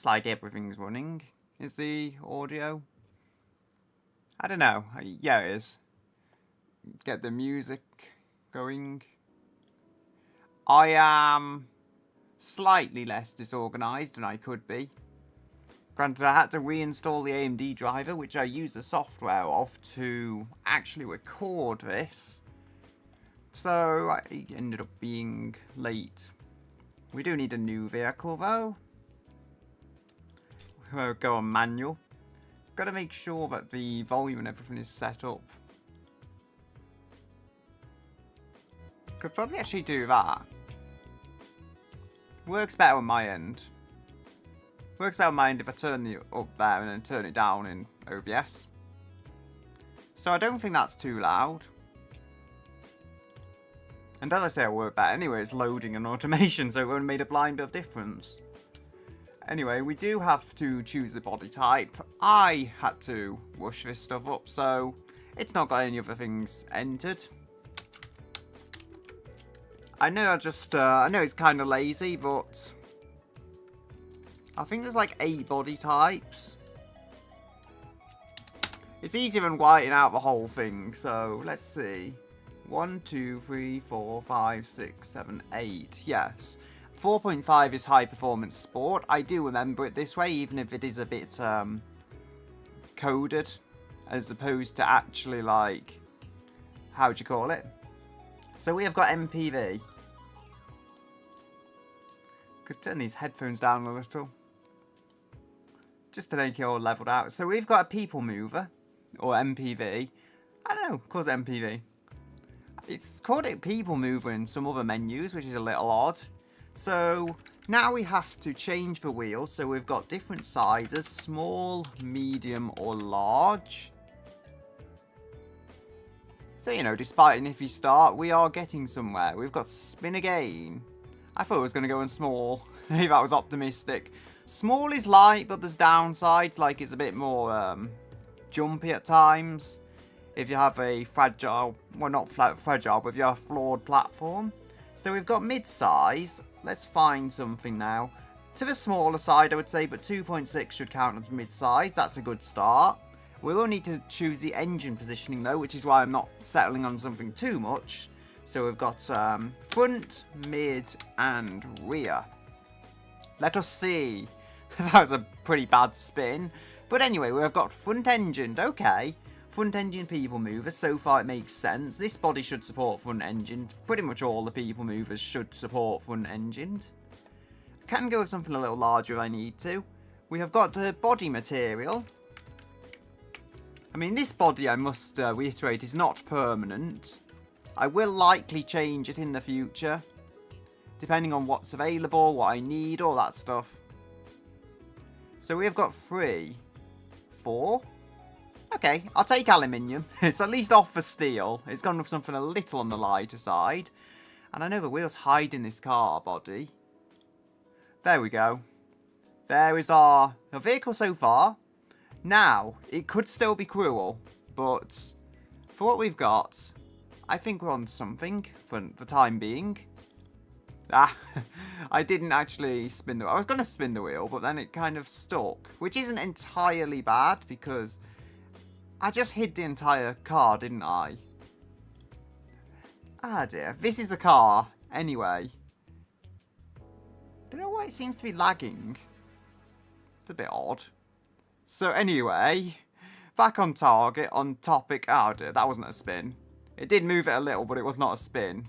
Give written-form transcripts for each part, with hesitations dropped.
It's like everything's running. Is the audio? I don't know. Yeah, it is. Get the music going. I am slightly less disorganised than I could be. Granted, I had to reinstall the AMD driver, which I used the software of to actually record this. So I ended up being late. We do need a new vehicle though. We'll go on manual. Gotta make sure that the volume and everything is set up. Could probably actually do that. Works better on my end. Works better on my end if I turn it up there and then turn it down in OBS. So I don't think that's too loud. And as I say, it'll work better anyway. It's loading and automation, so it won't have made a blind bit of difference. Anyway, we do have to choose the body type. I had to rush this stuff up, so it's not got any other things entered. I know I know it's kind of lazy, but I think there's like 8 body types. It's easier than writing out the whole thing, so let's see. 1, 2, 3, 4, 5, 6, 7, 8. Yes. 4.5 is high performance sport. I do remember it this way, even if it is a bit coded, as opposed to actually like, how do you call it? So we have got MPV. Could turn these headphones down a little, just to make it all leveled out. So we've got a people mover, or MPV. I don't know, calls it MPV. It's called it people mover in some other menus, which is a little odd. So now we have to change the wheel. So we've got different sizes, small, medium, or large. So, you know, despite an iffy start, we are getting somewhere. We've got spin again. I thought it was going to go on small. Maybe that was optimistic. Small is light, but there's downsides. Like, it's a bit more jumpy at times. If you have a fragile, well, not fragile, but if you have a flawed platform. So we've got mid-size. Let's find something now. To the smaller side, I would say, but 2.6 should count as mid-size. That's a good start. We will need to choose the engine positioning, though, which is why I'm not settling on something too much. So we've got front, mid, and rear. Let us see. That was a pretty bad spin. But anyway, we've got front engined. Okay. Front engine people mover. So far, it makes sense. This body should support front engined. Pretty much all the people movers should support front engined. I can go with something a little larger if I need to. We have got the body material. I mean, this body, I must reiterate, is not permanent. I will likely change it in the future, depending on what's available, what I need, all that stuff. So we have got 3, 4. Okay, I'll take aluminium. It's at least off for steel. It's gone with something a little on the lighter side. And I know the wheels hide in this car body. There we go. There is our vehicle so far. Now, it could still be cruel, but for what we've got, I think we're on something for the time being. Ah, I didn't actually spin the wheel. I was going to spin the wheel, but then it kind of stuck, which isn't entirely bad because I just hid the entire car, didn't I? Ah dear, this is a car, anyway. Don't know why it seems to be lagging. It's a bit odd. So anyway, back on target, on topic. Oh dear, that wasn't a spin. It did move it a little, but it was not a spin.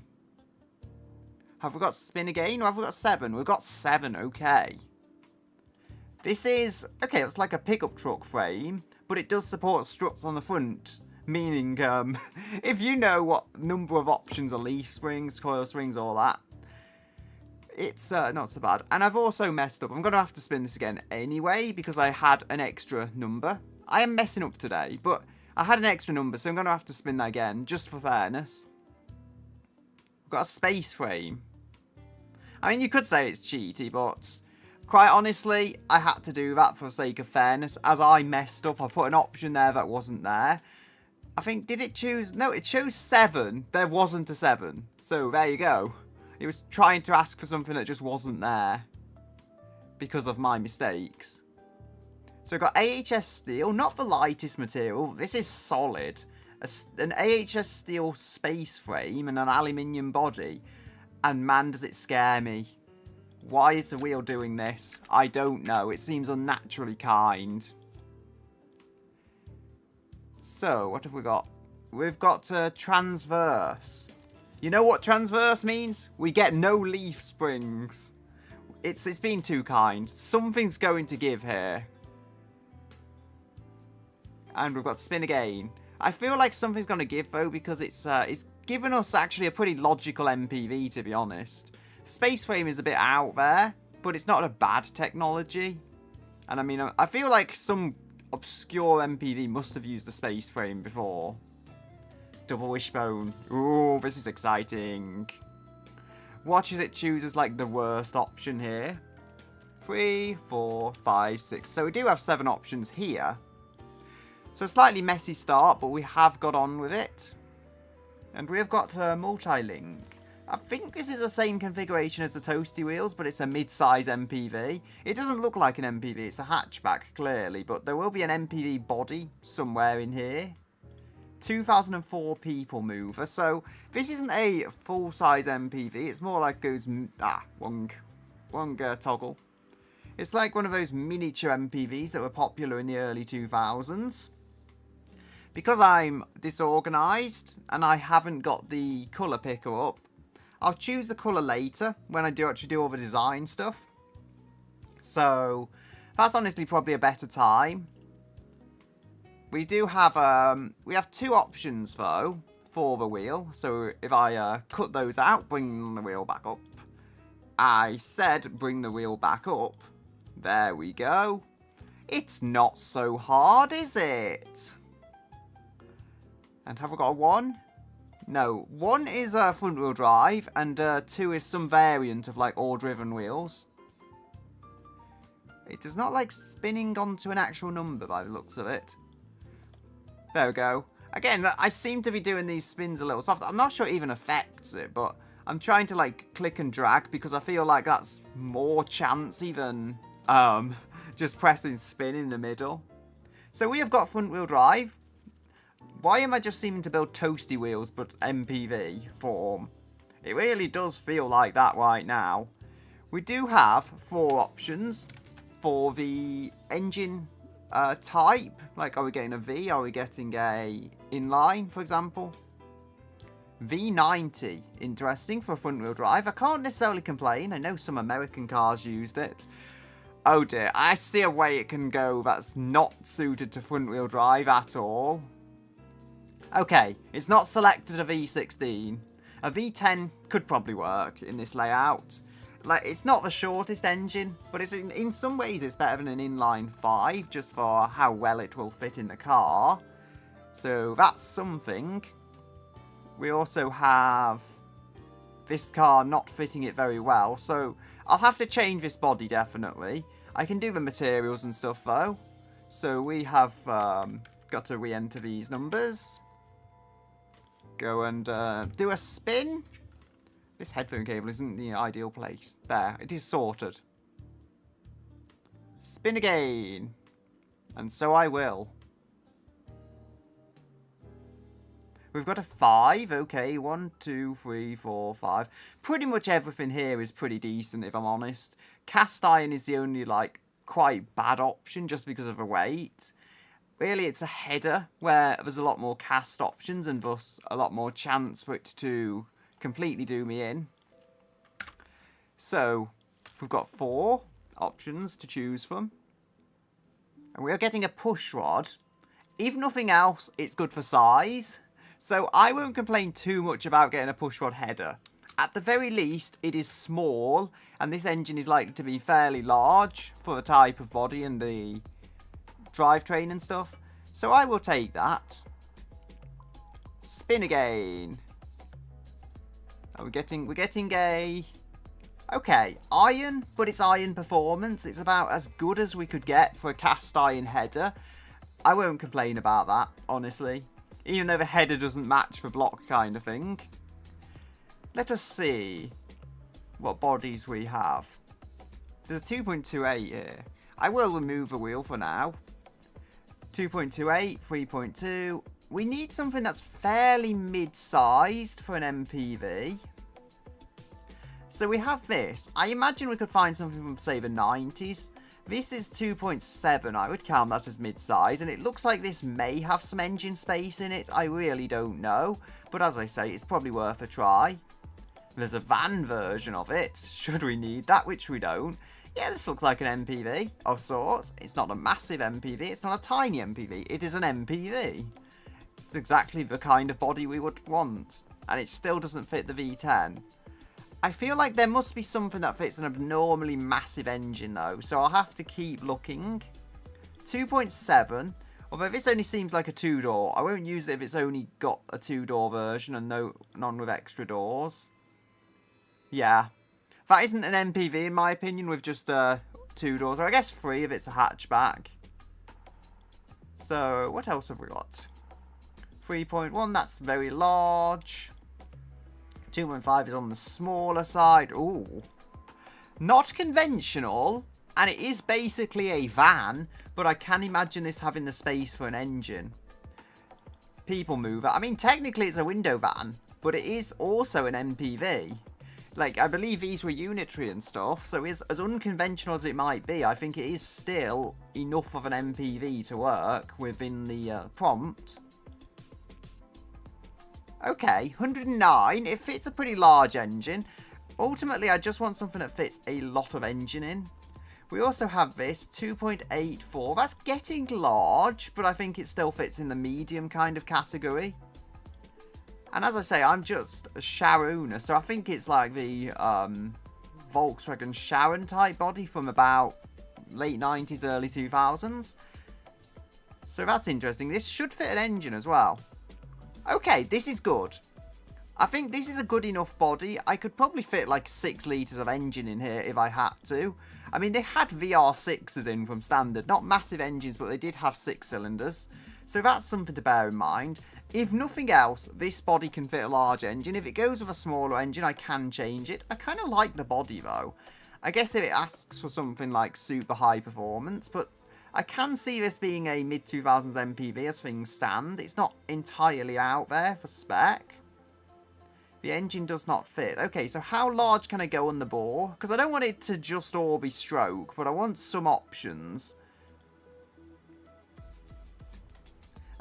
Have we got spin again, or have we got 7? We've got 7, okay. This is, okay, it's like a pickup truck frame, but it does support struts on the front. Meaning, if you know what number of options are leaf springs, coil springs, all that, it's not so bad. And I've also messed up. I'm going to have to spin this again anyway, because I had an extra number. I am messing up today, but I had an extra number, so I'm going to have to spin that again, just for fairness. We've got a space frame. I mean, you could say it's cheaty, but quite honestly, I had to do that for the sake of fairness. As I messed up, I put an option there that wasn't there. I think, did it choose? No, it chose 7. There wasn't a 7. So, there you go. It was trying to ask for something that just wasn't there. because of my mistakes. So we've got AHS steel, not the lightest material. This is solid. An AHS steel space frame and an aluminium body. And man, does it scare me. Why is the wheel doing this? I don't know. It seems unnaturally kind. So, what have we got? We've got transverse. You know what transverse means? We get no leaf springs. It's been too kind. Something's going to give here. And we've got spin again. I feel like something's going to give, though, because it's given us actually a pretty logical MPV, to be honest. Space frame is a bit out there, but it's not a bad technology. And I mean, I feel like some obscure MPV must have used the space frame before. Double wishbone. Ooh, this is exciting. Watch as it chooses, like, the worst option here. 3, 4, 5, 6. So we do have 7 options here. So a slightly messy start, but we have got on with it. And we have got multi-link. I think this is the same configuration as the toasty wheels, but it's a mid-size MPV. It doesn't look like an MPV, it's a hatchback, clearly, but there will be an MPV body somewhere in here. 2004 people mover, so this isn't a full-size MPV, it's more like goes... wrong toggle. It's like one of those miniature MPVs that were popular in the early 2000s. Because I'm disorganised and I haven't got the colour picker up, I'll choose the colour later when I do actually do all the design stuff. So that's honestly probably a better time. We do have we have 2 options though for the wheel. So if I cut those out, bring the wheel back up. I said bring the wheel back up. There we go. It's not so hard, is it? And have we got a 1? No, 1 is front wheel drive and 2 is some variant of like all driven wheels. It does not like spinning onto an actual number by the looks of it. There we go. Again, I seem to be doing these spins a little soft. I'm not sure it even affects it, but I'm trying to like click and drag because I feel like that's more chancy than just pressing spin in the middle. So we have got front wheel drive. Why am I just seeming to build toasty wheels but MPV form? It really does feel like that right now. We do have 4 options for the engine type. Like, are we getting a V? Are we getting a inline, for example? V90. Interesting for a front wheel drive. I can't necessarily complain. I know some American cars used it. Oh dear, I see a way it can go that's not suited to front wheel drive at all. Okay, it's not selected a V16. A V10 could probably work in this layout. Like, it's not the shortest engine, but it's in some ways it's better than an inline 5, just for how well it will fit in the car. So that's something. We also have this car not fitting it very well, so I'll have to change this body definitely. I can do the materials and stuff though. So we have got to re-enter these numbers. Go and do a spin. This headphone cable isn't the ideal place. There, it is sorted. Spin again. And so I will. We've got a 5. Okay, 1, 2, 3, 4, 5. Pretty much everything here is pretty decent, if I'm honest. Cast iron is the only, like, quite bad option just because of the weight. Really, it's a header where there's a lot more cast options and thus a lot more chance for it to completely do me in. So, we've got 4 options to choose from. And we are getting a push rod. If nothing else, it's good for size. So I won't complain too much about getting a push rod header. At the very least, it is small, and this engine is likely to be fairly large for the type of body and the drivetrain and stuff. So I will take that. Spin again. We're getting a... Okay, iron, but it's iron performance. It's about as good as we could get for a cast iron header. I won't complain about that, honestly. Even though the header doesn't match the block kind of thing. Let us see what bodies we have. There's a 2.28 here. I will remove a wheel for now. 2.28, 3.2. We need something that's fairly mid-sized for an MPV. So we have this. I imagine we could find something from, say, the 90s. This is 2.7. I would count that as mid-size. And it looks like this may have some engine space in it. I really don't know. But as I say, it's probably worth a try. There's a van version of it, should we need that, which we don't. Yeah, this looks like an MPV of sorts. It's not a massive MPV. It's not a tiny MPV. It is an MPV. It's exactly the kind of body we would want. And it still doesn't fit the V10. I feel like there must be something that fits an abnormally massive engine, though. So I'll have to keep looking. 2.7. Although this only seems like a two-door. I won't use it if it's only got a two-door version and none with extra doors. Yeah. That isn't an MPV, in my opinion, with just two doors. Or I guess three if it's a hatchback. So, what else have we got? 3.1, that's very large. 2.5 is on the smaller side. Ooh. Not conventional. And it is basically a van. But I can imagine this having the space for an engine. People mover. I mean, technically it's a window van. But it is also an MPV. Like, I believe these were unitary and stuff. So as unconventional as it might be, I think it is still enough of an MPV to work within the prompt. Okay, 109. It fits a pretty large engine. Ultimately, I just want something that fits a lot of engine in. We also have this, 2.84. That's getting large, but I think it still fits in the medium kind of category. And as I say, I'm just a Sharon, so I think it's like the Volkswagen Sharon type body from about late 90s, early 2000s. So that's interesting. This should fit an engine as well. Okay, this is good. I think this is a good enough body. I could probably fit like 6 litres of engine in here if I had to. I mean, they had VR6s in from standard. Not massive engines, but they did have 6 cylinders. So that's something to bear in mind. If nothing else, this body can fit a large engine. If it goes with a smaller engine, I can change it. I kind of like the body, though. I guess if it asks for something like super high performance, but I can see this being a mid-2000s MPV as things stand. It's not entirely out there for spec. The engine does not fit. Okay, so how large can I go on the bore? Because I don't want it to just all be stroke, but I want some options.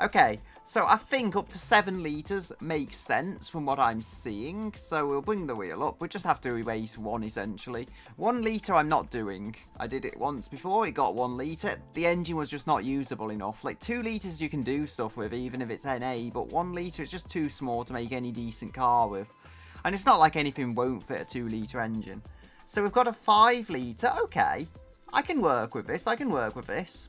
Okay, so I think up to 7 litres makes sense from what I'm seeing. So we'll bring the wheel up. We just have to erase 1 essentially. 1 litre I'm not doing. I did it once before. It got 1 litre. The engine was just not usable enough. Like 2 litres you can do stuff with even if it's NA. But 1 litre is just too small to make any decent car with. And it's not like anything won't fit a 2 litre engine. So we've got a 5 litre. Okay. I can work with this. I can work with this.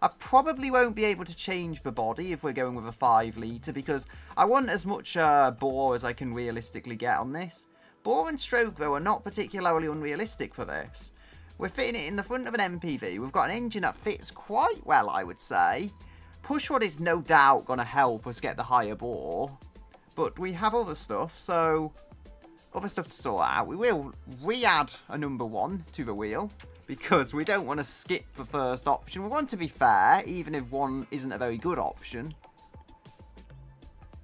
I probably won't be able to change the body if we're going with a 5 litre because I want as much bore as I can realistically get on this. Bore and stroke, though, are not particularly unrealistic for this. We're fitting it in the front of an MPV. We've got an engine that fits quite well, I would say. Pushrod is no doubt going to help us get the higher bore. But we have other stuff, so other stuff to sort out. We will re-add a number 1 to the wheel. Because we don't want to skip the first option. We want to be fair, even if 1 isn't a very good option.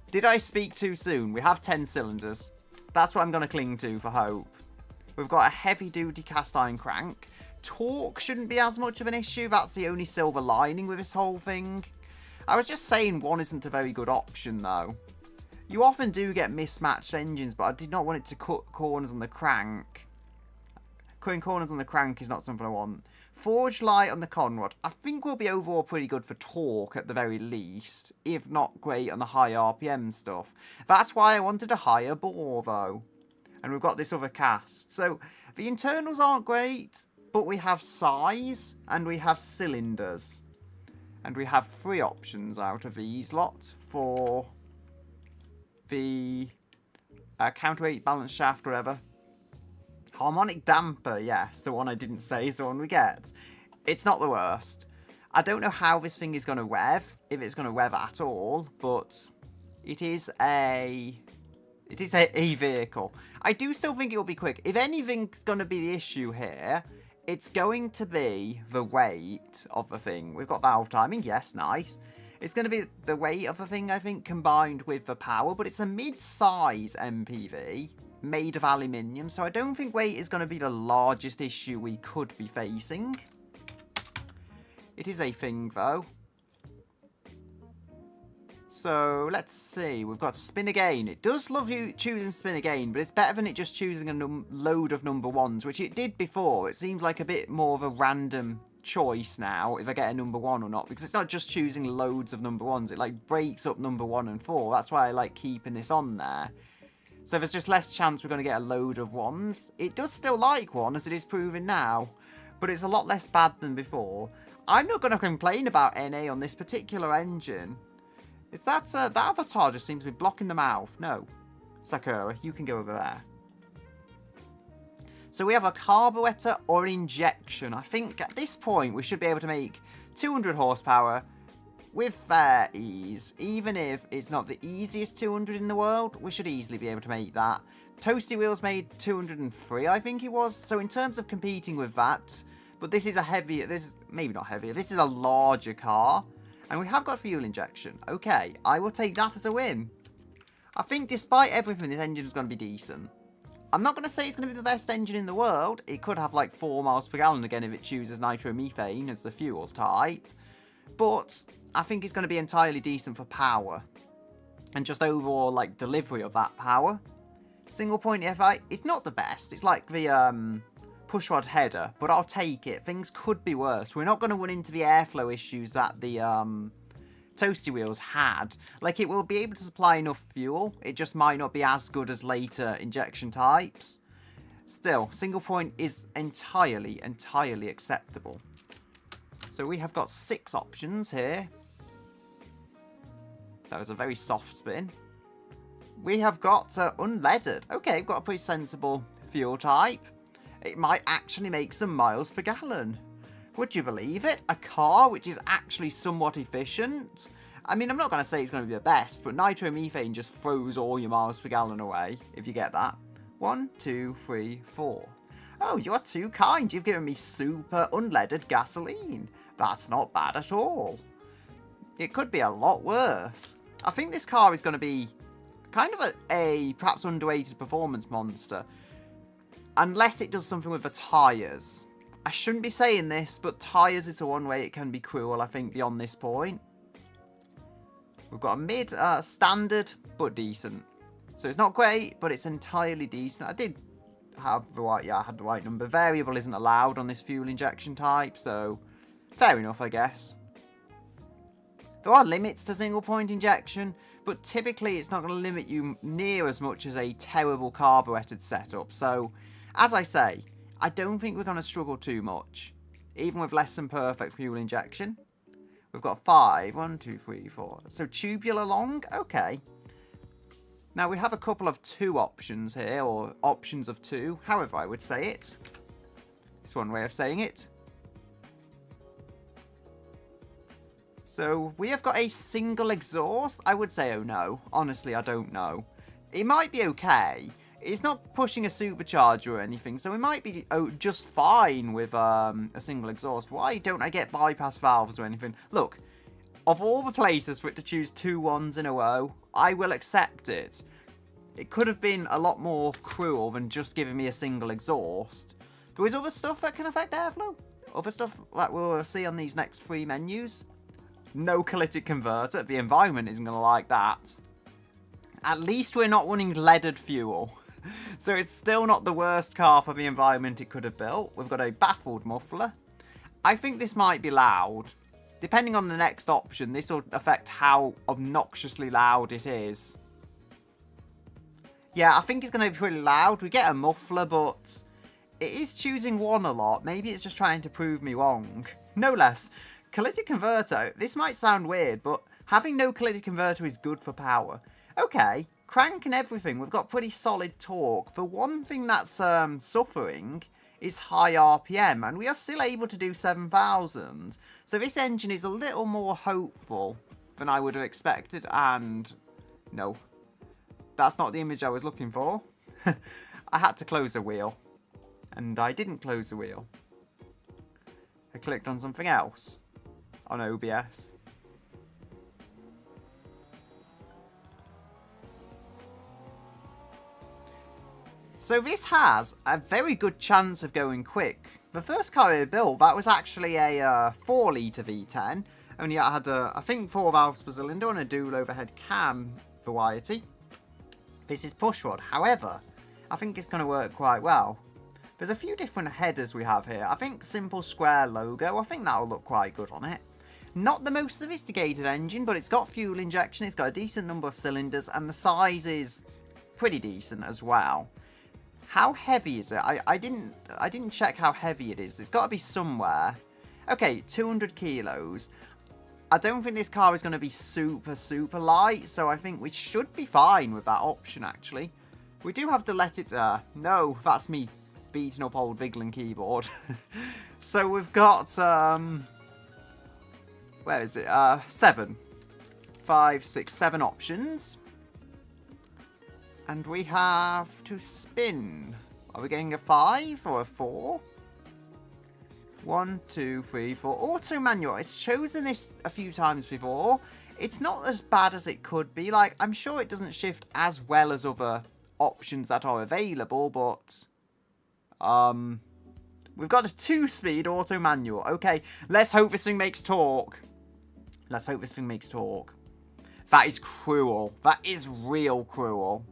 Did I speak too soon? We have 10 cylinders. That's what I'm going to cling to for hope. We've got a heavy-duty cast-iron crank. Torque shouldn't be as much of an issue. That's the only silver lining with this whole thing. I was just saying 1 isn't a very good option, though. You often do get mismatched engines, but I did not want it to cut corners on the crank. Cutting corners on the crank is not something I want. Forged light on the conrod. I think will be overall pretty good for torque at the very least, if not great on the high RPM stuff. That's why I wanted a higher bore though. And we've got this other cast. So the internals aren't great, but we have size and we have cylinders. And we have 3 options out of these lot for the counterweight balance shaft, whatever. Harmonic damper, yes, the one I didn't say is the one we get. It's not the worst. I don't know how this thing is going to rev, if it's going to rev at all, but it is a vehicle. I do still think it will be quick. If anything's going to be the issue here, It's going to be the weight of the thing. We've got valve timing. Yes, nice. It's going to be the weight of the thing, I think, combined with the power. But it's a mid-size MPV made of aluminium. So I don't think weight is going to be the largest issue we could be facing. It is a thing, though. So, let's see. We've got spin again. It does love you choosing spin again, but it's better than it just choosing a load of number ones, which it did before. It seems like a bit more of a random choice now, if I get a number one or not, because it's not just choosing loads of number ones. It, like, breaks up number 1 and 4. That's why I like keeping this on there. So there's just less chance we're going to get a load of ones. It does still like 1, as it is proven now, but it's a lot less bad than before. I'm not going to complain about NA on this particular engine. Is that avatar just seems to be blocking the mouth? No. Sakura, you can go over there. So we have a carburetor or injection. I think at this point we should be able to make 200 horsepower with fair ease. Even if it's not the easiest 200 in the world, we should easily be able to make that. Toasty Wheels made 203, I think it was. So in terms of competing with that, but this is a heavier, this is maybe not heavier, this is a larger car. And we have got fuel injection. Okay, I will take that as a win. I think despite everything, this engine is going to be decent. I'm not going to say it's going to be the best engine in the world. It could have like 4 miles per gallon again if it chooses nitromethane as the fuel type. But I think it's going to be entirely decent for power. And just overall like delivery of that power. Single point FI, it's not the best. It's like the pushrod header, but I'll take it. Things could be worse. We're not going to run into the airflow issues that the Toasty Wheels had. Like, it will be able to supply enough fuel. It just might not be as good as later injection types. Still, single point is entirely acceptable. So we have got 6 options here. That was a very soft spin. We have got unleaded. Okay, we've got a pretty sensible fuel type. It might actually make some miles per gallon. Would you believe it? A car which is actually somewhat efficient. I mean, I'm not going to say it's going to be the best, but nitromethane just throws all your miles per gallon away, if you get that. 1, 2, 3, 4. Oh, you are too kind. You've given me super unleaded gasoline. That's not bad at all. It could be a lot worse. I think this car is going to be kind of a perhaps underrated performance monster. Unless it does something with the tyres. I shouldn't be saying this, but tyres is the one way it can be cruel, I think, beyond this point. We've got a mid, standard, but decent. So it's not great, but it's entirely decent. I did have the right, yeah, I had the right number. Variable isn't allowed on this fuel injection type, so fair enough, I guess. There are limits to single point injection, but typically it's not going to limit you near as much as a terrible carburetted setup. So, as I say, I don't think we're going to struggle too much, even with less than perfect fuel injection. We've got 5, 1, 2, 3, 4. So tubular long, okay. Now we have a couple of 2 options here, or options of 2, however I would say it. It's one way of saying it. So we have got a single exhaust. I would say, oh no. Honestly, I don't know. It might be okay. It's not pushing a supercharger or anything, so we might be just fine with a single exhaust. Why don't I get bypass valves or anything? Look, of all the places for it to choose 2 1s in a row, I will accept it. It could have been a lot more cruel than just giving me a single exhaust. There is other stuff that can affect airflow. Other stuff that we'll see on these next 3 menus. No catalytic converter. The environment isn't going to like that. At least we're not running leaded fuel. So it's still not the worst car for the environment it could have built. We've got a baffled muffler. I think this might be loud. Depending on the next option, this will affect how obnoxiously loud it is. Yeah, I think it's going to be pretty loud. We get a muffler, but it is choosing 1 a lot. Maybe it's just trying to prove me wrong. No less. Catalytic converter, this might sound weird, but having no catalytic converter is good for power. Okay. Crank and everything, we've got pretty solid torque. The one thing that's suffering is high RPM, and we are still able to do 7,000. So this engine is a little more hopeful than I would have expected, and no, that's not the image I was looking for. I had to close the wheel, and I didn't close the wheel. I clicked on something else on OBS. So this has a very good chance of going quick. The first car I built, that was actually a 4-litre V10. Only it had I think 4 valves per cylinder and a dual overhead cam variety. This is pushrod. However, I think it's going to work quite well. There's a few different headers we have here. I think simple square logo. I think that'll look quite good on it. Not the most sophisticated engine, but it's got fuel injection. It's got a decent number of cylinders, and the size is pretty decent as well. How heavy is it? I didn't check how heavy it is. It's got to be somewhere. Okay, 200 kilos. I don't think this car is going to be super light, so I think we should be fine with that option, actually. We do have to let it... no, that's me beating up old Viglin keyboard. So we've got... where is it? 7. 5, 6, 7 options. And we have to spin. Are we getting a 5 or a 4? 1, 2, 3, 4. Auto manual. It's chosen this a few times before. It's not as bad as it could be. Like, I'm sure it doesn't shift as well as other options that are available, but we've got a 2-speed auto manual. Okay, let's hope this thing makes torque. Let's hope this thing makes torque. That is cruel. That is real cruel.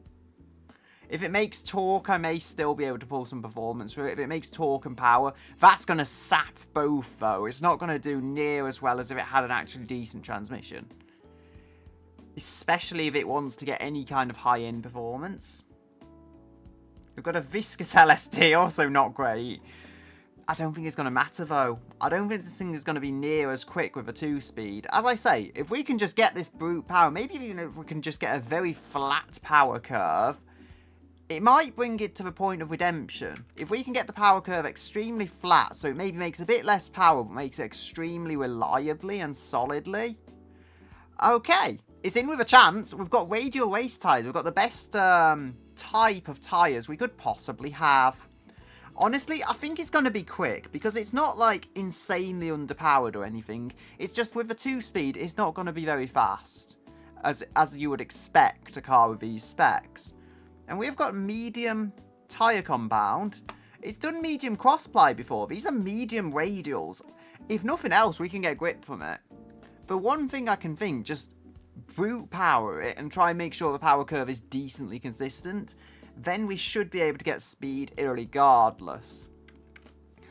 If it makes torque, I may still be able to pull some performance through it. If it makes torque and power, that's going to sap both, though. It's not going to do near as well as if it had an actually decent transmission. Especially if it wants to get any kind of high-end performance. We've got a viscous LSD, also not great. I don't think it's going to matter, though. I don't think this thing is going to be near as quick with a 2-speed. As I say, if we can just get this brute power, maybe even if we can just get a very flat power curve, it might bring it to the point of redemption. If we can get the power curve extremely flat, so it maybe makes a bit less power, but makes it extremely reliably and solidly. Okay, it's in with a chance. We've got radial race tyres. We've got the best type of tyres we could possibly have. Honestly, I think it's going to be quick, because it's not, like, insanely underpowered or anything. It's just with a 2-speed, it's not going to be very fast, as you would expect a car with these specs. And we've got medium tyre compound. It's done medium cross-ply before. These are medium radials. If nothing else, we can get grip from it. The one thing I can think, just brute power it and try and make sure the power curve is decently consistent. Then we should be able to get speed irregardless.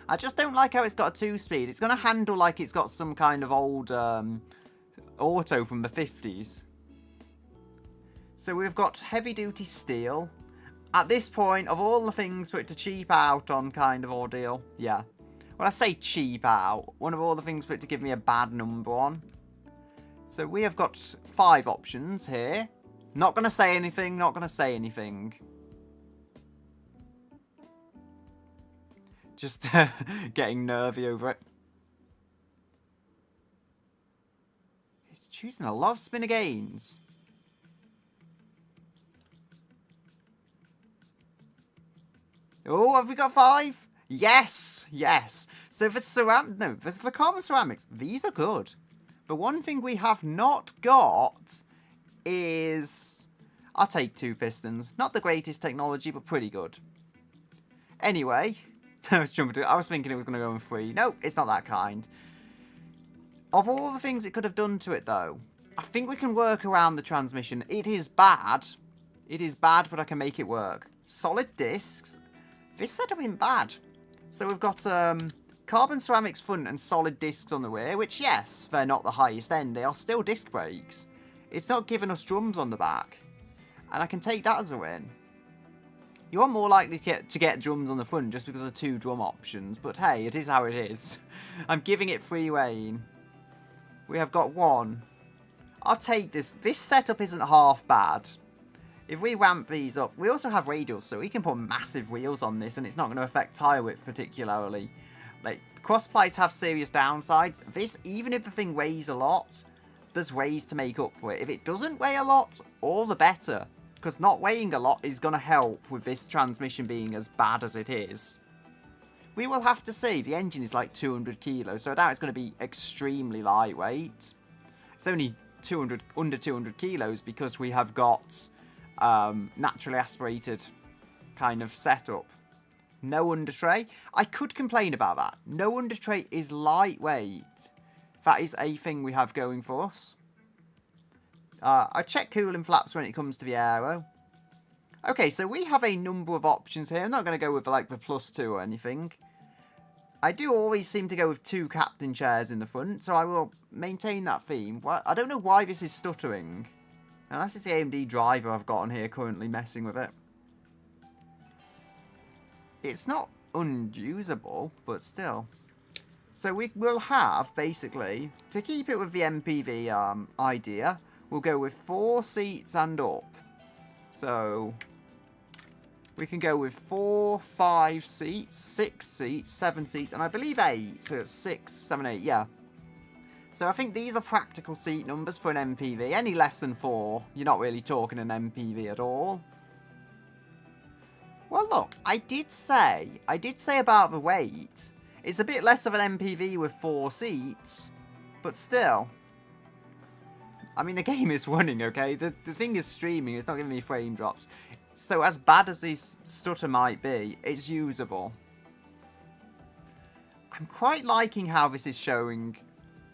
I just don't like how it's got a 2-speed. It's going to handle like it's got some kind of old auto from the 50s. So we've got heavy-duty steel. At this point, of all the things for it to cheap out on kind of ordeal, yeah. When I say cheap out, one of all the things for it to give me a bad number on. So we have got 5 options here. Not going to say anything, not going to say anything. Just getting nervy over it. It's choosing a lot of spinner gains. Oh, have we got 5? Yes, yes. So for the carbon ceramics, these are good. But one thing we have not got is... I'll take 2 pistons. Not the greatest technology, but pretty good. Anyway, I was thinking it was going to go in 3. Nope, it's not that kind. Of all the things it could have done to it, though, I think we can work around the transmission. It is bad. It is bad, but I can make it work. Solid discs. This setup isn't bad. So we've got carbon ceramics front and solid discs on the rear, which, yes, they're not the highest end. They are still disc brakes. It's not giving us drums on the back. And I can take that as a win. You are more likely to get drums on the front just because of 2 drum options. But hey, it is how it is. I'm giving it free rein. We have got 1. I'll take this. This setup isn't half bad. If we ramp these up, we also have radials, so we can put massive wheels on this, and it's not going to affect tyre width particularly. Like, cross-plies have serious downsides. This, even if the thing weighs a lot, there's ways to make up for it. If it doesn't weigh a lot, all the better. Because not weighing a lot is going to help with this transmission being as bad as it is. We will have to see. The engine is like 200 kilos, so I doubt it's going to be extremely lightweight. It's only under 200 kilos because we have got naturally aspirated kind of setup. No under tray. I could complain about that. No under tray is lightweight. That is a thing we have going for us. I check cooling flaps when it comes to the aero. Okay, so we have a number of options here. I'm not going to go with like the +2 or anything. I do always seem to go with 2 captain chairs in the front, so I will maintain that theme. I don't know why this is stuttering. Unless it's the AMD driver I've got on here currently messing with it. It's not unusable, but still. So we will have, basically, to keep it with the MPV idea, we'll go with 4 seats and up. So we can go with 4, 5 seats, 6 seats, 7 seats, and I believe 8. So it's 6, 7, 8, yeah. So I think these are practical seat numbers for an MPV. Any less than 4, you're not really talking an MPV at all. Well, look, I did say about the weight. It's a bit less of an MPV with 4 seats, but still. I mean, the game is running, okay? The thing is streaming. It's not giving me frame drops. So as bad as this stutter might be, it's usable. I'm quite liking how this is showing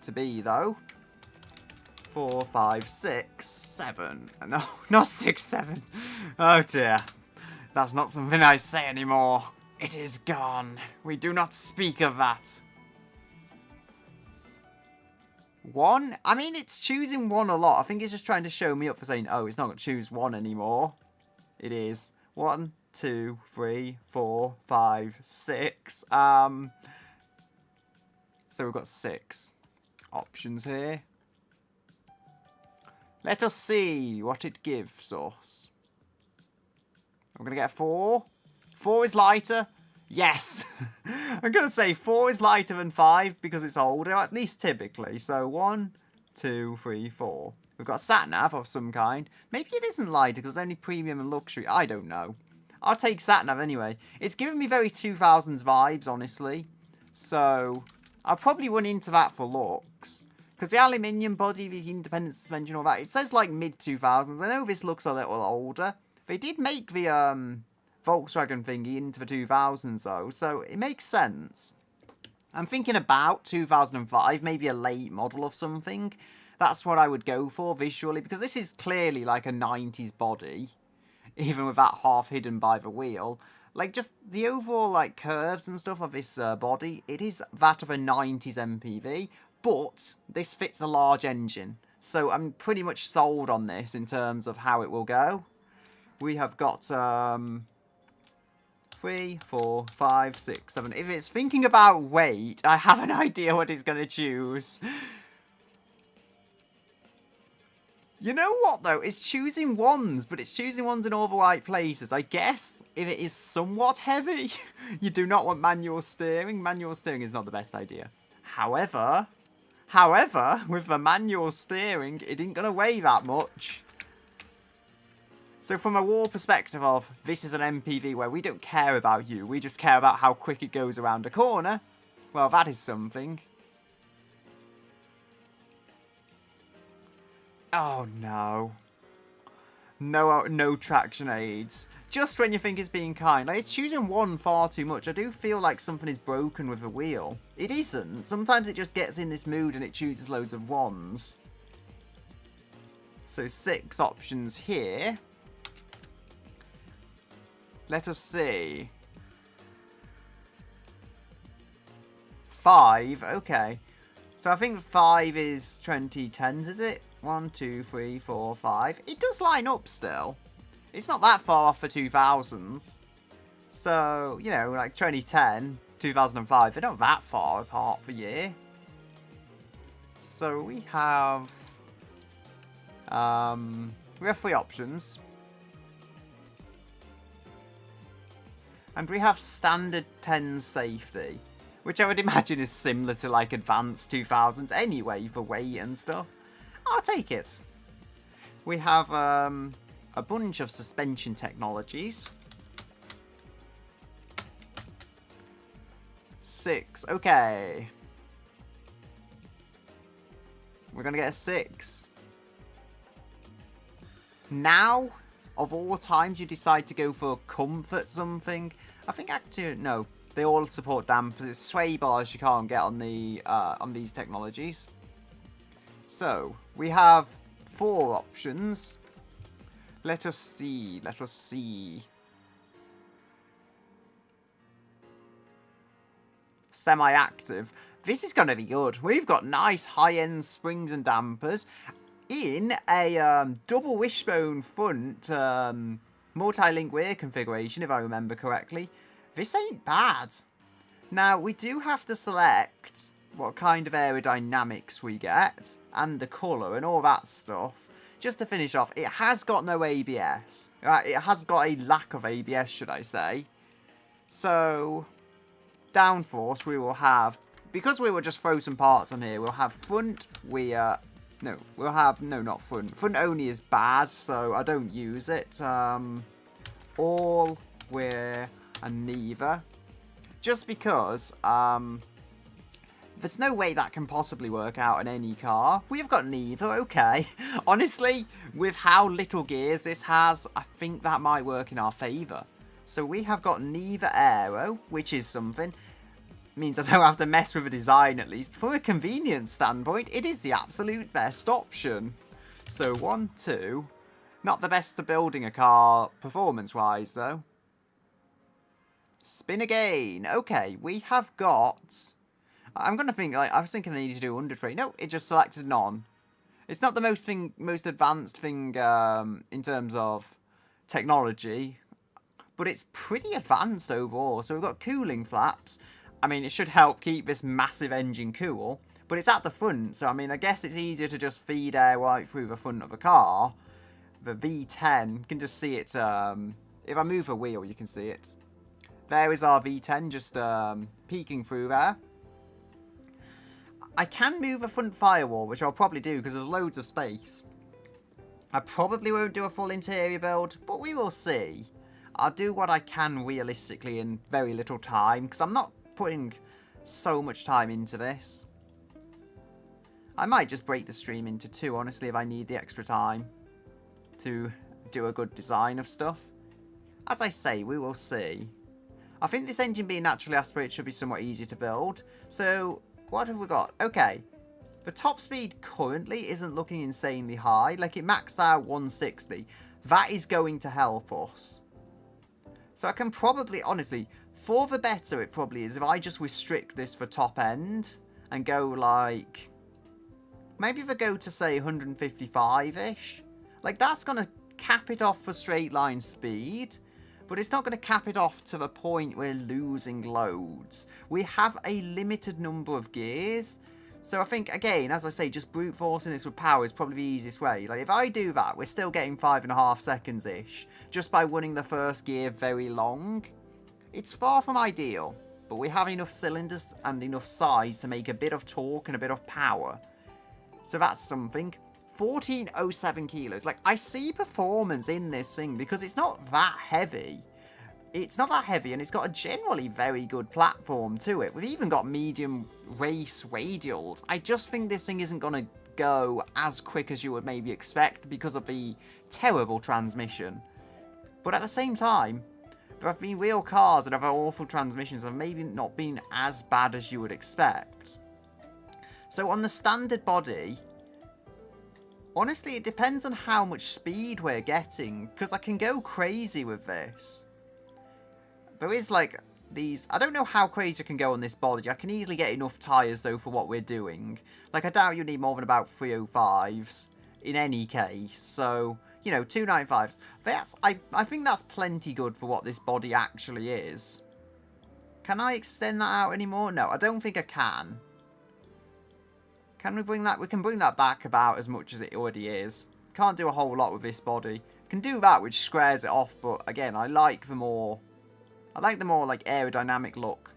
to be, though. 4, 5, 6, 7. No, not 6, 7. Oh, dear. That's not something I say anymore. It is gone. We do not speak of that. 1? I mean, it's choosing 1 a lot. I think it's just trying to show me up for saying, oh, it's not going to choose 1 anymore. It is. 1, 2, 3, 4, 5, 6. So we've got 6 options here. Let us see what it gives us. I'm going to get a 4. 4 is lighter. Yes. I'm going to say 4 is lighter than 5 because it's older, at least typically. So 1, 2, 3, 4. We've got a sat-nav of some kind. Maybe it isn't lighter because it's only premium and luxury. I don't know. I'll take sat-nav anyway. It's giving me very 2000s vibes, honestly. So I'll probably run into that for looks. Because the aluminium body, the independent suspension, all that, it says like mid-2000s. I know this looks a little older. They did make the Volkswagen thingy into the 2000s though, so it makes sense. I'm thinking about 2005, maybe a late model of something. That's what I would go for visually, because this is clearly like a 90s body, even with that half hidden by the wheel. Like, just the overall, like, curves and stuff of this body, it is that of a 90s MPV, but this fits a large engine. So I'm pretty much sold on this in terms of how it will go. We have got 3, 4, 5, 6, 7. If it's thinking about weight, I have an idea what it's going to choose. You know what, though? It's choosing 1s, but it's choosing 1s in all the right places. I guess if it is somewhat heavy, you do not want manual steering. Manual steering is not the best idea. However, with the manual steering, it ain't going to weigh that much. So from a war perspective of, this is an MPV where we don't care about you, we just care about how quick it goes around a corner, well, that is something. Oh, no. No traction aids. Just when you think it's being kind. Like, it's choosing 1 far too much. I do feel like something is broken with the wheel. It isn't. Sometimes it just gets in this mood and it chooses loads of 1s. So 6 options here. Let us see. 5, okay. So I think 5 is 2010s, is it? 1, 2, 3, 4, 5. It does line up still. It's not that far off for 2000s. So, you know, like 2010, 2005, they're not that far apart for year. So we have 3 options. And we have standard 10 safety, which I would imagine is similar to like advanced 2000s anyway for weight and stuff. I'll take it. We have a bunch of suspension technologies. 6. Okay. We're going to get a 6. Now, of all times, you decide to go for comfort something. I think actually, no. They all support dampers. It's sway bars you can't get on the on these technologies. So, we have 4 options. Let us see. Let us see. Semi-active. This is going to be good. We've got nice high-end springs and dampers in a double wishbone front multi-link rear configuration, if I remember correctly. This ain't bad. Now, we do have to select what kind of aerodynamics we get and the colour and all that stuff. Just to finish off, it has got no ABS. It has got a lack of ABS, should I say. So, downforce, we will have, because we will just throw some parts on here, we'll have front, no, we'll have, no, not front. Front only is bad, so I don't use it. All, rear, and neither. Just because, there's no way that can possibly work out in any car. We've got neither, okay. Honestly, with how little gears this has, I think that might work in our favour. So we have got neither aero, which is something. Means I don't have to mess with the design at least. From a convenience standpoint, it is the absolute best option. So 1, 2. Not the best of building a car performance-wise, though. Spin again. Okay, we have got... I'm going to think, like, I was thinking I needed to do undertray. No, it just selected none. It's not the most advanced thing in terms of technology, but it's pretty advanced overall. So we've got cooling flaps. I mean, it should help keep this massive engine cool, but it's at the front. So, I mean, I guess it's easier to just feed air right through the front of a car. The V10, you can just see it. If I move a wheel, you can see it. There is our V10 just peeking through there. I can move a front firewall, which I'll probably do because there's loads of space. I probably won't do a full interior build, but we will see. I'll do what I can realistically in very little time, because I'm not putting so much time into this. I might just break the stream into 2, honestly, if I need the extra time to do a good design of stuff. As I say, we will see. I think this engine being naturally aspirated should be somewhat easier to build. So, what have we got? Okay. The top speed currently isn't looking insanely high. Like, it maxed out 160. That is going to help us. So I can probably, honestly, for the better it probably is if I just restrict this for top end and go like, maybe if I go to say 155-ish. Like, that's going to cap it off for straight line speed. But it's not going to cap it off to the point we're losing loads. We have a limited number of gears. So I think, again, as I say, just brute forcing this with power is probably the easiest way. Like, if I do that, we're still getting 5.5 seconds-ish. Just by running the first gear very long. It's far from ideal. But we have enough cylinders and enough size to make a bit of torque and a bit of power. So that's something. 1407 kilos. Like, I see performance in this thing because it's not that heavy. It's not that heavy, and it's got a generally very good platform to it. We've even got medium race radials. I just think this thing isn't going to go as quick as you would maybe expect because of the terrible transmission. But at the same time, there have been real cars that have awful transmissions and maybe not been as bad as you would expect. So on the standard body... Honestly, it depends on how much speed we're getting, because I can go crazy with this. There is, like, these... I don't know how crazy I can go on this body. I can easily get enough tyres, though, for what we're doing. Like, I doubt you need more than about 305s in any case. So, you know, 295s. I think that's plenty good for what this body actually is. Can I extend that out anymore? No, I don't think I can. Can we bring that? We can bring that back about as much as it already is. Can't do a whole lot with this body. Can do that, which squares it off, but again, I like the more like aerodynamic look.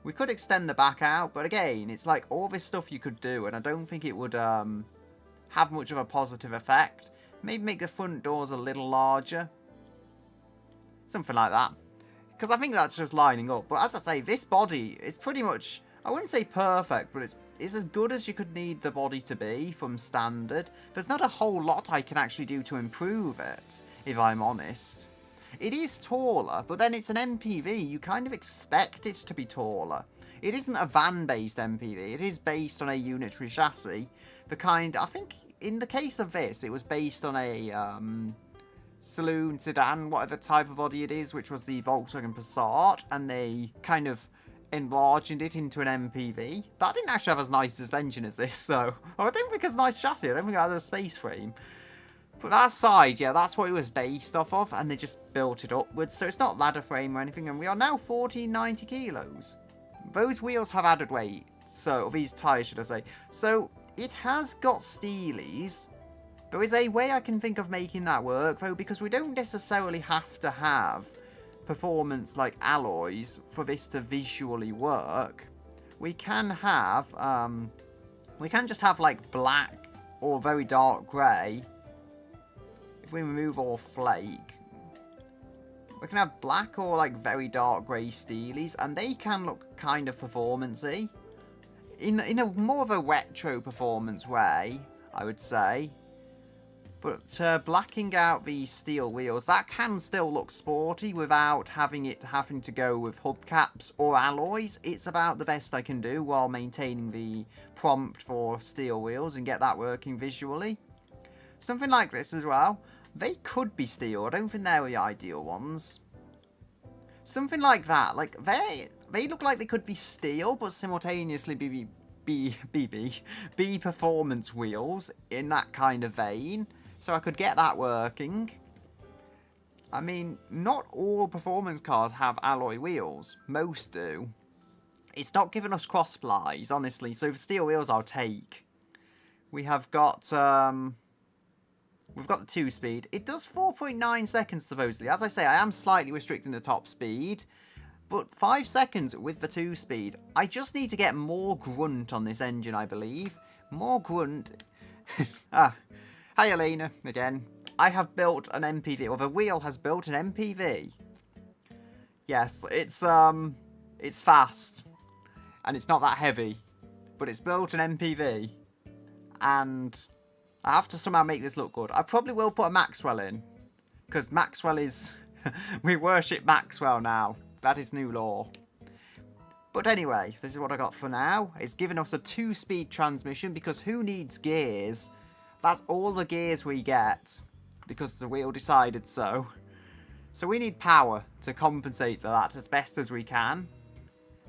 We could extend the back out, but again, it's like all this stuff you could do, and I don't think it would have much of a positive effect. Maybe make the front doors a little larger. Something like that. Because I think that's just lining up. But as I say, this body is pretty much, I wouldn't say perfect, but it's as good as you could need the body to be from standard. There's not a whole lot I can actually do to improve it, if I'm honest. It is taller, but then it's an MPV. You kind of expect it to be taller. It isn't a van-based MPV. It is based on a unitary chassis. The kind, I think, in the case of this, it was based on a saloon, sedan, whatever type of body it is, which was the Volkswagen Passat, and they kind of enlarged it into an MPV. That didn't actually have as nice suspension as this, so I don't think it's a nice chassis. I don't think it has a space frame. But that side, yeah, that's what it was based off of, and they just built it upwards, so it's not ladder frame or anything, and we are now 1490 kilos. Those wheels have added weight, so, or these tyres, should I say. So, it has got steelies. There is a way I can think of making that work, though, because we don't necessarily have to have performance like alloys for this to visually work. We can have, we can just have like black or very dark grey. If we remove all flake, we can have black or like very dark grey steelies, and they can look kind of performance-y. In a more of a retro performance way, I would say. But blacking out the steel wheels, that can still look sporty without having to go with hubcaps or alloys. It's about the best I can do while maintaining the prompt for steel wheels and get that working visually. Something like this as well. They could be steel. I don't think they're the ideal ones. Something like that. Like, they look like they could be steel, but simultaneously be performance wheels in that kind of vein. So I could get that working. I mean, not all performance cars have alloy wheels. Most do. It's not giving us cross splies, honestly. So the steel wheels I'll take. We have got, we've got the 2-speed. It does 4.9 seconds, supposedly. As I say, I am slightly restricting the top speed. But 5 seconds with the 2-speed. I just need to get more grunt on this engine, I believe. More grunt. Hi, Elena, again. I have built an MPV, or the wheel has built an MPV. Yes, it's fast. And it's not that heavy. But it's built an MPV. And I have to somehow make this look good. I probably will put a Maxwell in. Because Maxwell is... we worship Maxwell now. That is new law. But anyway, this is what I got for now. It's given us a 2-speed transmission, because who needs gears? That's all the gears we get, because the wheel decided so. So we need power to compensate for that as best as we can.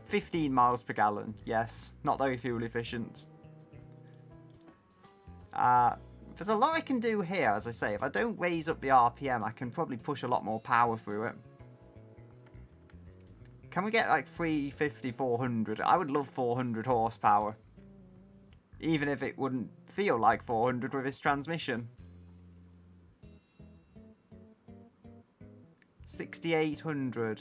15 miles per gallon, yes. Not very fuel efficient. There's a lot I can do here, as I say. If I don't raise up the RPM, I can probably push a lot more power through it. Can we get like 350, 400? I would love 400 horsepower. Even if it wouldn't feel like 400 with this transmission. 6,800.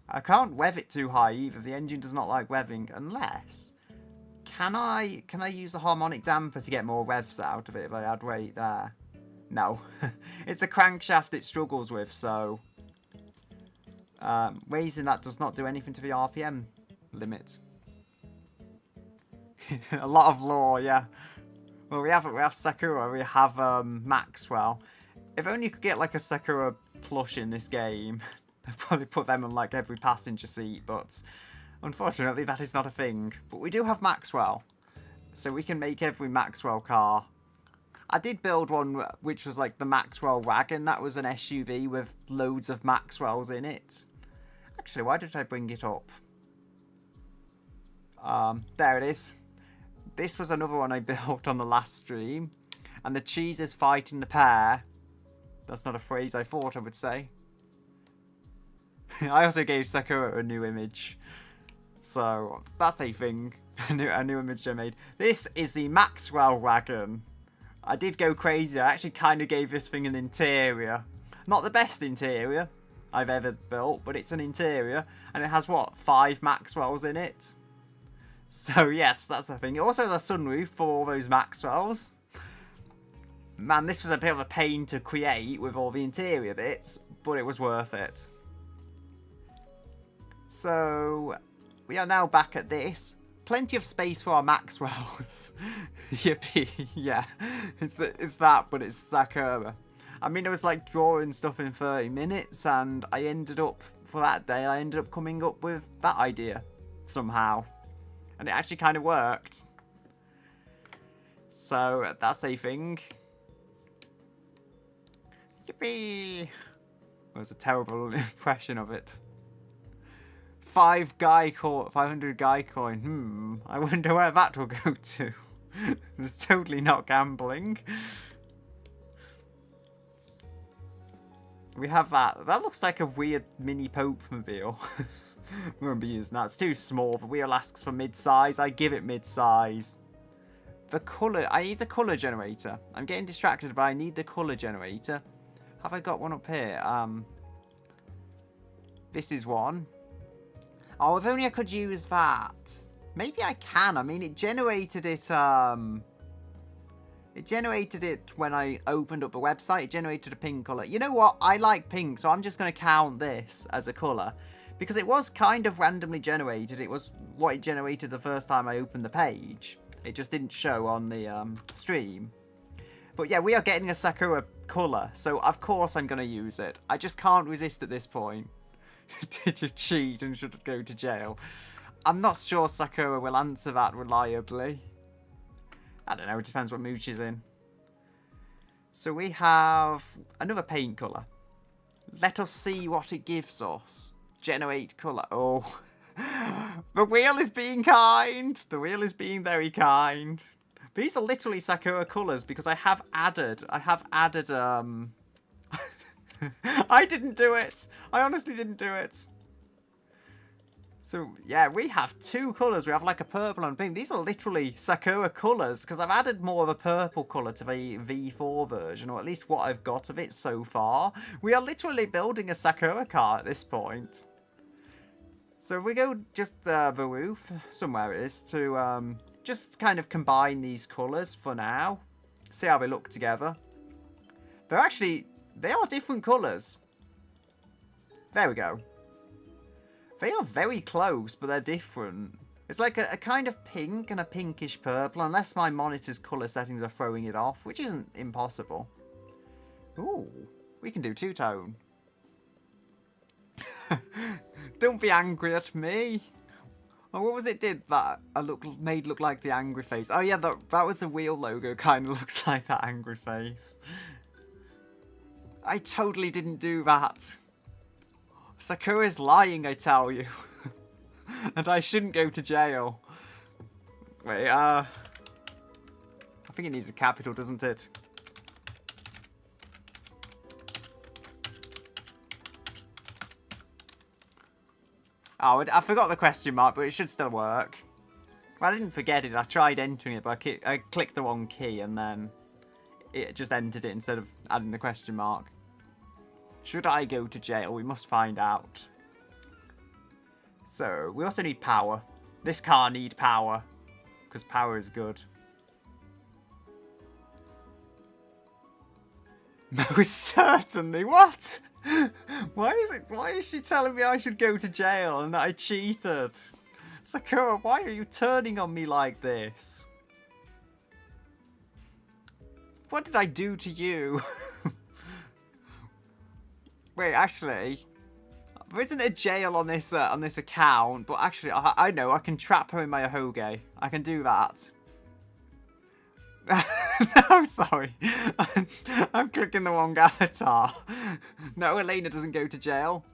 I can't rev it too high either. The engine does not like revving unless... Can I use the harmonic damper to get more revs out of it if I add weight there? No. It's a crankshaft it struggles with, so... raising that does not do anything to the RPM limit. A lot of lore, yeah. Well, we have Sakura, we have Maxwell. If only you could get like a Sakura plush in this game. I'd probably put them on like every passenger seat, but unfortunately that is not a thing. But we do have Maxwell, so we can make every Maxwell car. I did build one which was like the Maxwell wagon. That was an SUV with loads of Maxwells in it. Actually, why did I bring it up? There it is. This was another one I built on the last stream. And the cheese is fighting the pear. That's not a phrase I thought I would say. I also gave Sakura a new image. So, that's a thing. a new image I made. This is the Maxwell wagon. I did go crazy. I actually kind of gave this thing an interior. Not the best interior I've ever built, but it's an interior. And it has, what, 5 Maxwells in it? So, yes, that's the thing. It also has a sunroof for all those Maxwells. Man, this was a bit of a pain to create with all the interior bits, but it was worth it. So, we are now back at this. Plenty of space for our Maxwells. Yippee, yeah. It's that, but it's Sakura. I mean, it was like drawing stuff in 30 minutes, and I ended up, for that day, I ended up coming up with that idea somehow. And it actually kind of worked. So, that's a thing. Yippee! It was a terrible impression of it. 500 guy coin. I wonder where that will go to. It's totally not gambling. We have that. That looks like a weird mini Pope mobile. We won't be using that. It's too small. The wheel asks for mid-size. I give it mid-size. The colour. I need the colour generator. I'm getting distracted, but I need the colour generator. Have I got one up here? This is one. Oh, if only I could use that. Maybe I can. I mean, it generated it when I opened up a website. It generated a pink colour. You know what? I like pink, so I'm just going to count this as a colour. Because it was kind of randomly generated. It was what it generated the first time I opened the page. It just didn't show on the stream. But yeah, we are getting a Sakura colour. So, of course, I'm going to use it. I just can't resist at this point. Did you cheat and should go to jail? I'm not sure Sakura will answer that reliably. I don't know, it depends what mood she's in. So we have another paint colour. Let us see what it gives us. Generate colour. Oh. The wheel is being kind. The wheel is being very kind. These are literally Sakura colours because I have added I didn't do it. I honestly didn't do it. So, yeah, we have two colours. We have like a purple and pink. These are literally Sakura colours because I've added more of a purple colour to the V4 version, or at least what I've got of it so far. We are literally building a Sakura car at this point. So if we go just the roof, somewhere it is, to just kind of combine these colours for now. See how they look together. They are different colours. There we go. They are very close, but they're different. It's like a kind of pink and a pinkish purple, unless my monitor's colour settings are throwing it off, which isn't impossible. Ooh, we can do two-tone. Don't be angry at me. Oh, what was it did that made look like the angry face? Oh yeah, that was the wheel logo, kind of looks like that angry face. I totally didn't do that. Sakura's lying, I tell you. And I shouldn't go to jail. Wait, I think it needs a capital, doesn't it? Oh, I forgot the question mark, but it should still work. Well, I didn't forget it. I tried entering it, but I clicked the wrong key and then it just entered it instead of adding the question mark. Should I go to jail? We must find out. So, we also need power. This car needs power. Because power is good. Most certainly. What? Why is she telling me I should go to jail and that I cheated? Sakura, why are you turning on me like this? What did I do to you? Wait, actually, there isn't a jail on this account, but actually, I know, I can trap her in my ahoge. I can do that. No, sorry. I'm clicking the wrong avatar. No, Elena doesn't go to jail.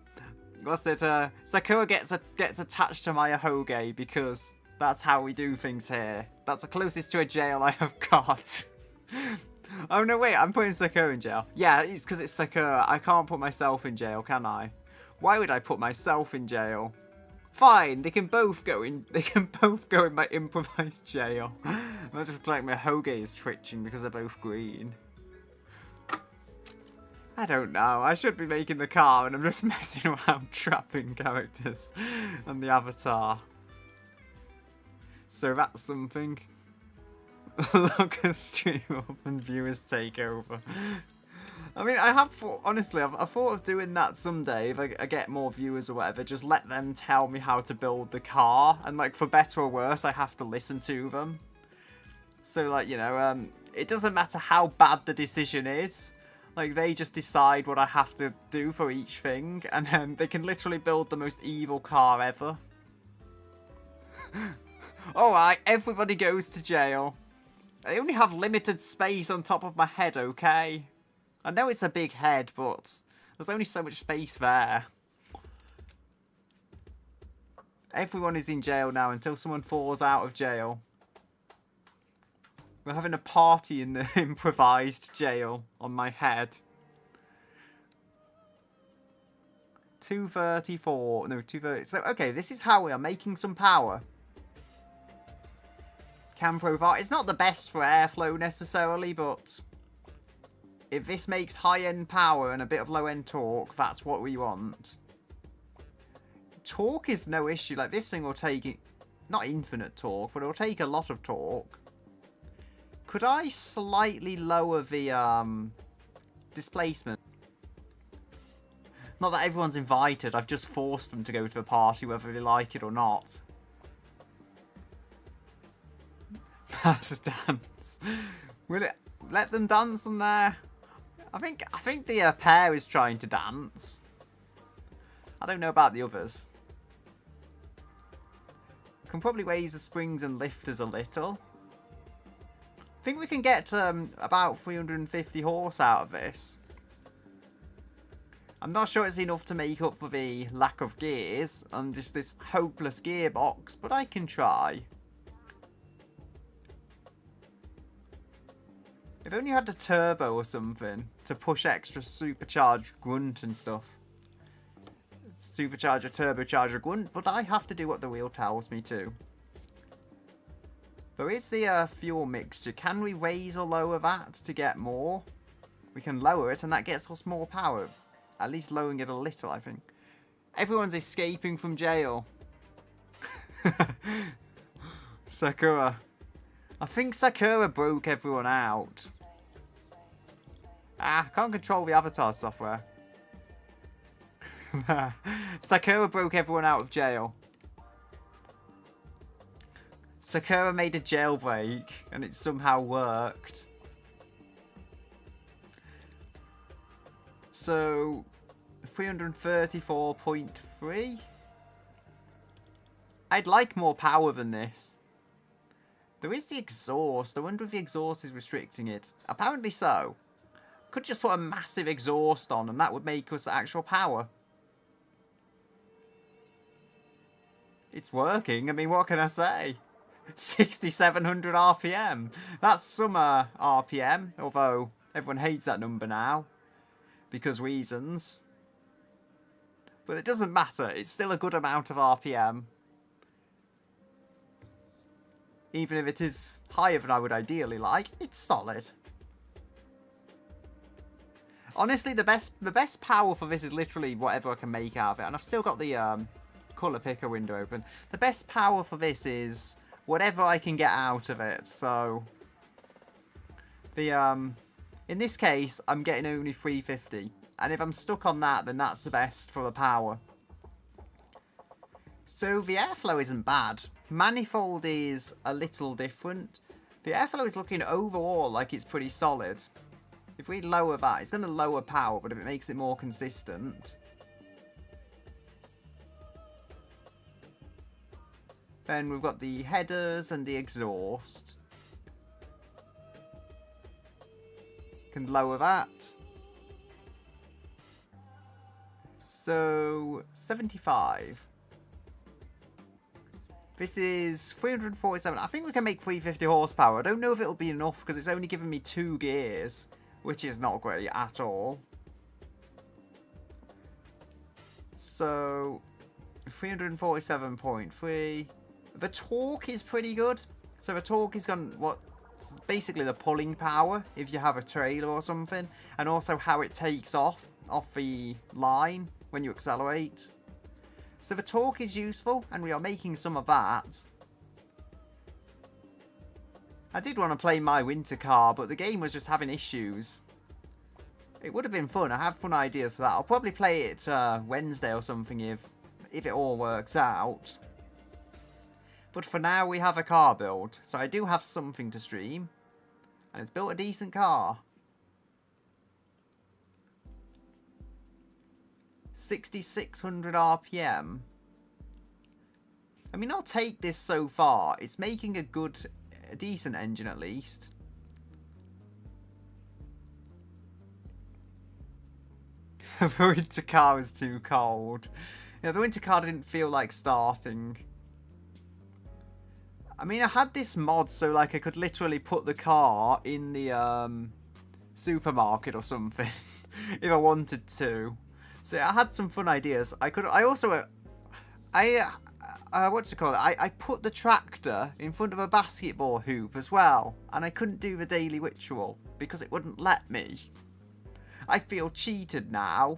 What's it? Sakura gets attached to my ahoge because that's how we do things here. That's the closest to a jail I have got. Oh no, wait, I'm putting Sakura in jail. Yeah, it's because it's Sakura. I can't put myself in jail, can I? Why would I put myself in jail? Fine, they can both go in. They can both go in my improvised jail. I just feel like my Hoge is twitching because they're both green. I don't know. I should be making the car, and I'm just messing around trapping characters on the avatar. So that's something. Log a stream up and viewers take over. I mean, I have thought, honestly, I've thought of doing that someday if I get more viewers or whatever. Just let them tell me how to build the car, and like for better or worse, I have to listen to them. So like, you know, it doesn't matter how bad the decision is. Like they just decide what I have to do for each thing, and then they can literally build the most evil car ever. Alright, everybody goes to jail. I only have limited space on top of my head, okay? I know it's a big head, but there's only so much space there. Everyone is in jail now until someone falls out of jail. We're having a party in the improvised jail on my head. 234. No, 230. So, okay, this is how we are making some power. Cam profile. It's not the best for airflow necessarily, but if this makes high-end power and a bit of low-end torque, that's what we want. Torque is no issue. Like, this thing will take, not infinite torque, but it'll take a lot of torque. Could I slightly lower the displacement? Not that everyone's invited, I've just forced them to go to a party whether they like it or not. Mass dance. Will it let them dance in there? I think the pair is trying to dance. I don't know about the others. Can probably raise the springs and lifters a little. I think we can get about 350 horse out of this. I'm not sure it's enough to make up for the lack of gears and just this hopeless gearbox, but I can try. If only you had a turbo or something to push extra supercharged grunt and stuff. Supercharger, turbocharger, grunt, but I have to do what the wheel tells me to. There is the fuel mixture. Can we raise or lower that to get more? We can lower it and that gets us more power. At least lowering it a little, I think. Everyone's escaping from jail. Sakura. I think Sakura broke everyone out. I can't control the avatar software. Sakura broke everyone out of jail. Sakura made a jailbreak and it somehow worked. So 334.3. I'd like more power than this. There is the exhaust. I wonder if the exhaust is restricting it. Apparently so. Could just put a massive exhaust on and that would make us actual power. It's working. I mean, what can I say? 6,700 RPM. That's some RPM, although everyone hates that number now. Because reasons. But it doesn't matter. It's still a good amount of RPM. Even if it is higher than I would ideally like, it's solid. Honestly, the best power for this is literally whatever I can make out of it. And I've still got the colour picker window open. The best power for this is whatever I can get out of it. So, the in this case, I'm getting only 350. And if I'm stuck on that, then that's the best for the power. So the airflow isn't bad. Manifold is a little different. The airflow is looking overall like it's pretty solid. If we lower that, it's going to lower power, but if it makes it more consistent. Then we've got the headers and the exhaust. Can lower that. So, 75. This is 347. I think we can make 350 horsepower. I don't know if it'll be enough because it's only giving me 2 gears, which is not great at all. So, 347.3. The torque is pretty good. So the torque is gone, basically the pulling power if you have a trailer or something, and also how it takes off the line when you accelerate. So the torque is useful, and we are making some of that. I did want to play my winter car, but the game was just having issues. It would have been fun. I have fun ideas for that. I'll probably play it Wednesday or something if it all works out. But for now, we have a car build. So I do have something to stream. And it's built a decent car. 6,600 RPM. I mean, I'll take this so far. It's making a decent engine at least. The winter car was too cold. Yeah, the winter car didn't feel like starting. I mean, I had this mod so like I could literally put the car in the supermarket or something if I wanted to. So I had some fun ideas. I put the tractor in front of a basketball hoop as well, and I couldn't do the daily ritual because it wouldn't let me. I feel cheated now.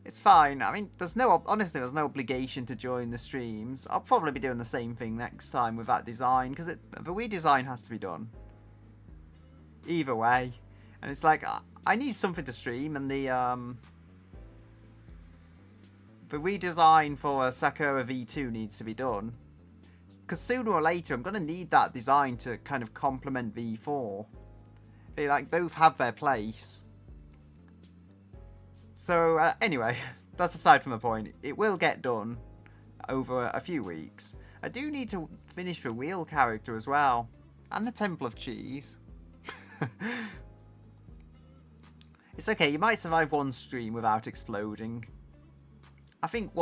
It's fine. I mean, honestly, there's no obligation to join the streams. I'll probably be doing the same thing next time with that design, because the redesign has to be done. Either way. And it's like, I need something to stream, and the redesign for Sakura V2 needs to be done. Because sooner or later, I'm going to need that design to kind of complement V4. They like both have their place. So, anyway, that's aside from the point. It will get done over a few weeks. I do need to finish the wheel character as well. And the Temple of Cheese. It's okay, you might survive one stream without exploding. I think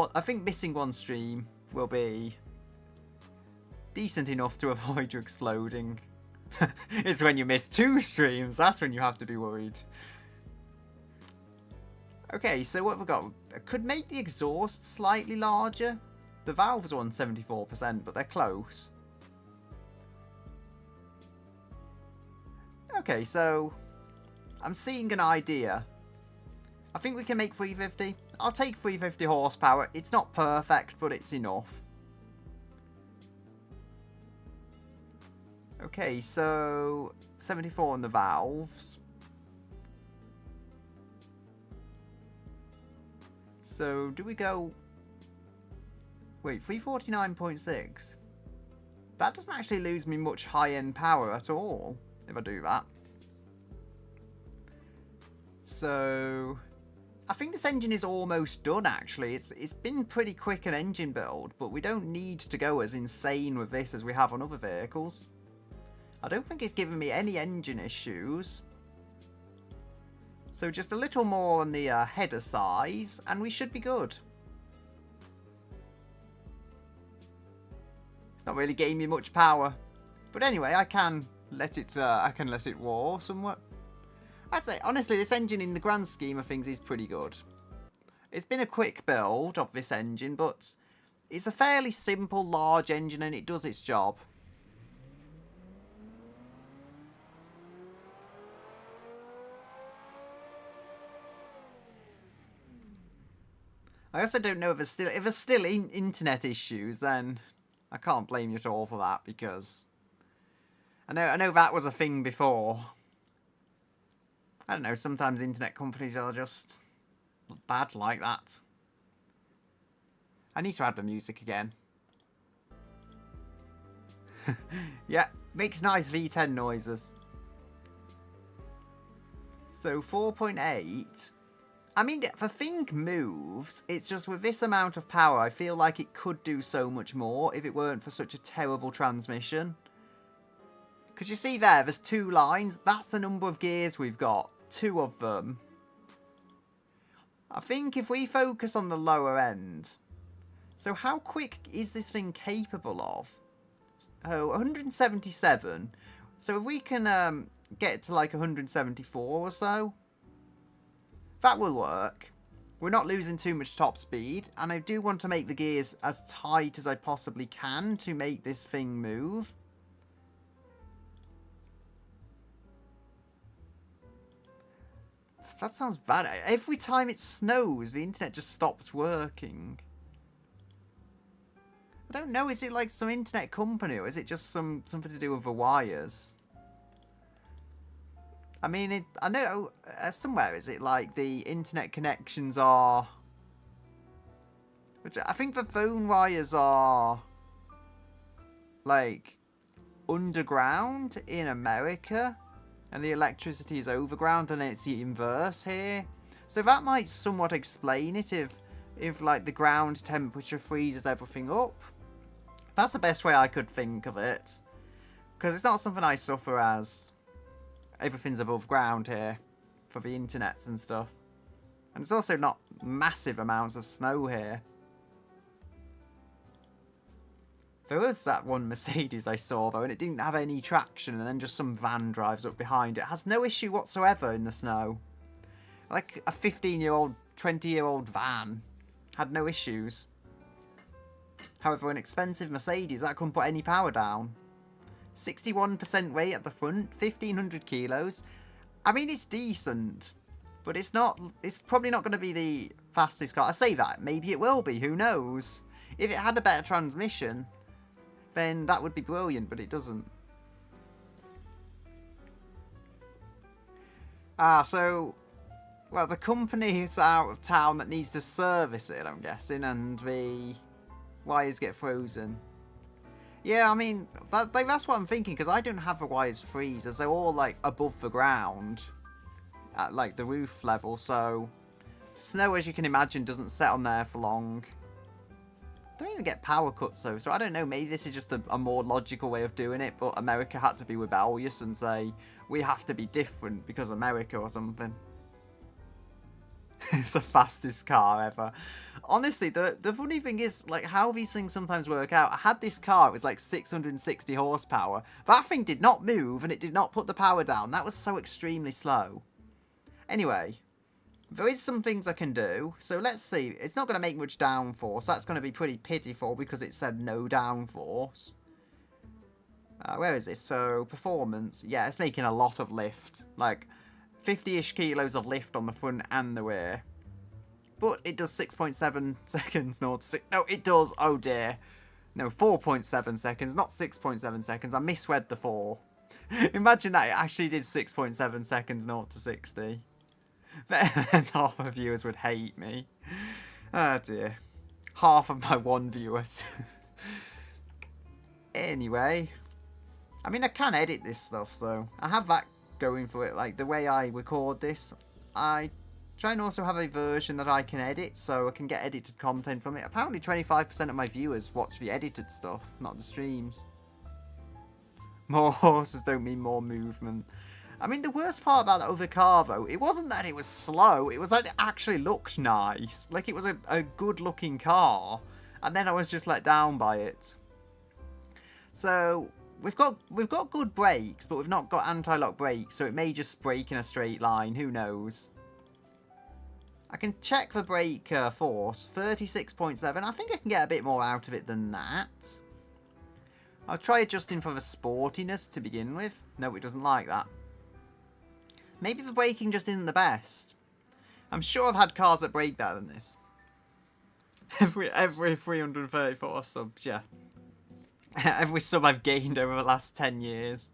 missing one stream will be decent enough to avoid you exploding. It's when you miss 2 streams, that's when you have to be worried. Okay, so what have we got? I could make the exhaust slightly larger. The valves are on 74%, but they're close. Okay, so I'm seeing an idea. I think we can make 350. I'll take 350 horsepower. It's not perfect, but it's enough. Okay, so 74 on the valves. So, do we go... Wait, 349.6? That doesn't actually lose me much high-end power at all, if I do that. So, I think this engine is almost done, actually. It's been pretty quick an engine build, but we don't need to go as insane with this as we have on other vehicles. I don't think it's given me any engine issues. So just a little more on the header size, and we should be good. It's not really gaining me much power, but anyway, I can let it roar somewhat. I'd say honestly, this engine in the grand scheme of things is pretty good. It's been a quick build of this engine, but it's a fairly simple, large engine, and it does its job. I also don't know if there's still internet issues, then I can't blame you at all for that, because I know that was a thing before. I don't know, sometimes internet companies are just bad like that. I need to add the music again. Yeah, makes nice V10 noises. So 4.8. I mean, the thing moves, it's just with this amount of power, I feel like it could do so much more if it weren't for such a terrible transmission. Because you see there's 2 lines, that's the number of gears we've got, 2 of them. I think if we focus on the lower end, so how quick is this thing capable of? Oh, 177, so if we can get to like 174 or so, that will work. We're not losing too much top speed, and I do want to make the gears as tight as I possibly can to make this thing move. That sounds bad. Every time it snows, the internet just stops working. I don't know, is it like some internet company, or is it just something to do with the wires? I mean, I know somewhere is it like the internet connections are... Which I think the phone wires are like underground in America and the electricity is overground, and it's the inverse here. So that might somewhat explain it if like the ground temperature freezes everything up. That's the best way I could think of it. Because it's not something I suffer as. Everything's above ground here for the internets and stuff. And it's also not massive amounts of snow here. There was that one Mercedes I saw though, and it didn't have any traction, and then just some van drives up behind it. It has no issue whatsoever in the snow. Like a 15-year-old, 20-year-old van had no issues. However, an expensive Mercedes, that couldn't put any power down. 61% weight at the front, 1,500 kilos. I mean, it's decent, but it's not. It's probably not going to be the fastest car. I say that, maybe it will be, who knows? If it had a better transmission, then that would be brilliant, but it doesn't. So, well, the company is out of town that needs to service it, I'm guessing, and the wires get frozen. Yeah, I mean, that's what I'm thinking, because I don't have the wires freeze, as they're all, like, above the ground, at, like, the roof level, so snow, as you can imagine, doesn't set on there for long. Don't even get power cuts, though, so I don't know, maybe this is just a more logical way of doing it, but America had to be rebellious and say, we have to be different because America or something. It's the fastest car ever. Honestly, the funny thing is, like, how these things sometimes work out. I had this car, it was like 660 horsepower. That thing did not move, and it did not put the power down. That was so extremely slow. Anyway, there is some things I can do. So let's see. It's not going to make much downforce. That's going to be pretty pitiful because it said no downforce. Where is it? So, performance. Yeah, it's making a lot of lift. Like, 50-ish kilos of lift on the front and the rear. But it does 6.7 seconds, not 6. No, it does. Oh dear. No, 4.7 seconds, not 6.7 seconds. I misread the 4. Imagine that it actually did 6.7 seconds, 0 to 60. Then half of viewers would hate me. Oh dear. Half of my one viewers. Anyway. I mean, I can edit this stuff, so I have that going for it. Like, the way I record this, I try and also have a version that I can edit, so I can get edited content from it. Apparently 25% of my viewers watch the edited stuff, not the streams. More horses don't mean more movement. I mean, the worst part about that other car, though, it wasn't that it was slow, it was that it actually looked nice. Like, it was a good-looking car, and then I was just let down by it. So, we've got good brakes, but we've not got anti-lock brakes, so it may just brake in a straight line, who knows. I can check the brake force, 36.7. I think I can get a bit more out of it than that. I'll try adjusting for the sportiness to begin with. No, it doesn't like that. Maybe the braking just isn't the best. I'm sure I've had cars that brake better than this. Every 334 subs, yeah. Every sub I've gained over the last 10 years.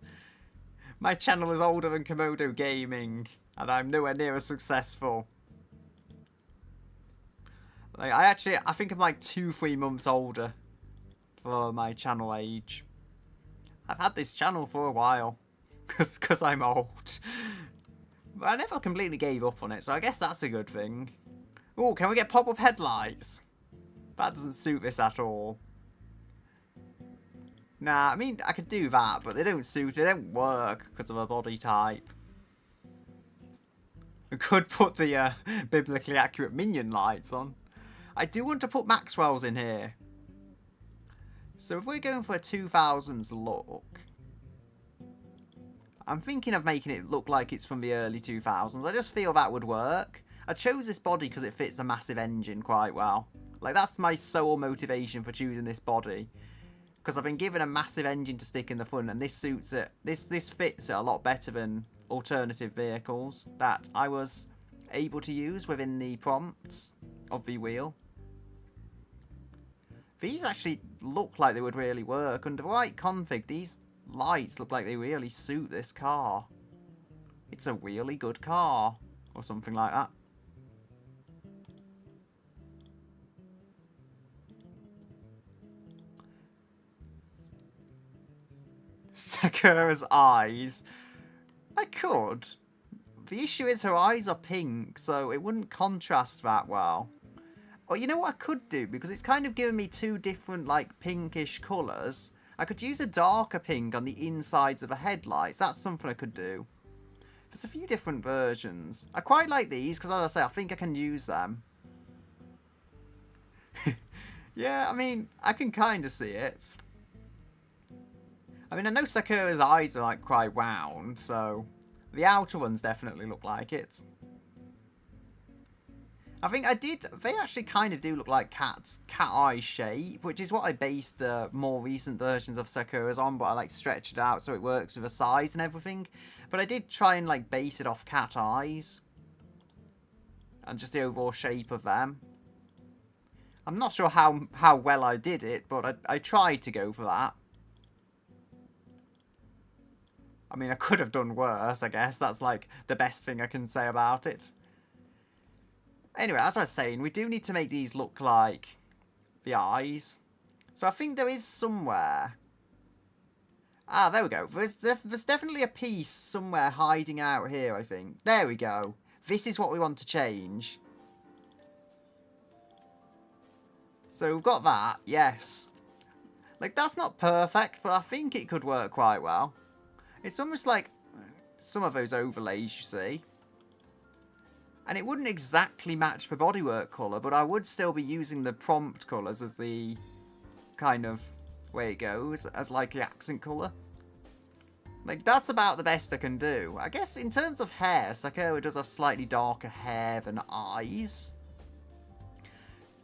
My channel is older than Komodo Gaming, and I'm nowhere near as successful. Like, I think I'm like 2-3 months older for my channel age. I've had this channel for a while, because I'm old. But I never completely gave up on it, so I guess that's a good thing. Oh, can we get pop-up headlights? That doesn't suit this at all. Nah, I mean, I could do that, but they don't suit, they don't work because of a body type. I could put the biblically accurate minion lights on. I do want to put Maxwell's in here. So if we're going for a 2000s look, I'm thinking of making it look like it's from the early 2000s. I just feel that would work. I chose this body because it fits a massive engine quite well. Like, that's my sole motivation for choosing this body. Because I've been given a massive engine to stick in the front, and this suits it. This fits it a lot better than alternative vehicles that I was able to use within the prompts of the wheel. These actually look like they would really work. Under the right config, these lights look like they really suit this car. It's a really good car. Or something like that. Sakura's eyes. I could. The issue is her eyes are pink, so it wouldn't contrast that well. Or you know what I could do? Because it's kind of giving me two different, like, pinkish colours. I could use a darker pink on the insides of the headlights. That's something I could do. There's a few different versions. I quite like these, because as I say, I think I can use them. Yeah, I mean, I can kind of see it. I mean, I know Sakura's eyes are, like, quite round, so the outer ones definitely look like it. I think they actually kind of do look like cat eye shape, which is what I based the more recent versions of Sakura's on, but I, like, stretched it out so it works with the size and everything. But I did try and, like, base it off cat eyes. And just the overall shape of them. I'm not sure how well I did it, but I tried to go for that. I mean, I could have done worse, I guess. That's, like, the best thing I can say about it. Anyway, as I was saying, we do need to make these look like the eyes. So I think there is somewhere... Ah, there we go. There's definitely a piece somewhere hiding out here, I think. There we go. This is what we want to change. So we've got that, yes. Like, that's not perfect, but I think it could work quite well. It's almost like some of those overlays, you see. And it wouldn't exactly match the bodywork colour, but I would still be using the prompt colours as the kind of way it goes, as like the accent colour. Like, that's about the best I can do. I guess in terms of hair, Sakura does have slightly darker hair than eyes.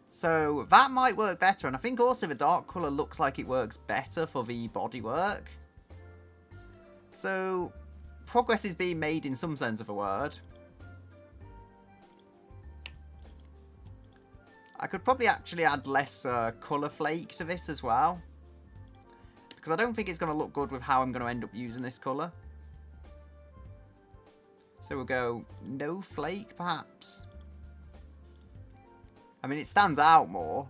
So that might work better, and I think also the dark colour looks like it works better for the bodywork. So, progress is being made in some sense of the word. I could probably actually add less colour flake to this as well. Because I don't think it's going to look good with how I'm going to end up using this colour. So we'll go no flake, perhaps. I mean, it stands out more.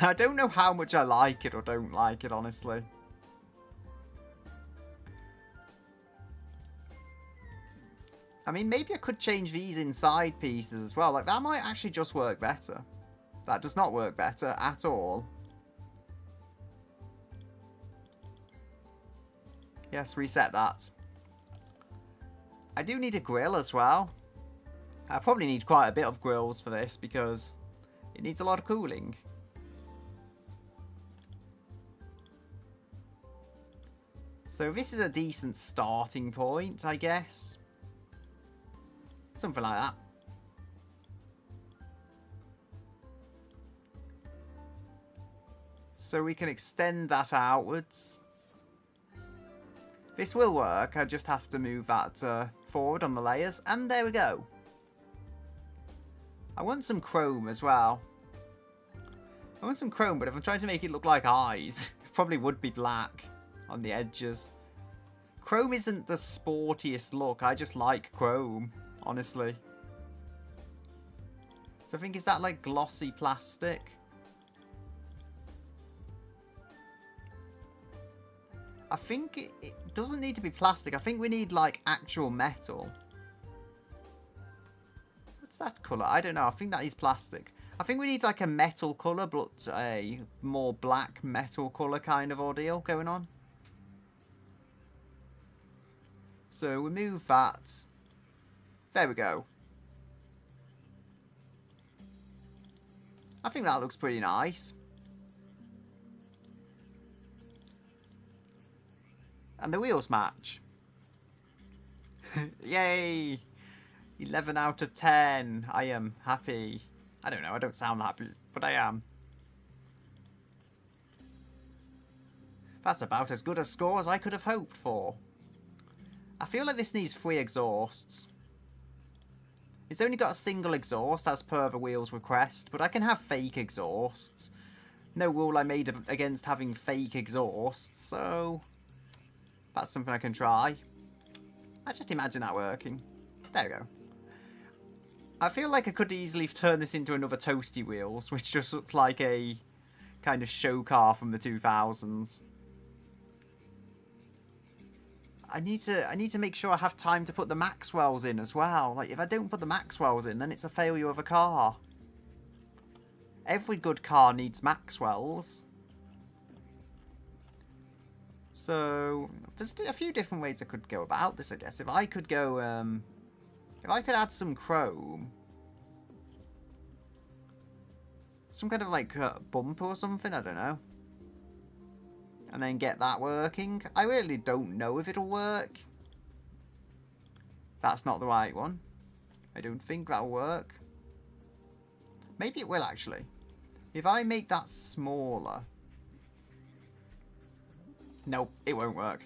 I don't know how much I like it or don't like it, honestly. I mean, maybe I could change these inside pieces as well. Like, that might actually just work better. That does not work better at all. Yes, reset that. I do need a grill as well. I probably need quite a bit of grills for this because it needs a lot of cooling. So this is a decent starting point, I guess. Something like that. So we can extend that outwards. This will work, I just have to move that forward on the layers, and there we go. I want some chrome as well. I want some chrome, but if I'm trying to make it look like eyes, it probably would be black on the edges. Chrome isn't the sportiest look, I just like chrome, honestly. So I think, is that like glossy plastic? I think it doesn't need to be plastic. I think we need, like, actual metal. What's that colour? I don't know. I think that is plastic. I think we need, like, a metal colour, but a more black metal colour kind of ordeal going on. So we move that. There we go. I think that looks pretty nice. And the wheels match. Yay! 11 out of 10. I am happy. I don't know, I don't sound happy, but I am. That's about as good a score as I could have hoped for. I feel like this needs 3 exhausts. It's only got a single exhaust as per the wheel's request, but I can have fake exhausts. no rule I made against having fake exhaust, so that's something I can try. I just imagine that working. There we go. I feel like I could easily turn this into another Toasty Wheels, which just looks like a kind of show car from the 2000s. I need to make sure I have time to put the Maxwells in as well. Like, if I don't put the Maxwells in, then it's a failure of a car. Every good car needs Maxwells. So, there's a few different ways I could go about this, I guess. If I could go, if I could add some chrome. Some kind of, like, bumper or something, I don't know. And then get that working. I really don't know if it'll work. That's not the right one. I don't think that'll work. Maybe it will, actually. If I make that smaller... Nope, it won't work.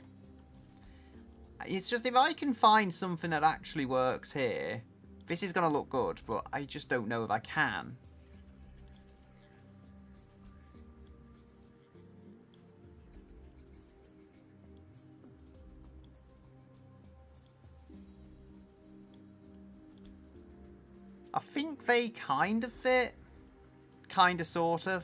It's just if I can find something that actually works here, this is going to look good, but I just don't know if I can. I think they kind of fit. Kind of, sort of.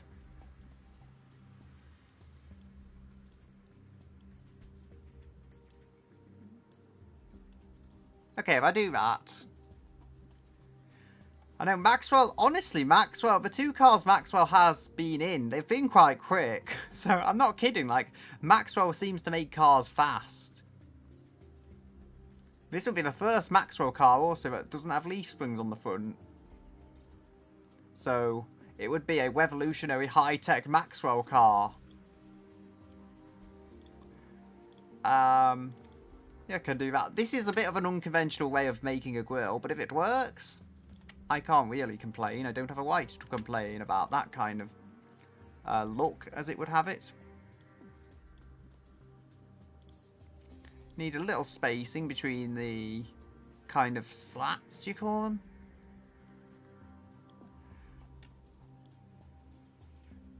Okay, if I do that... I know Maxwell, honestly, Maxwell, the two cars Maxwell has been in, they've been quite quick. So, I'm not kidding, like, Maxwell seems to make cars fast. This will be the first Maxwell car also that doesn't have leaf springs on the front. So, it would be a revolutionary high-tech Maxwell car. Yeah, I can do that. This is a bit of an unconventional way of making a grille, but if it works, I can't really complain. I don't have a right to complain about that kind of look, as it would have it. Need a little spacing between the kind of slats, do you call them?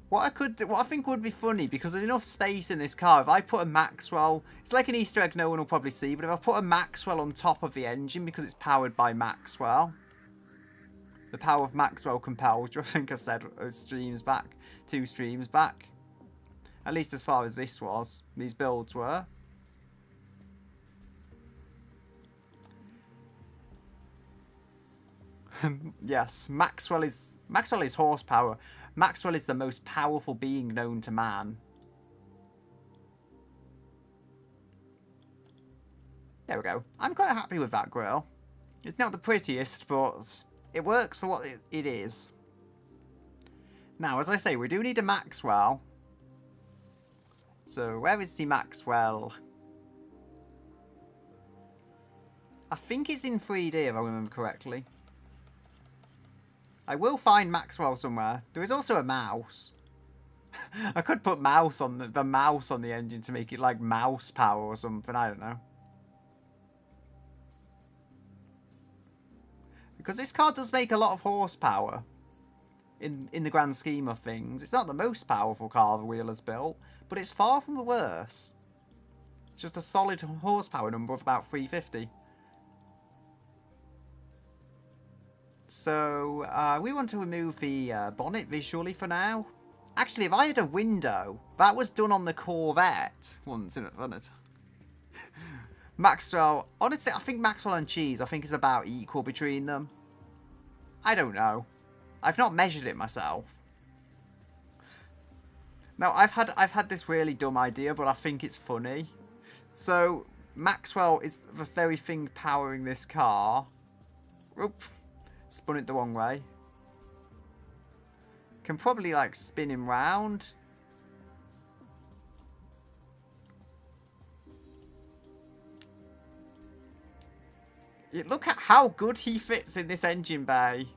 What I think would be funny, because there's enough space in this car, if I put a Maxwell, it's like an Easter egg no one will probably see, but if I put a Maxwell on top of the engine because it's powered by Maxwell, the power of Maxwell compels, I think I said streams back, 2 streams back, at least as far as this was, these builds were. Yes, Maxwell is horsepower. Maxwell is the most powerful being known to man. There we go. I'm quite happy with that grille. It's not the prettiest, but it works for what it is. Now, as I say, we do need a Maxwell. So, where is the Maxwell? I think it's in 3D, if I remember correctly. I will find Maxwell somewhere. There is also a mouse. I could put mouse on the mouse on the engine to make it like mouse power or something. I don't know. Because this car does make a lot of horsepower. In the grand scheme of things. It's not the most powerful car the wheel has built. But it's far from the worst. It's just a solid horsepower number of about 350. So, we want to remove the bonnet visually for now. Actually, if I had a window, that was done on the Corvette once, wasn't it? Maxwell, honestly, I think Maxwell and Cheese, I think is about equal between them. I don't know. I've not measured it myself. Now, I've had this really dumb idea, but I think it's funny. So, Maxwell is the very thing powering this car. Oop. Spun it the wrong way. Can probably like spin him round. Look at how good he fits in this engine bay.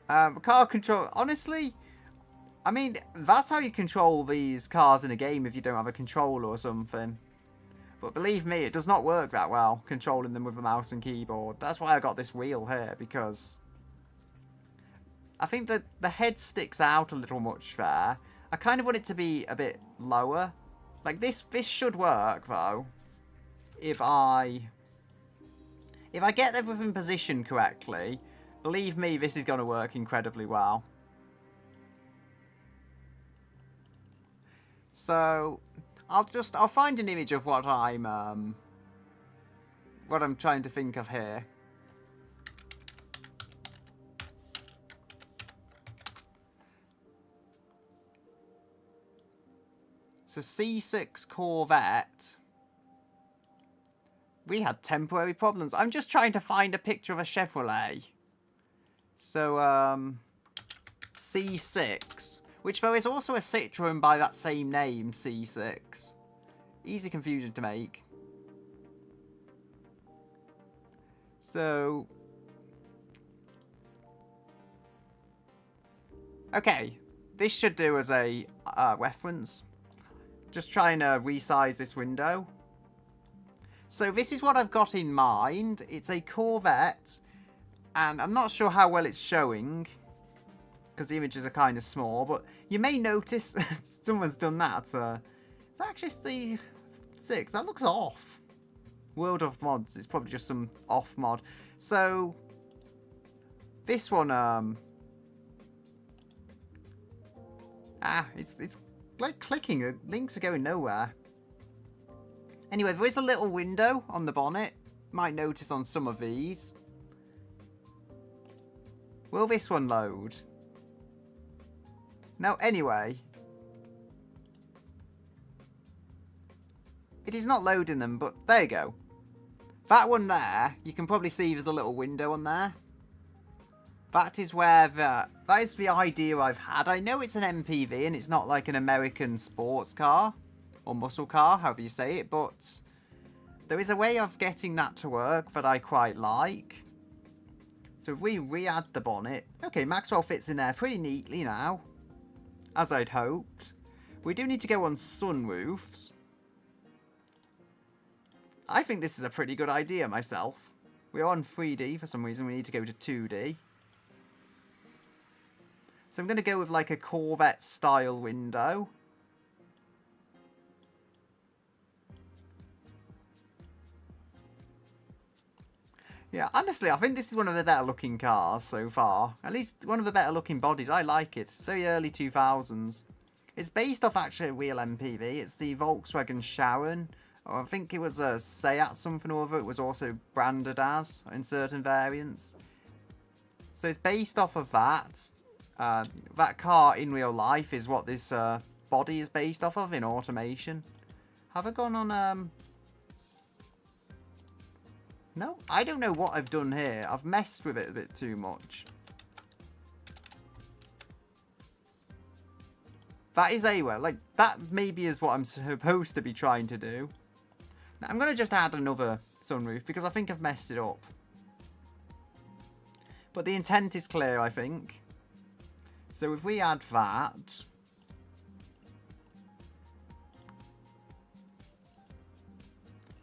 Car control. Honestly, I mean, that's how you control these cars in a game if you don't have a controller or something. But believe me, it does not work that well, controlling them with a mouse and keyboard. That's why I got this wheel here, because I think that the head sticks out a little much there. I kind of want it to be a bit lower. Like, this should work, though, if I get everything positioned correctly. Believe me, this is going to work incredibly well. So I'll find an image of what I'm trying to think of here. So C6 Corvette. We had temporary problems. I'm just trying to find a picture of a Chevrolet. So C6. Which, though, is also a Citroen by that same name, C6. Easy confusion to make. So... okay. This should do as a reference. Just trying to resize this window. So this is what I've got in mind. It's a Corvette. And I'm not sure how well it's showing, because the images are kind of small, but you may notice someone's done that. It's actually C6. That looks off. World of Mods. It's probably just some off mod. So this one, it's like clicking. The links are going nowhere. Anyway, there is a little window on the bonnet. Might notice on some of these. Will this one load? No, anyway. It is not loading them, but there you go. That one there, you can probably see there's a little window on there. That is where that is the idea I've had. I know it's an MPV and it's not like an American sports car or muscle car, however you say it, but there is a way of getting that to work that I quite like. So if we re-add the bonnet, okay, Maxwell fits in there pretty neatly now, as I'd hoped. We do need to go on sunroofs. I think this is a pretty good idea myself. We're on 3D for some reason, we need to go to 2D. So I'm going to go with like a Corvette style window. Yeah, honestly, I think this is one of the better looking cars so far. At least one of the better looking bodies. I like it. It's very early 2000s. It's based off actually a real MPV. It's the Volkswagen Sharon. Or I think it was a Seat something or other. It was also branded as in certain variants. So it's based off of that. That car in real life is what this body is based off of in automation. Have I gone on... No, I don't know what I've done here. I've messed with it a bit too much. That is A-well. Like, that maybe is what I'm supposed to be trying to do. Now, I'm going to just add another sunroof because I think I've messed it up. But the intent is clear, I think. So if we add that...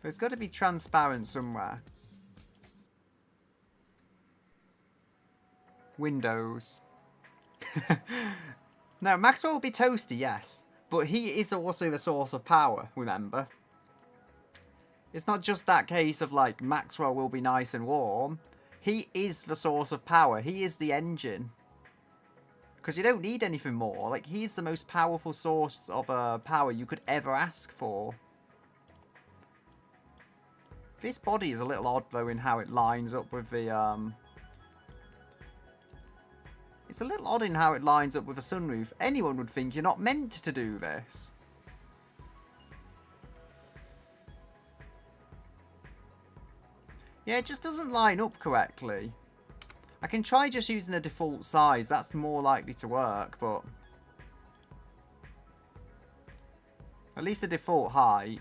It's got to be transparent somewhere. Windows. Now, Maxwell will be toasty, yes. But he is also the source of power, remember. It's not just that case of, like, Maxwell will be nice and warm. He is the source of power. He is the engine. Because you don't need anything more. Like, he's the most powerful source of power you could ever ask for. This body is a little odd, though, in how it lines up with the, It's a little odd in how it lines up with a sunroof. Anyone would think you're not meant to do this. Yeah, it just doesn't line up correctly. I can try just using a default size. That's more likely to work, but... at least the default height.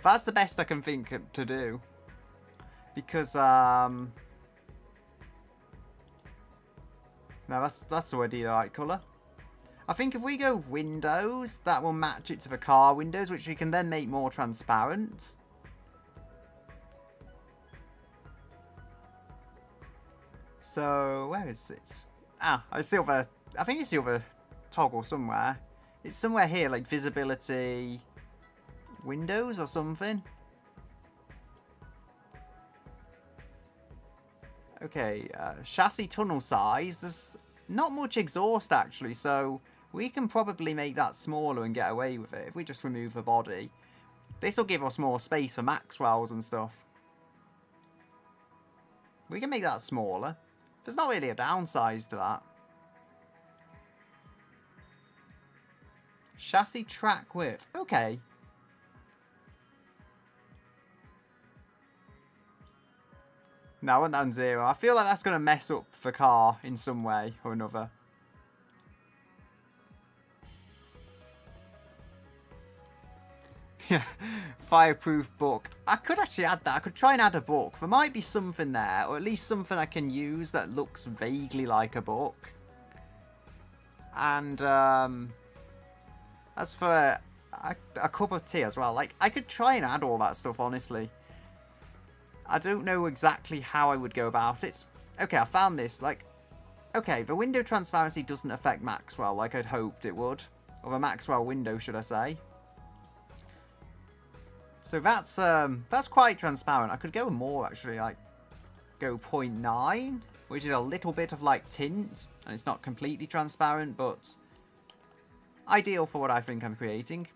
That's the best I can think to do. Because, no, that's already the right colour. I think if we go windows, that will match it to the car windows, which we can then make more transparent. So, where is it? Ah, I think it's the other toggle somewhere. It's somewhere here, like visibility, windows or something. Okay, chassis tunnel size. There's not much exhaust actually, so we can probably make that smaller and get away with it if we just remove the body. This will give us more space for Maxwell's and stuff. We can make that smaller. There's not really a downside to that. Chassis track width. Okay. No, I want that on 0. I feel like that's going to mess up the car in some way or another. Yeah, fireproof book. I could actually add that. I could try and add a book. There might be something there, or at least something I can use that looks vaguely like a book. And as for a cup of tea as well, like I could try and add all that stuff, honestly. I don't know exactly how I would go about it. Okay, I found this. Like, okay, the window transparency doesn't affect Maxwell like I'd hoped it would. Or the Maxwell window, should I say. So that's quite transparent. I could go more, actually. Like, go 0.9, which is a little bit of, like, tint. And it's not completely transparent, but ideal for what I think I'm creating.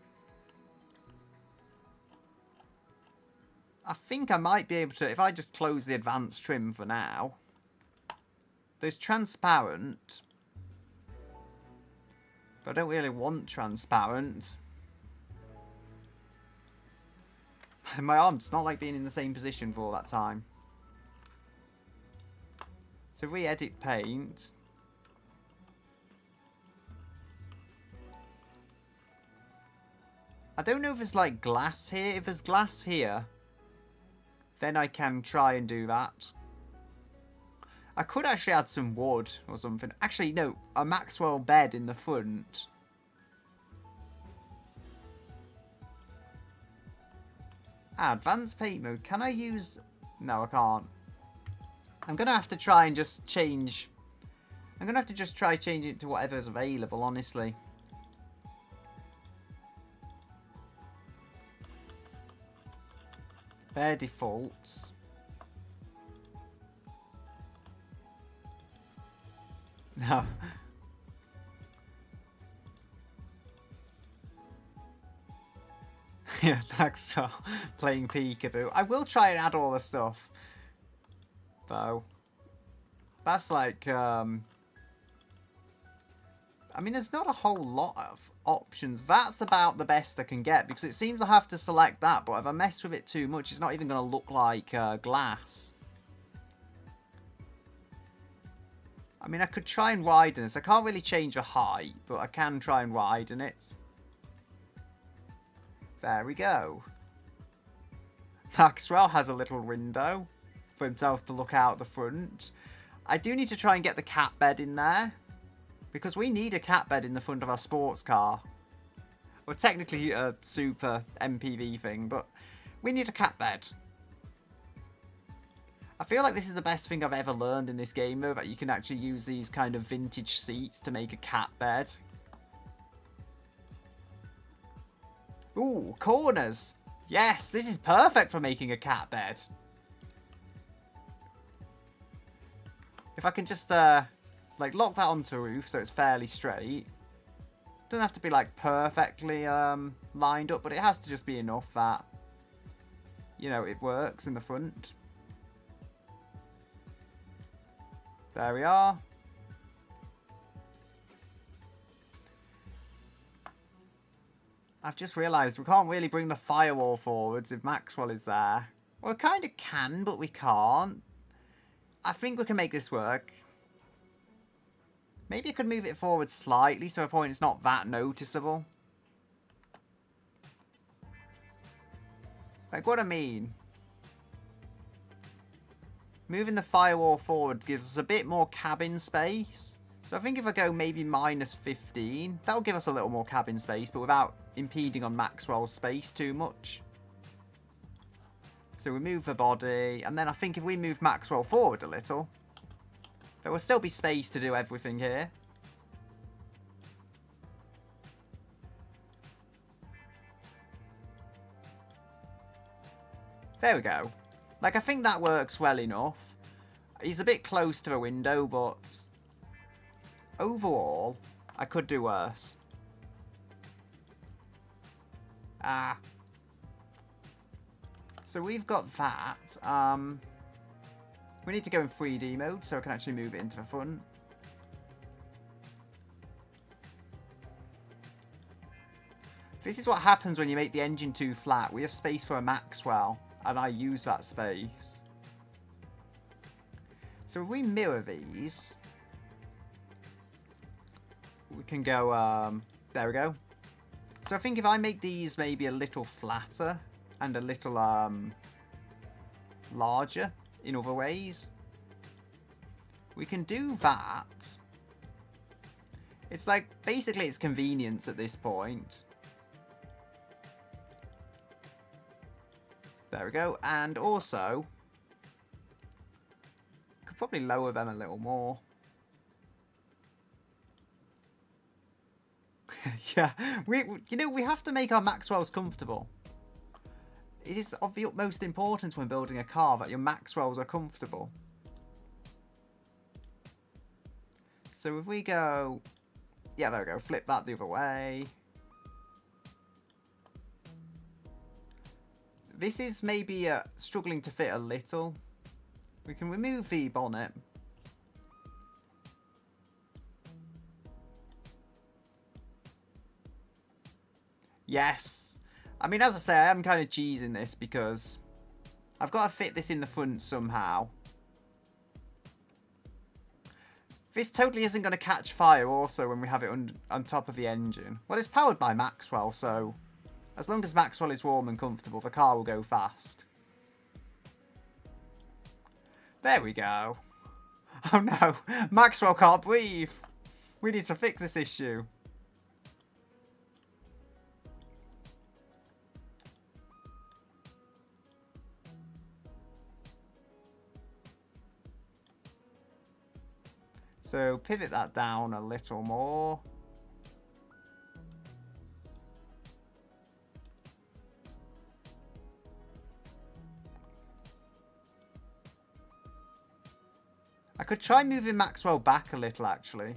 I think I might be able to, if I just close the advanced trim for now. There's transparent. But I don't really want transparent. My arm does not like being in the same position for all that time. So if we edit paint. I don't know if there's like glass here. If there's glass here, then I can try and do that. I could actually add some wood or something. Actually, no, a Maxwell bed in the front. Ah, advanced paint mode. Can I use... No, I can't. I'm going to have to try and just change... I'm going to have to just try changing it to whatever's available, honestly. Bare defaults. No. Yeah, thanks for playing peekaboo. I will try and add all the stuff, though. That's like, I mean, there's not a whole lot of options. That's about the best I can get, because it seems I have to select that, but if I mess with it too much, it's not even going to look like glass. I mean, I could try and widen this. I can't really change the height, but I can try and widen it. There we go. Maxwell has a little window for himself to look out the front. I do need to try and get the cat bed in there, because we need a cat bed in the front of our sports car. Well, technically a super MPV thing, but we need a cat bed. I feel like this is the best thing I've ever learned in this game, though, that you can actually use these kind of vintage seats to make a cat bed. Ooh, corners. Yes, this is perfect for making a cat bed. If I can just, like, lock that onto a roof so it's fairly straight. Doesn't have to be, like, perfectly lined up, but it has to just be enough that, you know, it works in the front. There we are. I've just realised we can't really bring the firewall forwards if Maxwell is there. Well, we kind of can, but we can't. I think we can make this work. Maybe I could move it forward slightly so a point it's not that noticeable. Like, what I mean. Moving the firewall forward gives us a bit more cabin space. So I think if I go maybe -15, that'll give us a little more cabin space, but without impeding on Maxwell's space too much. So we move the body, and then I think if we move Maxwell forward a little, there will still be space to do everything here. There we go. Like, I think that works well enough. He's a bit close to the window, but overall, I could do worse. Ah. So we've got that. We need to go in 3D mode so I can actually move it into the front. This is what happens when you make the engine too flat. We have space for a Maxwell, and I use that space. So if we mirror these, we can go, there we go. So I think if I make these maybe a little flatter and a little larger in other ways, we can do that. It's like, basically it's convenience at this point. There we go. And also, could probably lower them a little more. Yeah, you know, we have to make our Maxwells comfortable. It is of the utmost importance when building a car that your Maxwells are comfortable. So if we go, yeah, there we go, flip that the other way. This is maybe struggling to fit a little. We can remove the bonnet. Yes. I mean, as I say, I am kind of cheesing this because I've got to fit this in the front somehow. This totally isn't going to catch fire also when we have it on top of the engine. Well, it's powered by Maxwell, so as long as Maxwell is warm and comfortable, the car will go fast. There we go. Oh no, Maxwell can't breathe. We need to fix this issue. So pivot that down a little more. I could try moving Maxwell back a little, actually.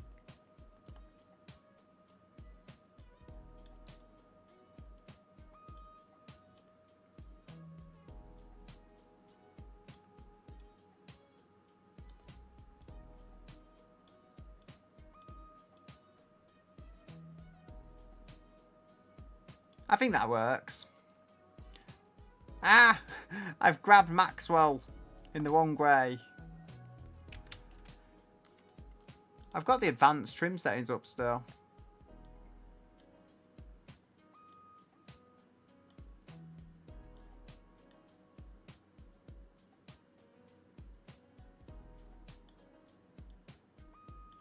I think that works. Ah! I've grabbed Maxwell in the wrong way. I've got the advanced trim settings up still.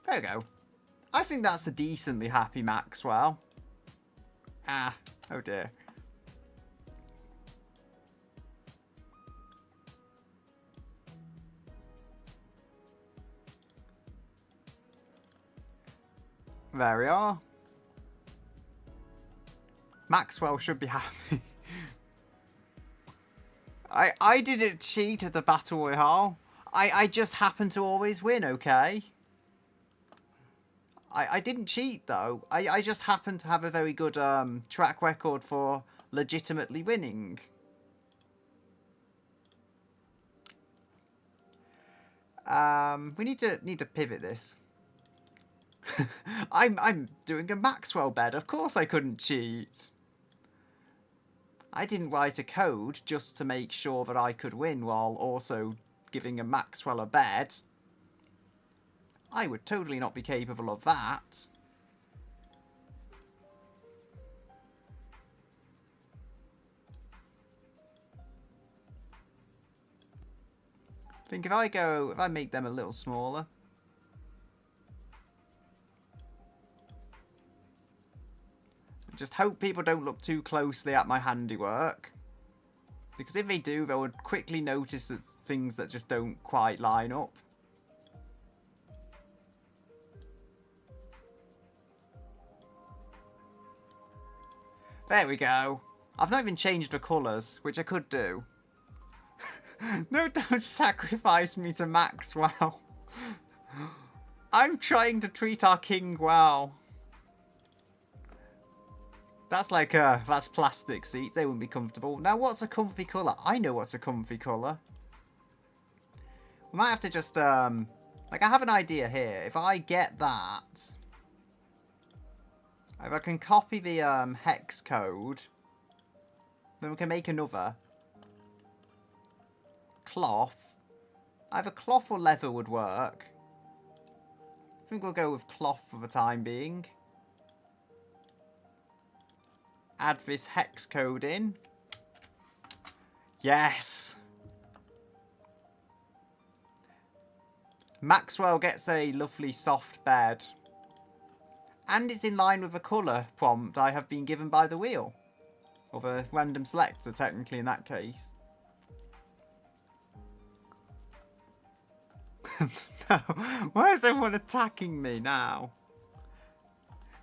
There we go. I think that's a decently happy Maxwell. Ah, oh dear. There we are. Maxwell should be happy. I didn't cheat at the Battle Royale. I just happen to always win, okay? I didn't cheat, though. I just happen to have a very good track record for legitimately winning. We need to pivot this. I'm doing a Maxwell bed. Of course I couldn't cheat. I didn't write a code just to make sure that I could win while also giving a Maxwell a bed. I would totally not be capable of that. I think if I make them a little smaller. Just hope people don't look too closely at my handiwork. Because if they do, they would quickly notice that things that just don't quite line up. There we go. I've not even changed the colours, which I could do. No, don't sacrifice me to Maxwell. I'm trying to treat our king well. That's like, that's plastic seats. They wouldn't be comfortable. Now, what's a comfy colour? I know what's a comfy colour. We might have to just, like, I have an idea here. If I get that, if I can copy the, hex code, then we can make another. Cloth. Either cloth or leather would work. I think we'll go with cloth for the time being. Add this hex code in. Yes! Maxwell gets a lovely soft bed. And it's in line with the colour prompt I have been given by the wheel. Or the random selector, technically, in that case. No. Why is everyone attacking me now?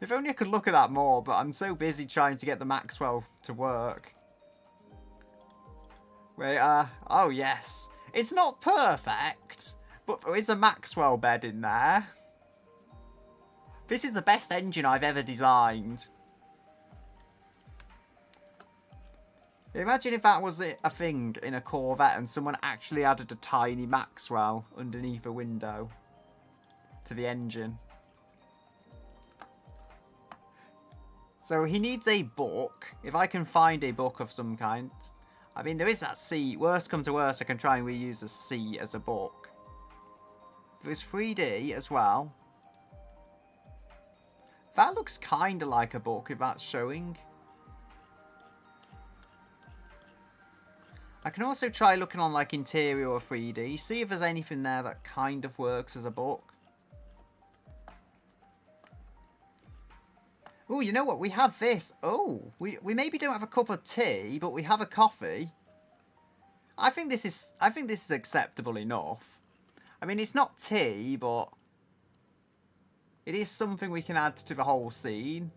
If only I could look at that more, but I'm so busy trying to get the Maxwell to work. Wait, oh yes. It's not perfect, but there is a Maxwell bed in there. This is the best engine I've ever designed. Imagine if that was a thing in a Corvette and someone actually added a tiny Maxwell underneath a window to the engine. So he needs a book. If I can find a book of some kind. I mean, there is that C. Worst come to worst, I can try and reuse the C as a book. There is 3D as well. That looks kind of like a book if that's showing. I can also try looking on like interior or 3D. See if there's anything there that kind of works as a book. Oh, you know what? We have this. Oh, we maybe don't have a cup of tea, but we have a coffee. I think this is acceptable enough. I mean, it's not tea, but it is something we can add to the whole scene.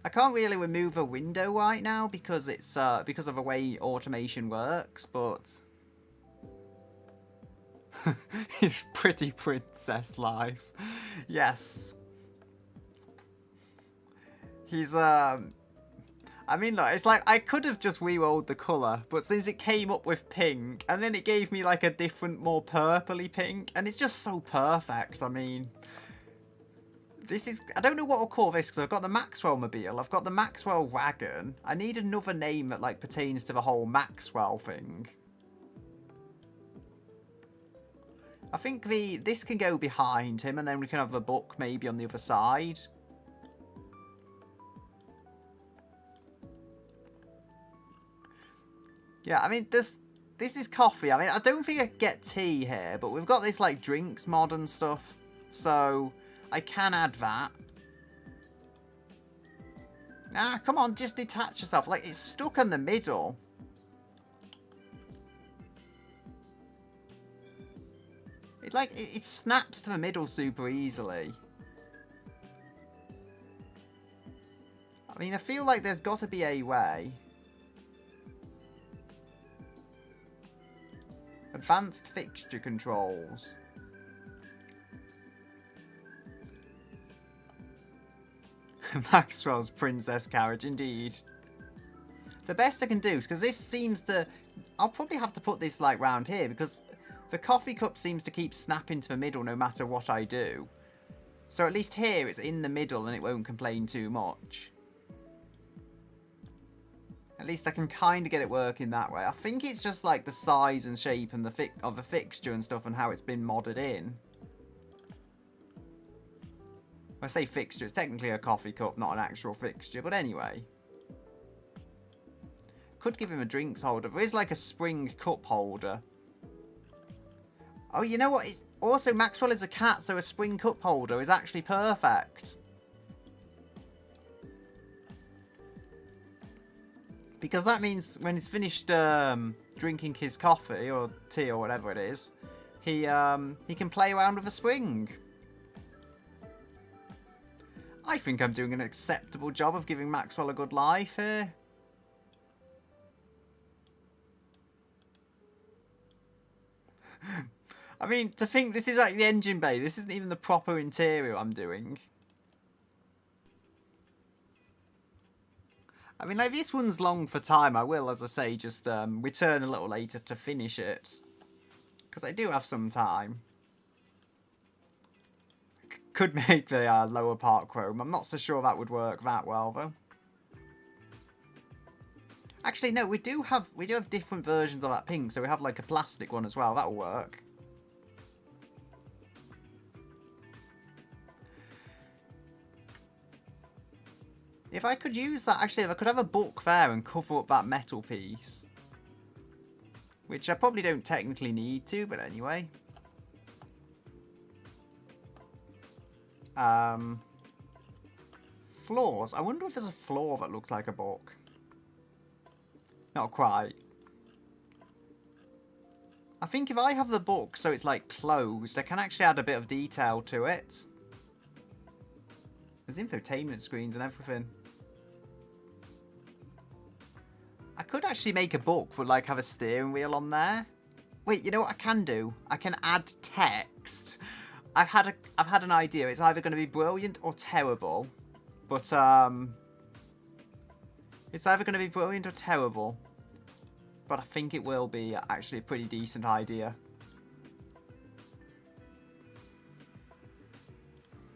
I can't really remove a window right now because it's because of the way automation works, but it's pretty princess life. Yes. He's, I mean, look, it's like, I could have just re-rolled the colour, but since it came up with pink, and then it gave me, like, a different, more purpley pink, and it's just so perfect, I mean. This is, I don't know what I'll call this, because I've got the Maxwell Mobile, I've got the Maxwell Wagon. I need another name that, like, pertains to the whole Maxwell thing. I think this can go behind him, and then we can have the book maybe on the other side. Yeah, I mean, this is coffee. I mean, I don't think I can get tea here, but we've got this, like, drinks mod and stuff. So, I can add that. Ah, come on, just detach yourself. Like, it's stuck in the middle. It snaps to the middle super easily. I mean, I feel like there's got to be a way. Advanced fixture controls. Maxwell's princess carriage, indeed. The best I can do, because this seems to... I'll probably have to put this, like, round here, because the coffee cup seems to keep snapping to the middle no matter what I do. So at least here it's in the middle and it won't complain too much. At least I can kind of get it working that way. I think it's just like the size and shape and of the fixture and stuff and how it's been modded in. When I say fixture, it's technically a coffee cup, not an actual fixture, but anyway. Could give him a drinks holder. There is like a spring cup holder. Oh, you know what? Also, Maxwell is a cat, so a spring cup holder is actually perfect. Because that means when he's finished drinking his coffee or tea or whatever it is, he can play around with a swing. I think I'm doing an acceptable job of giving Maxwell a good life here. I mean, to think this is like the engine bay. This isn't even the proper interior I'm doing. I mean, like, this one's long for time. I will, as I say, just return a little later to finish it. Because I do have some time. Could make the lower part chrome. I'm not so sure that would work that well, though. Actually, no, we do have different versions of that pink. So we have like a plastic one as well. That'll work. If I could use that, actually, if I could have a book there and cover up that metal piece. Which I probably don't technically need to, but anyway. Floors. I wonder if there's a floor that looks like a book. Not quite. I think if I have the book so it's like closed, I can actually add a bit of detail to it. There's infotainment screens and everything. I could actually make a book but like have a steering wheel on there. Wait, you know what I can do? I can add text. I've had an idea. It's either going to be brilliant or terrible. But it's either going to be brilliant or terrible. But I think it will be actually a pretty decent idea.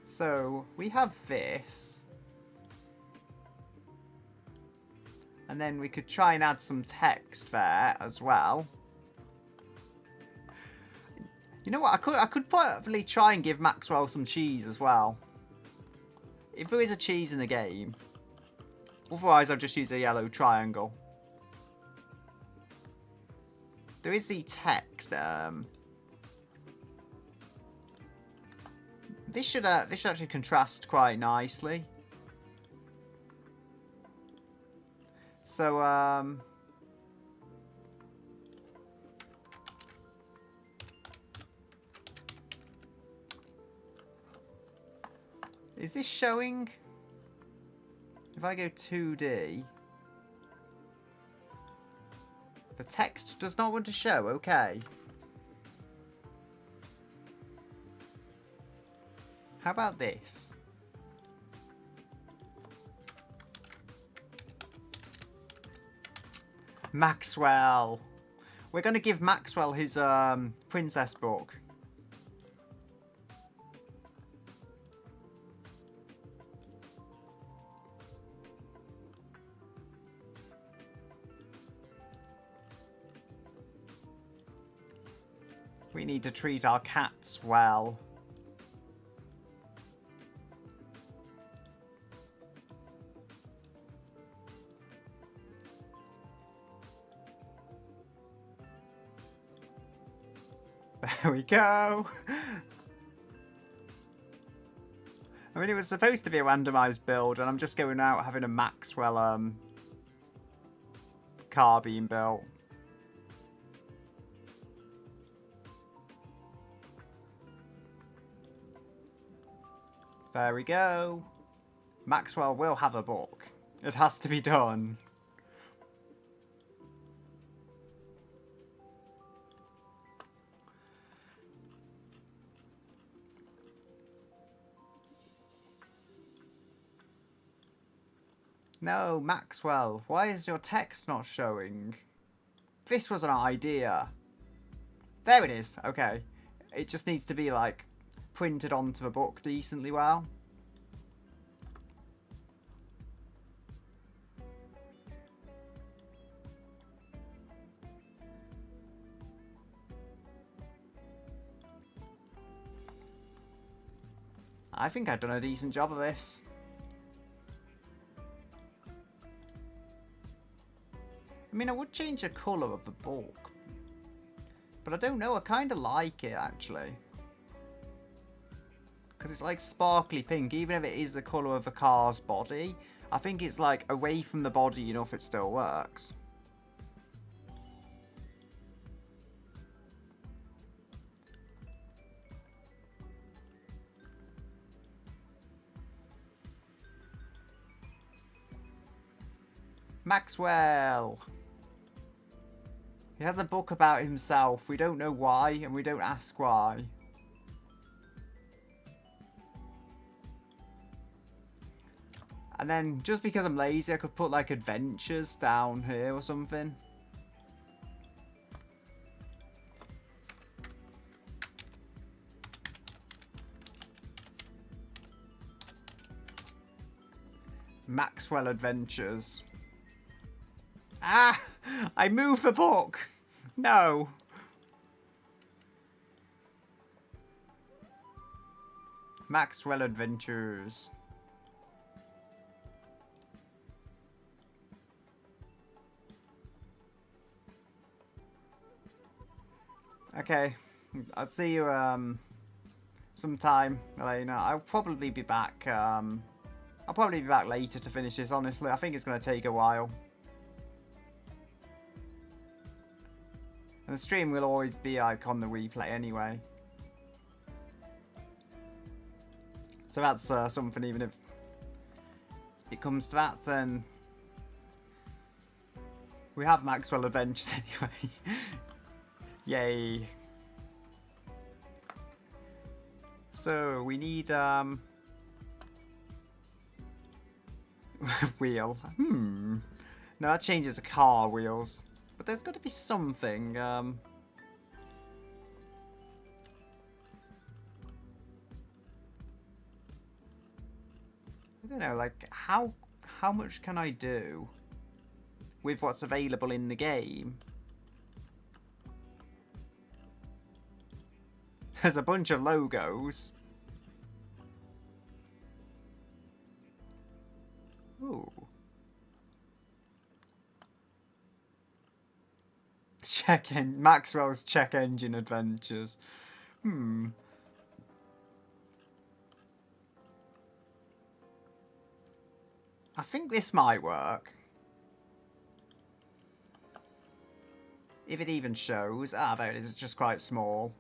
So we have this. And then we could try and add some text there as well. You know what? I could probably try and give Maxwell some cheese as well. If there is a cheese in the game. Otherwise, I'll just use a yellow triangle. There is the text. This should actually contrast quite nicely. So, is this showing? If I go 2D, the text does not want to show, okay. How about this? Maxwell. We're going to give Maxwell his princess book. We need to treat our cats well. There we go. I mean, it was supposed to be a randomized build, and I'm just going out having a Maxwell car being built. There we go. Maxwell will have a book. It has to be done. No, Maxwell, why is your text not showing? This was an idea. There it is. Okay. It just needs to be, like, printed onto the book decently well. I think I've done a decent job of this. I mean, I would change the colour of the book. But I don't know, I kind of like it, actually. Because it's like sparkly pink, even if it is the colour of the car's body. I think it's like away from the body enough it still works. Maxwell! He has a book about himself. We don't know why, and we don't ask why. And then, just because I'm lazy, I could put, like, adventures down here or something. Maxwell Adventures. Ah! I moved the book! No! Maxwell Adventures. Okay. I'll see you sometime, Elena. I'll probably be back I'll probably be back later to finish this, honestly. I think it's going to take a while. And the stream will always be like on the replay anyway. So that's something, even if it comes to that, then we have Maxwell Adventures anyway. Yay. So we need wheel. No, that changes the car wheels. But there's got to be something. I don't know, like how much can I do with what's available in the game? There's a bunch of logos. Ooh. Maxwell's check engine adventures. I think this might work. If it even shows. Ah, there it is. It's just quite small.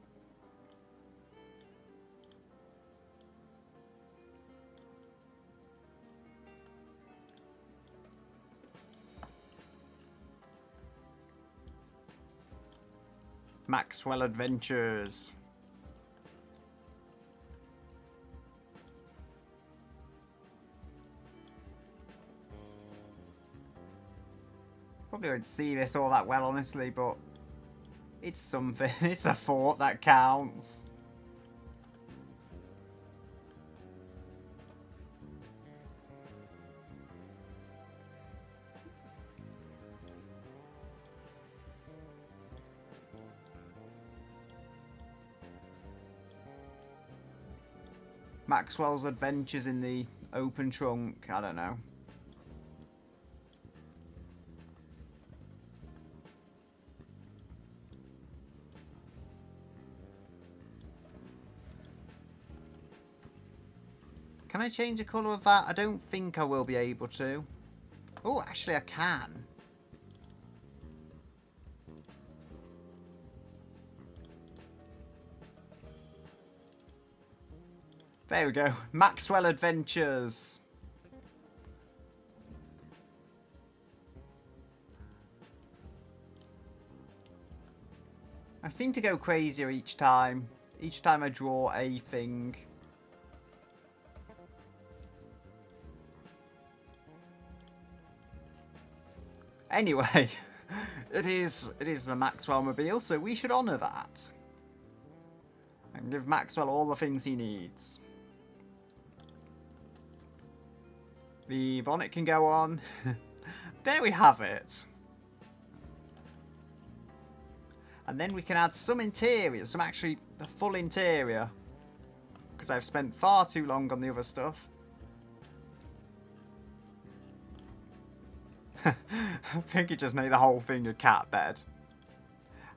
Maxwell Adventures. Probably won't see this all that well, honestly, but it's something. It's a thought that counts. Maxwell's Adventures in the open trunk. I don't know. Can I change the colour of that? I don't think I will be able to. Oh, actually I can. There we go. Maxwell Adventures. I seem to go crazier each time. Each time I draw a thing. Anyway, it is the Maxwell mobile, so we should honour that. And give Maxwell all the things he needs. The bonnet can go on. There we have it. And then we can add some interior, actually the full interior. Because I've spent far too long on the other stuff. I think it just made the whole thing a cat bed.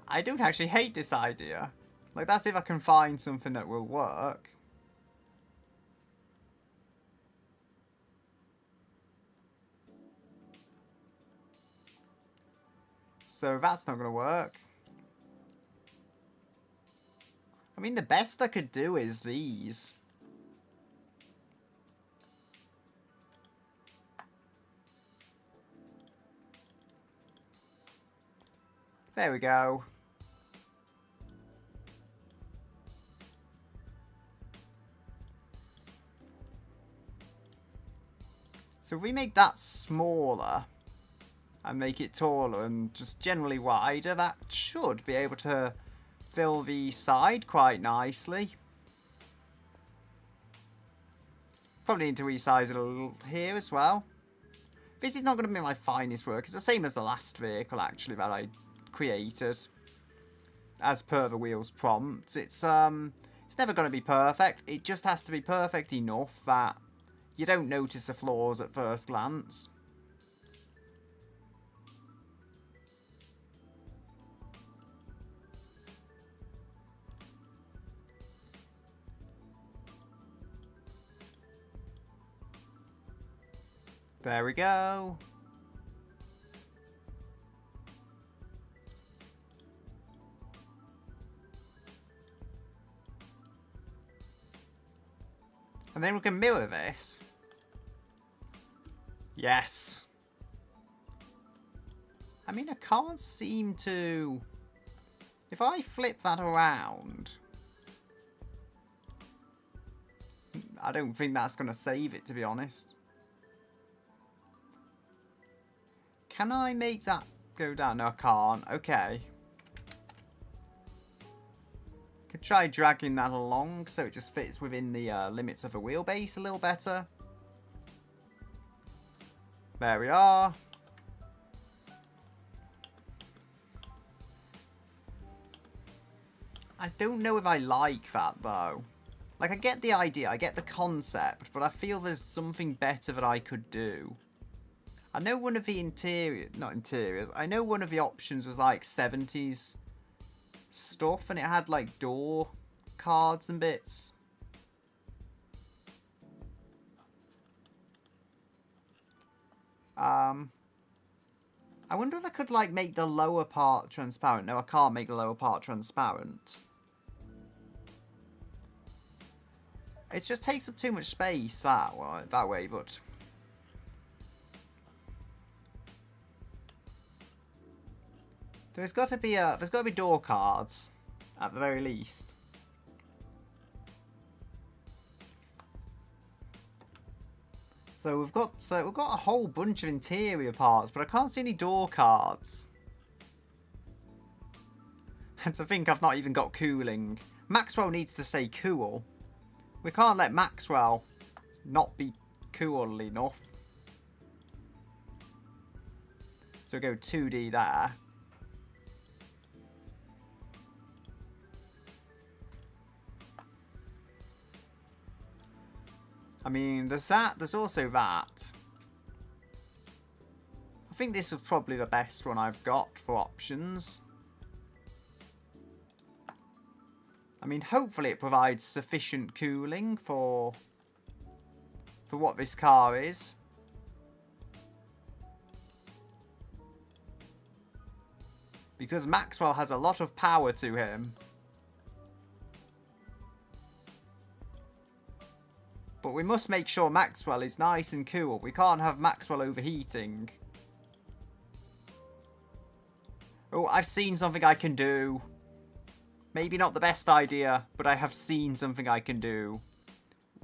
I don't actually hate this idea. Like, that's if I can find something that will work. So that's not going to work. I mean, the best I could do is these. There we go. So if we make that smaller and make it taller and just generally wider, that should be able to fill the side quite nicely. Probably need to resize it a little here as well. This is not going to be my finest work. It's the same as the last vehicle, actually, that I created. As per the wheels prompt. It's never going to be perfect. It just has to be perfect enough that you don't notice the flaws at first glance. There we go. And then we can mirror this. Yes. I mean, I can't seem to... If I flip that around... I don't think that's going to save it, to be honest. Can I make that go down? No, I can't. Okay. Could try dragging that along so it just fits within the limits of the wheelbase a little better. There we are. I don't know if I like that, though. Like, I get the idea, I get the concept, but I feel there's something better that I could do. I know one of the not interiors, I know one of the options was like 70s stuff and it had like door cards and bits. I wonder if I could like make the lower part transparent. No, I can't make the lower part transparent. It just takes up too much space that way, but... There's got to be door cards, at the very least. So we've got a whole bunch of interior parts, but I can't see any door cards. And to think I've not even got cooling. Maxwell needs to stay cool. We can't let Maxwell not be cool enough. So we'll go 2D there. I mean, there's that. There's also that. I think this is probably the best one I've got for options. I mean, hopefully it provides sufficient cooling for what this car is. Because Maxwell has a lot of power to him. But we must make sure Maxwell is nice and cool. We can't have Maxwell overheating. Oh, I've seen something I can do. Maybe not the best idea, but I have seen something I can do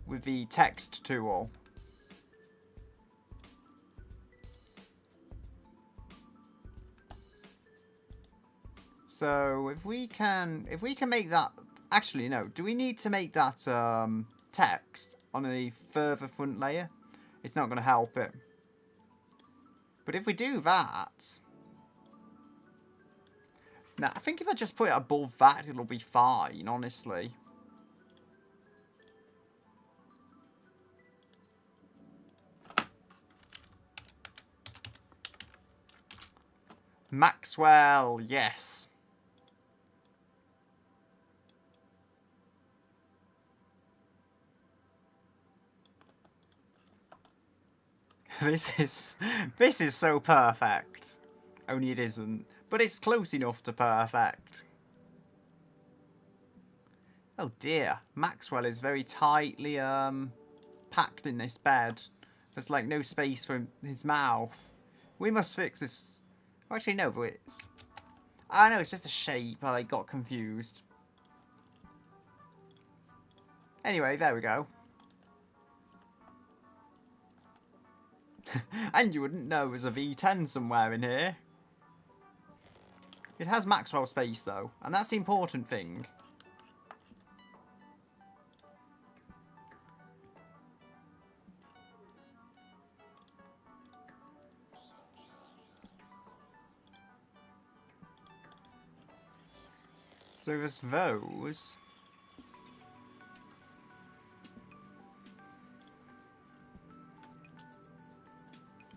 with the text tool. So if we can make that, actually no, do we need to make that text on a further front layer? It's not going to help it. But if we do that, now I think if I just put it above that, it'll be fine, honestly. Maxwell, yes. This is so perfect. Only it isn't. But it's close enough to perfect. Oh dear, Maxwell is very tightly packed in this bed. There's like no space for his mouth. We must fix this. Oh, actually, no, but it's... I know, it's just a shape. I got confused. Anyway, there we go. And you wouldn't know there's a V10 somewhere in here. It has Maxwell space, though. And that's the important thing. So there's those.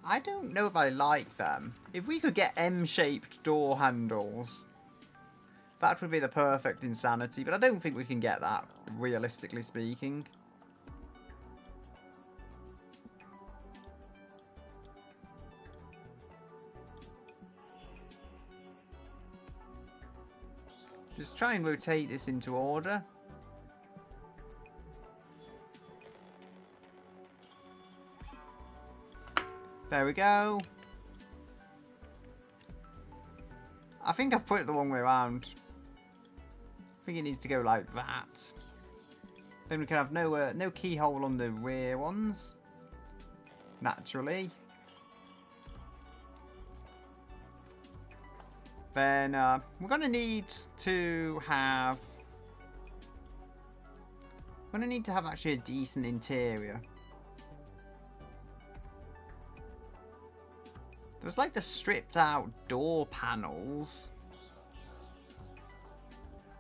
I don't know if I like them. If we could get M-shaped door handles, that would be the perfect insanity. But I don't think we can get that, realistically speaking. Just try and rotate this into order. There we go. I think I've put it the wrong way around. I think it needs to go like that. Then we can have no keyhole on the rear ones. Naturally. Then we're going to need to have... We're going to need to have actually a decent interior. There's like the stripped out door panels.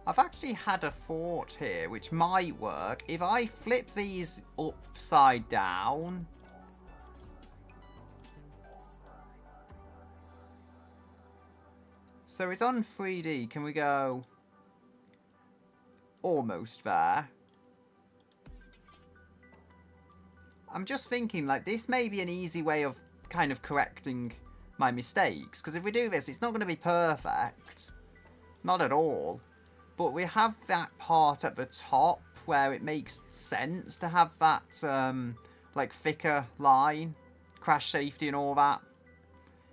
I've actually had a thought here which might work. If I flip these upside down. So it's on 3D. Can we go almost there? I'm just thinking like this may be an easy way of kind of correcting my mistakes, because if we do this it's not going to be perfect, not at all, but we have that part at the top where it makes sense to have that like thicker line, crash safety and all that,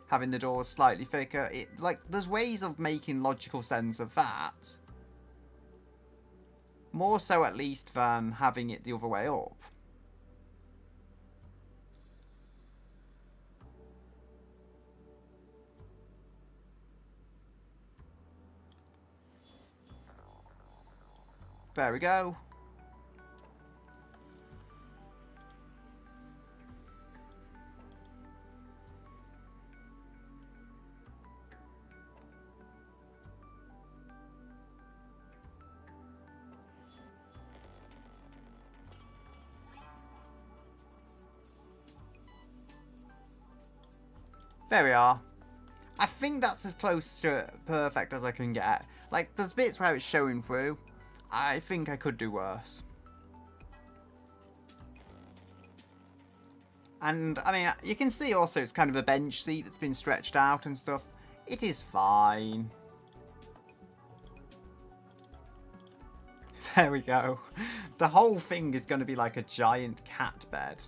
having the doors slightly thicker. There's ways of making logical sense of that, more so at least than having it the other way up. There we go. There we are. I think that's as close to perfect as I can get. Like, there's bits where it's showing through. I think I could do worse. And, I mean, you can see also it's kind of a bench seat that's been stretched out and stuff. It is fine. There we go. The whole thing is going to be like a giant cat bed.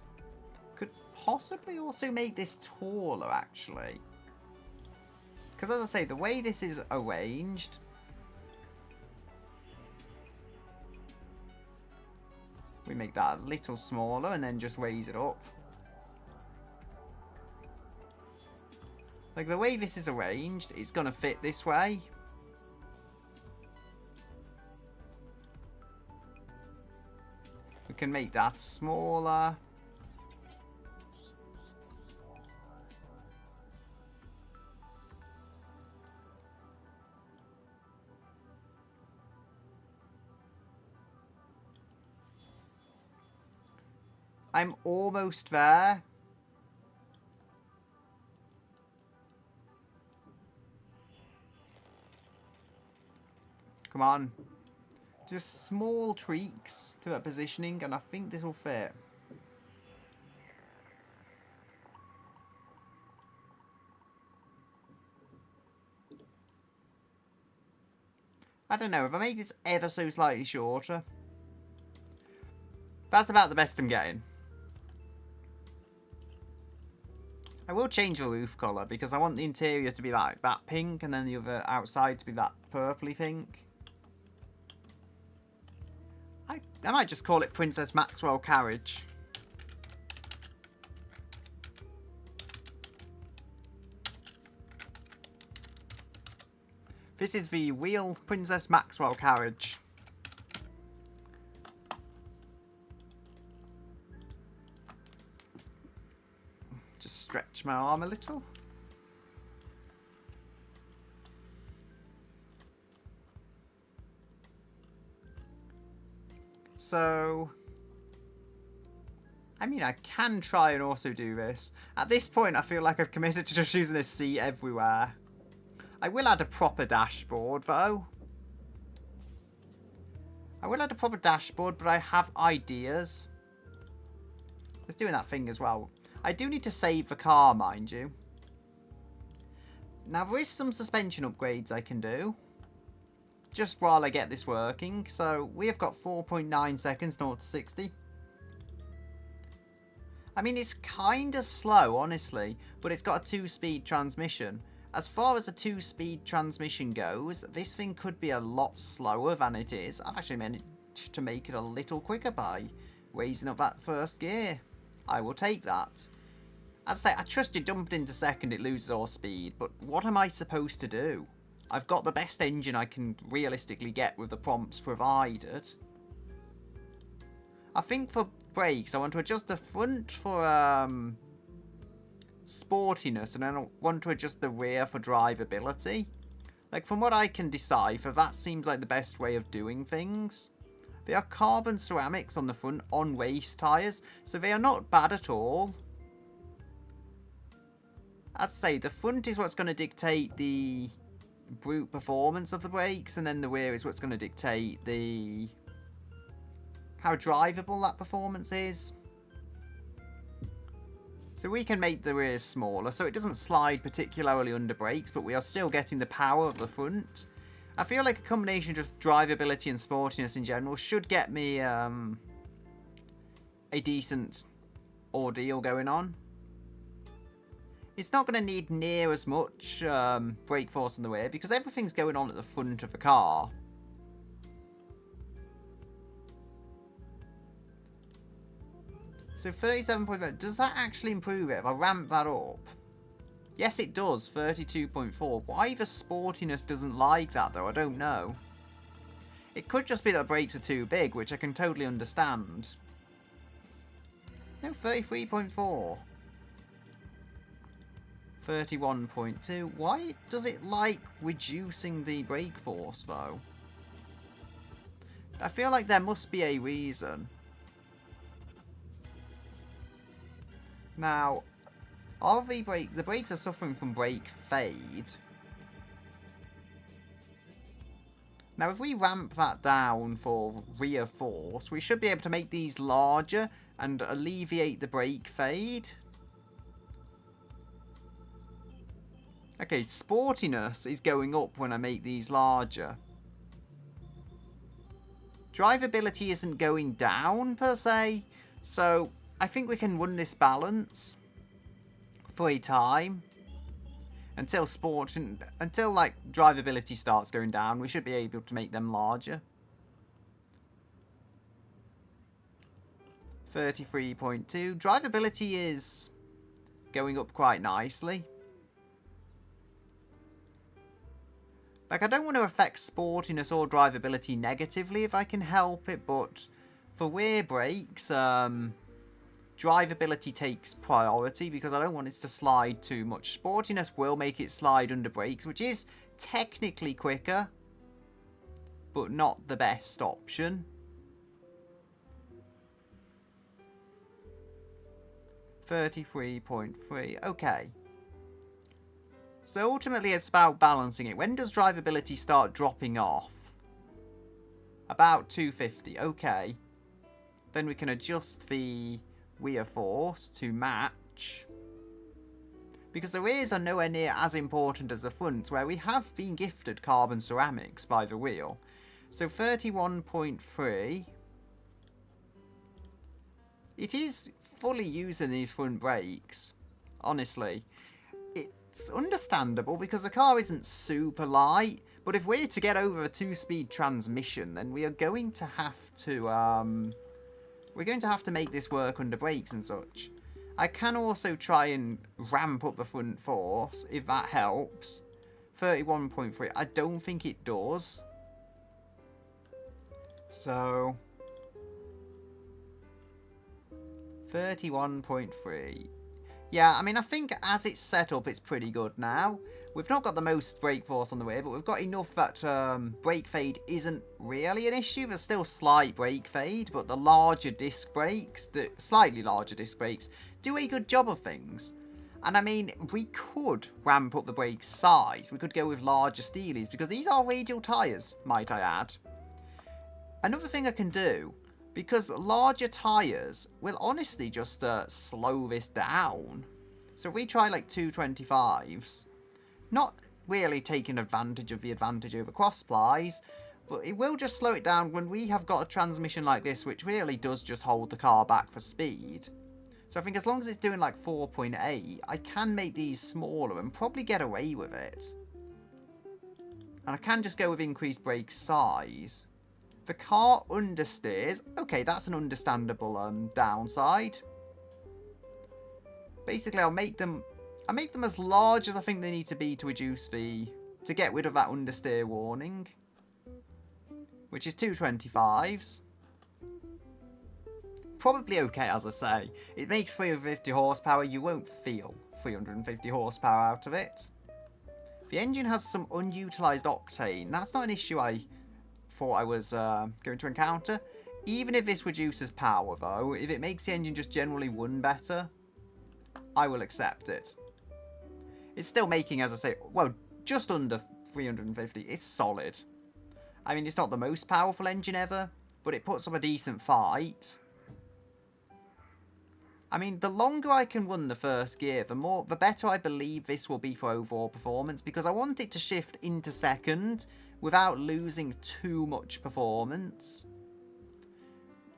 Could possibly also make this taller, actually. Because, as I say, the way this is arranged... We make that a little smaller and then just raise it up. Like, the way this is arranged, it's going to fit this way. We can make that smaller. I'm almost there. Come on. Just small tweaks to that positioning, and I think this will fit. I don't know, if I make this ever so slightly shorter. That's about the best I'm getting. I will change the roof colour because I want the interior to be like that pink and then the other outside to be that purpley pink. I might just call it Princess Maxwell Carriage. This is the real Princess Maxwell Carriage. Just stretch my arm a little. So, I mean, I can try and also do this. At this point, I feel like I've committed to just using this seat everywhere. I will add a proper dashboard, though. I will add a proper dashboard, but I have ideas. It's doing that thing as well. I do need to save the car, mind you. Now, there is some suspension upgrades I can do. Just while I get this working. So, we have got 4.9 seconds, 0 to 60. I mean, it's kind of slow, honestly. But it's got a 2-speed transmission. As far as a 2-speed transmission goes, this thing could be a lot slower than it is. I've actually managed to make it a little quicker by raising up that first gear. I will take that. As I say, I trust you dump it into second, it loses all speed. But what am I supposed to do? I've got the best engine I can realistically get with the prompts provided. I think for brakes, I want to adjust the front for sportiness, and then I want to adjust the rear for drivability. Like, from what I can decipher, that seems like the best way of doing things. They are carbon ceramics on the front on race tyres, so they are not bad at all. As I say, the front is what's going to dictate the brute performance of the brakes, and then the rear is what's going to dictate the how drivable that performance is. So we can make the rears smaller so it doesn't slide particularly under brakes, but we are still getting the power of the front. I feel like a combination of drivability and sportiness in general should get me a decent ordeal going on. It's not going to need near as much brake force on the rear because everything's going on at the front of the car. So 37.5, does that actually improve it if I ramp that up? Yes, it does, 32.4. Why the sportiness doesn't like that, though, I don't know. It could just be that the brakes are too big, which I can totally understand. No, 33.4. 31.2. Why does it like reducing the brake force, though? I feel like there must be a reason. Now, are the brakes are suffering from brake fade. Now, if we ramp that down for rear force, we should be able to make these larger and alleviate the brake fade. Okay, sportiness is going up when I make these larger. Drivability isn't going down, per se, so I think we can run this balance for a time until like drivability starts going down. We should be able to make them larger. 33.2. Drivability is going up quite nicely. Like, I don't want to affect sportiness or drivability negatively if I can help it, but for rear brakes, drivability takes priority because I don't want it to slide too much. Sportiness will make it slide under brakes, which is technically quicker, but not the best option. 33.3. Okay. So ultimately it's about balancing it. When does drivability start dropping off? About 250. Okay. Then we can adjust the rear force to match. Because the rears are nowhere near as important as the front, where we have been gifted carbon ceramics by the wheel. So 31.3. It is fully using these front brakes, honestly. It's understandable because the car isn't super light, but if we're to get over a 2-speed transmission, then we are going to have to, make this work under brakes and such. I can also try and ramp up the front force, if that helps. 31.3. I don't think it does. So 31.3. Yeah, I mean, I think as it's set up, it's pretty good now. We've not got the most brake force on the way, but we've got enough that brake fade isn't really an issue. There's still slight brake fade, but the larger disc brakes, slightly larger disc brakes, do a good job of things. And I mean, we could ramp up the brake size. We could go with larger steelies, because these are radial tyres, might I add. Another thing I can do, because larger tyres will honestly just slow this down. So if we try like 225s, not really taking advantage of the advantage over cross-plies, but it will just slow it down when we have got a transmission like this, which really does just hold the car back for speed. So I think as long as it's doing like 4.8, I can make these smaller and probably get away with it. And I can just go with increased brake size. The car understeers. Okay, that's an understandable downside. Basically, I'll make them as large as I think they need to be to reduce to get rid of that understeer warning, which is 225s. Probably okay, as I say. It makes 350 horsepower. You won't feel 350 horsepower out of it. The engine has some unutilized octane. That's not an issue I thought I was going to encounter. Even if this reduces power, though, if it makes the engine just generally run better, I will accept it. It's still making, as I say, well, just under 350. It's solid. I mean, it's not the most powerful engine ever, but it puts up a decent fight. I mean, the longer I can run the first gear, the better I believe this will be for overall performance, because I want it to shift into second without losing too much performance.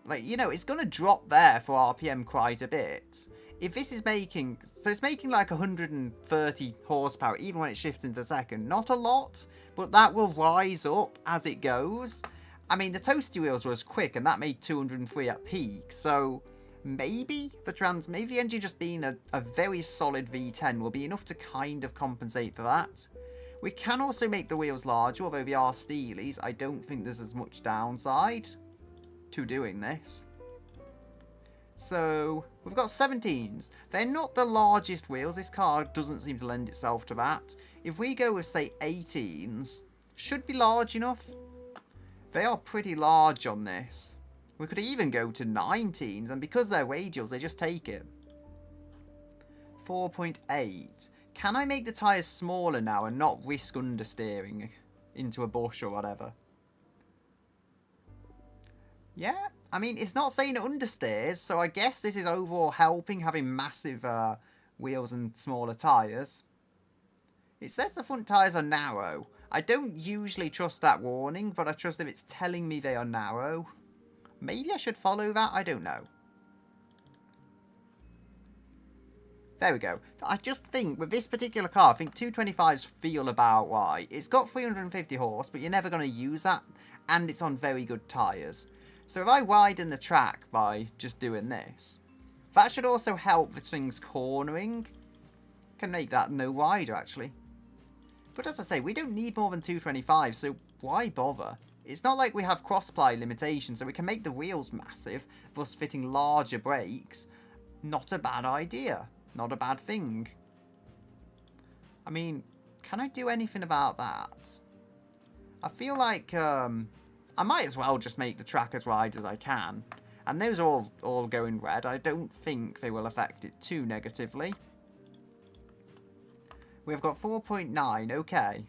Like, you know, it's going to drop there for RPM quite a bit. If this is making... So it's making like 130 horsepower, even when it shifts into second. Not a lot, but that will rise up as it goes. I mean, the toasty wheels were as quick, and that made 203 at peak, so... Maybe the engine just being a very solid V10 will be enough to kind of compensate for that. We can also make the wheels larger, although they are steelies. I don't think there's as much downside to doing this. So, we've got 17s. They're not the largest wheels. This car doesn't seem to lend itself to that. If we go with, say, 18s, should be large enough. They are pretty large on this. We could even go to 19s, and because they're radials, they just take it. 4.8. Can I make the tyres smaller now and not risk understeering into a bush or whatever? Yeah, I mean, it's not saying it understeers, so I guess this is overall helping having massive wheels and smaller tyres. It says the front tyres are narrow. I don't usually trust that warning, but I trust if it's telling me they are narrow. Maybe I should follow that? I don't know. There we go. I just think, with this particular car, I think 225s feel about right. It's got 350 horse, but you're never going to use that. And it's on very good tyres. So if I widen the track by just doing this, that should also help with things cornering. Can make that no wider, actually. But as I say, we don't need more than 225, so why bother? It's not like we have cross-ply limitations, so we can make the wheels massive, thus fitting larger brakes. Not a bad idea. Not a bad thing. I mean, can I do anything about that? I feel like I might as well just make the track as wide as I can. And those are all going red. I don't think they will affect it too negatively. We've got 4.9, okay.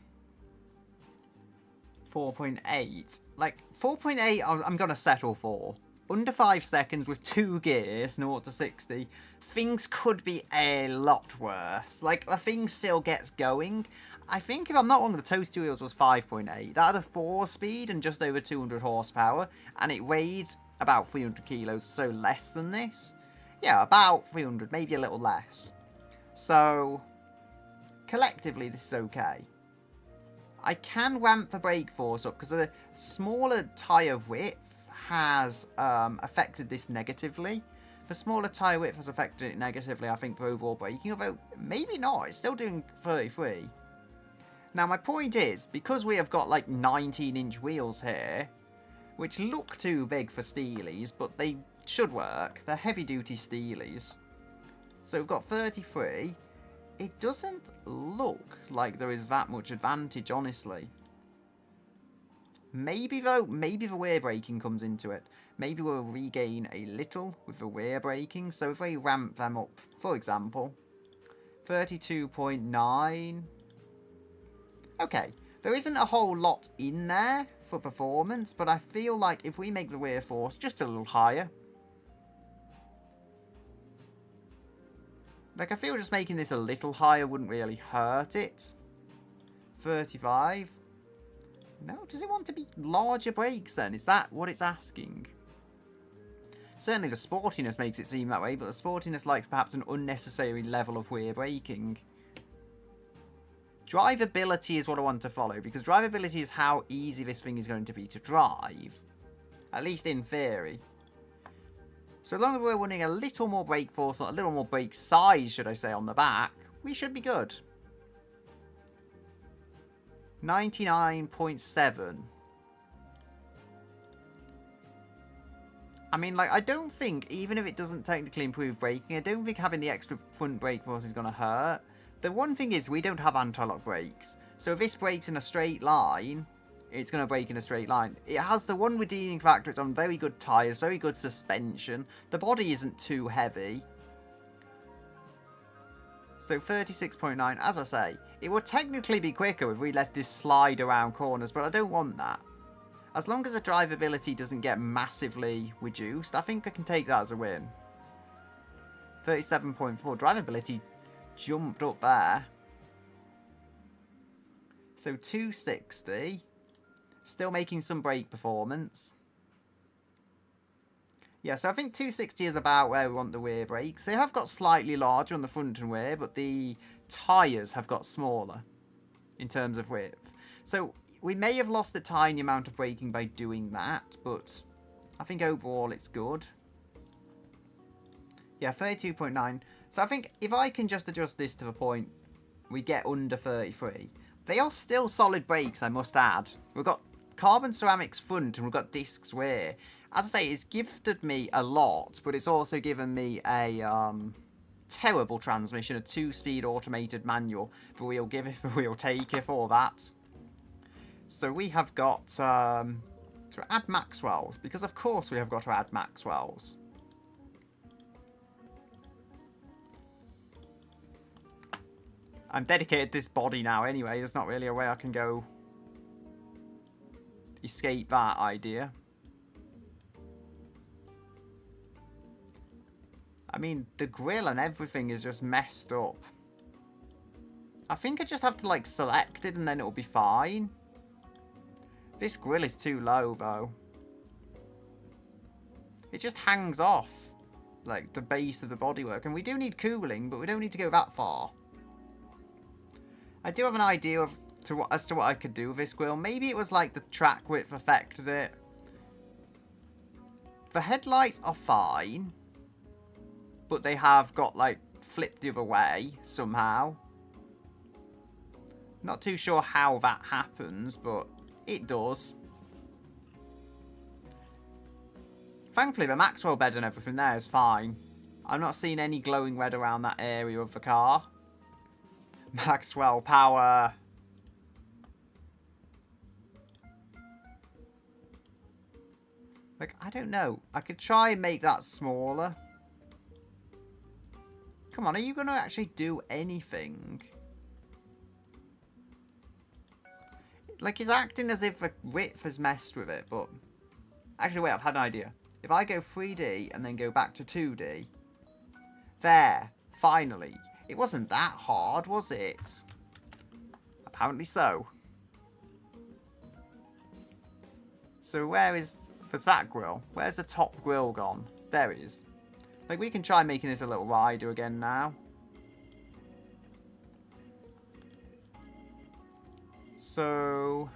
4.8. Like, 4.8 I'm going to settle for. under 5 seconds with 2 gears, 0 to 60. Things could be a lot worse. Like, the thing still gets going. I think, if I'm not wrong, the Toasty Wheels was 5.8. That had a 4-speed and just over 200 horsepower. And it weighed about 300 kilos, so less than this. Yeah, about 300, maybe a little less. So, collectively, this is okay. I can ramp the brake force up because the smaller tyre width has affected this negatively. The smaller tyre width has affected it negatively, I think, for overall braking, although maybe not. It's still doing 33. Now, my point is, because we have got like 19-inch wheels here, which look too big for Steelies, but they should work. They're heavy-duty Steelies. So we've got 33. It doesn't look like there is that much advantage, honestly. Maybe, though, maybe the rear braking comes into it. Maybe we'll regain a little with the rear braking. So if we ramp them up, for example, 32.9. Okay, there isn't a whole lot in there for performance, but I feel like if we make the rear force just a little higher, like, I feel just making this a little higher wouldn't really hurt it. 35. No, does it want to be larger brakes then? Is that what it's asking? Certainly the sportiness makes it seem that way, but the sportiness likes perhaps an unnecessary level of rear braking. Drivability is what I want to follow, because drivability is how easy this thing is going to be to drive. At least in theory. So as long as we're running a little more brake force, or a little more brake size, should I say, on the back, we should be good. 99.7. I mean, like, I don't think, even if it doesn't technically improve braking, I don't think having the extra front brake force is going to hurt. The one thing is, we don't have anti-lock brakes. So if this brakes in a straight line, it's going to brake in a straight line. It has the one redeeming factor. It's on very good tyres, very good suspension. The body isn't too heavy. So 36.9, as I say, it would technically be quicker if we let this slide around corners, but I don't want that. As long as the drivability doesn't get massively reduced, I think I can take that as a win. 37.4, drivability jumped up there. So 260. Still making some brake performance. Yeah, so I think 260 is about where we want the rear brakes. They have got slightly larger on the front and rear, but the tyres have got smaller in terms of width. So we may have lost a tiny amount of braking by doing that, but I think overall it's good. Yeah, 32.9. So I think if I can just adjust this to the point we get under 33. They are still solid brakes, I must add. We've got carbon ceramics front and we've got discs rear. As I say, it's gifted me a lot, but it's also given me a terrible transmission, a 2-speed automated manual. But we'll give it, we'll take it for that. So we have got to add Maxwell's, because of course we have got to add Maxwell's. I'm dedicated to this body now anyway. There's not really a way I can go escape that idea. I mean, the grill and everything is just messed up. I think I just have to, like, select it and then it'll be fine. This grill is too low, though. It just hangs off, like, the base of the bodywork. And we do need cooling, but we don't need to go that far. I do have an idea as to what I could do with this grill. Maybe it was, like, the track width affected it. The headlights are fine. But they have got, like, flipped the other way somehow. Not too sure how that happens, but it does. Thankfully, the Maxwell bed and everything there is fine. I'm not seeing any glowing red around that area of the car. Maxwell power. Like, I don't know. I could try and make that smaller. Come on, are you going to actually do anything? Like, it's acting as if the width has messed with it, but... Actually, wait, I've had an idea. If I go 3D and then go back to 2D. There. Finally. It wasn't that hard, was it? Apparently so. So where is... For that grill, where's the top grill gone? There it is. Like, we can try making this a little wider again now. So...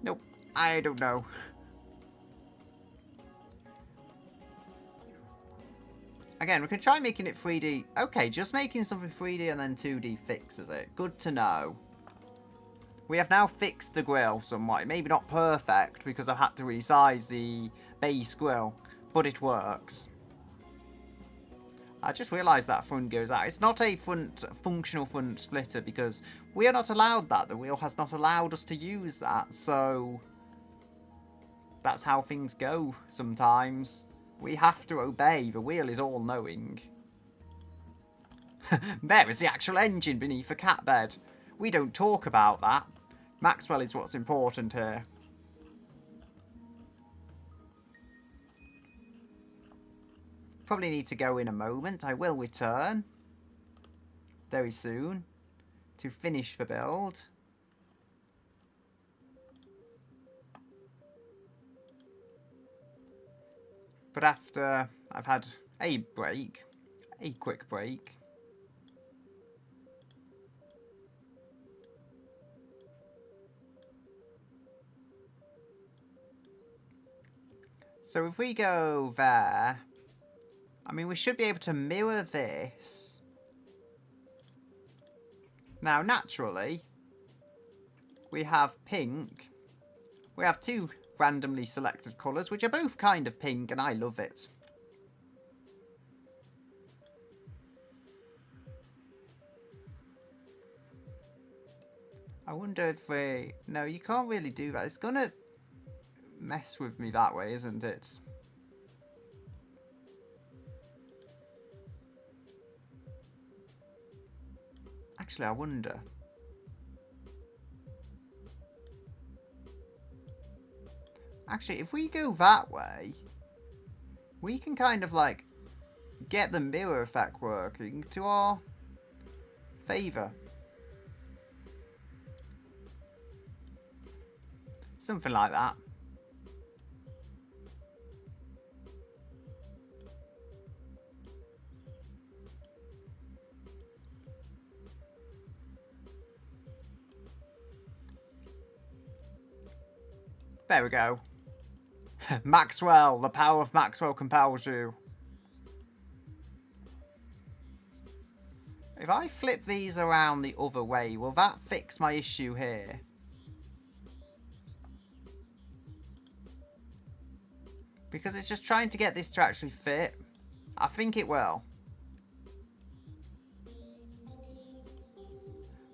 Nope. I don't know. Again, we can try making it 3D. Okay, just making something 3D and then 2D fixes it. Good to know. We have now fixed the grill somewhat. Maybe not perfect because I've had to resize the base grill, but it works. I just realised that front goes out. It's not a functional front splitter because we are not allowed that. The wheel has not allowed us to use that, so that's how things go sometimes. We have to obey. The wheel is all-knowing. There is the actual engine beneath the cat bed. We don't talk about that. Maxwell is what's important here. Probably need to go in a moment. I will return very soon to finish the build. But after I've had a break, a quick break, so if we go there, I mean, we should be able to mirror this. Now, naturally, we have pink. We have two randomly selected colours, which are both kind of pink, and I love it. I wonder if we... No, you can't really do that. It's gonna mess with me that way, isn't it? Actually, I wonder. Actually, if we go that way, we can kind of like get the mirror effect working to our favour. Something like that. There we go. Maxwell, the power of Maxwell compels you. If I flip these around the other way, will that fix my issue here? Because it's just trying to get this to actually fit. I think it will.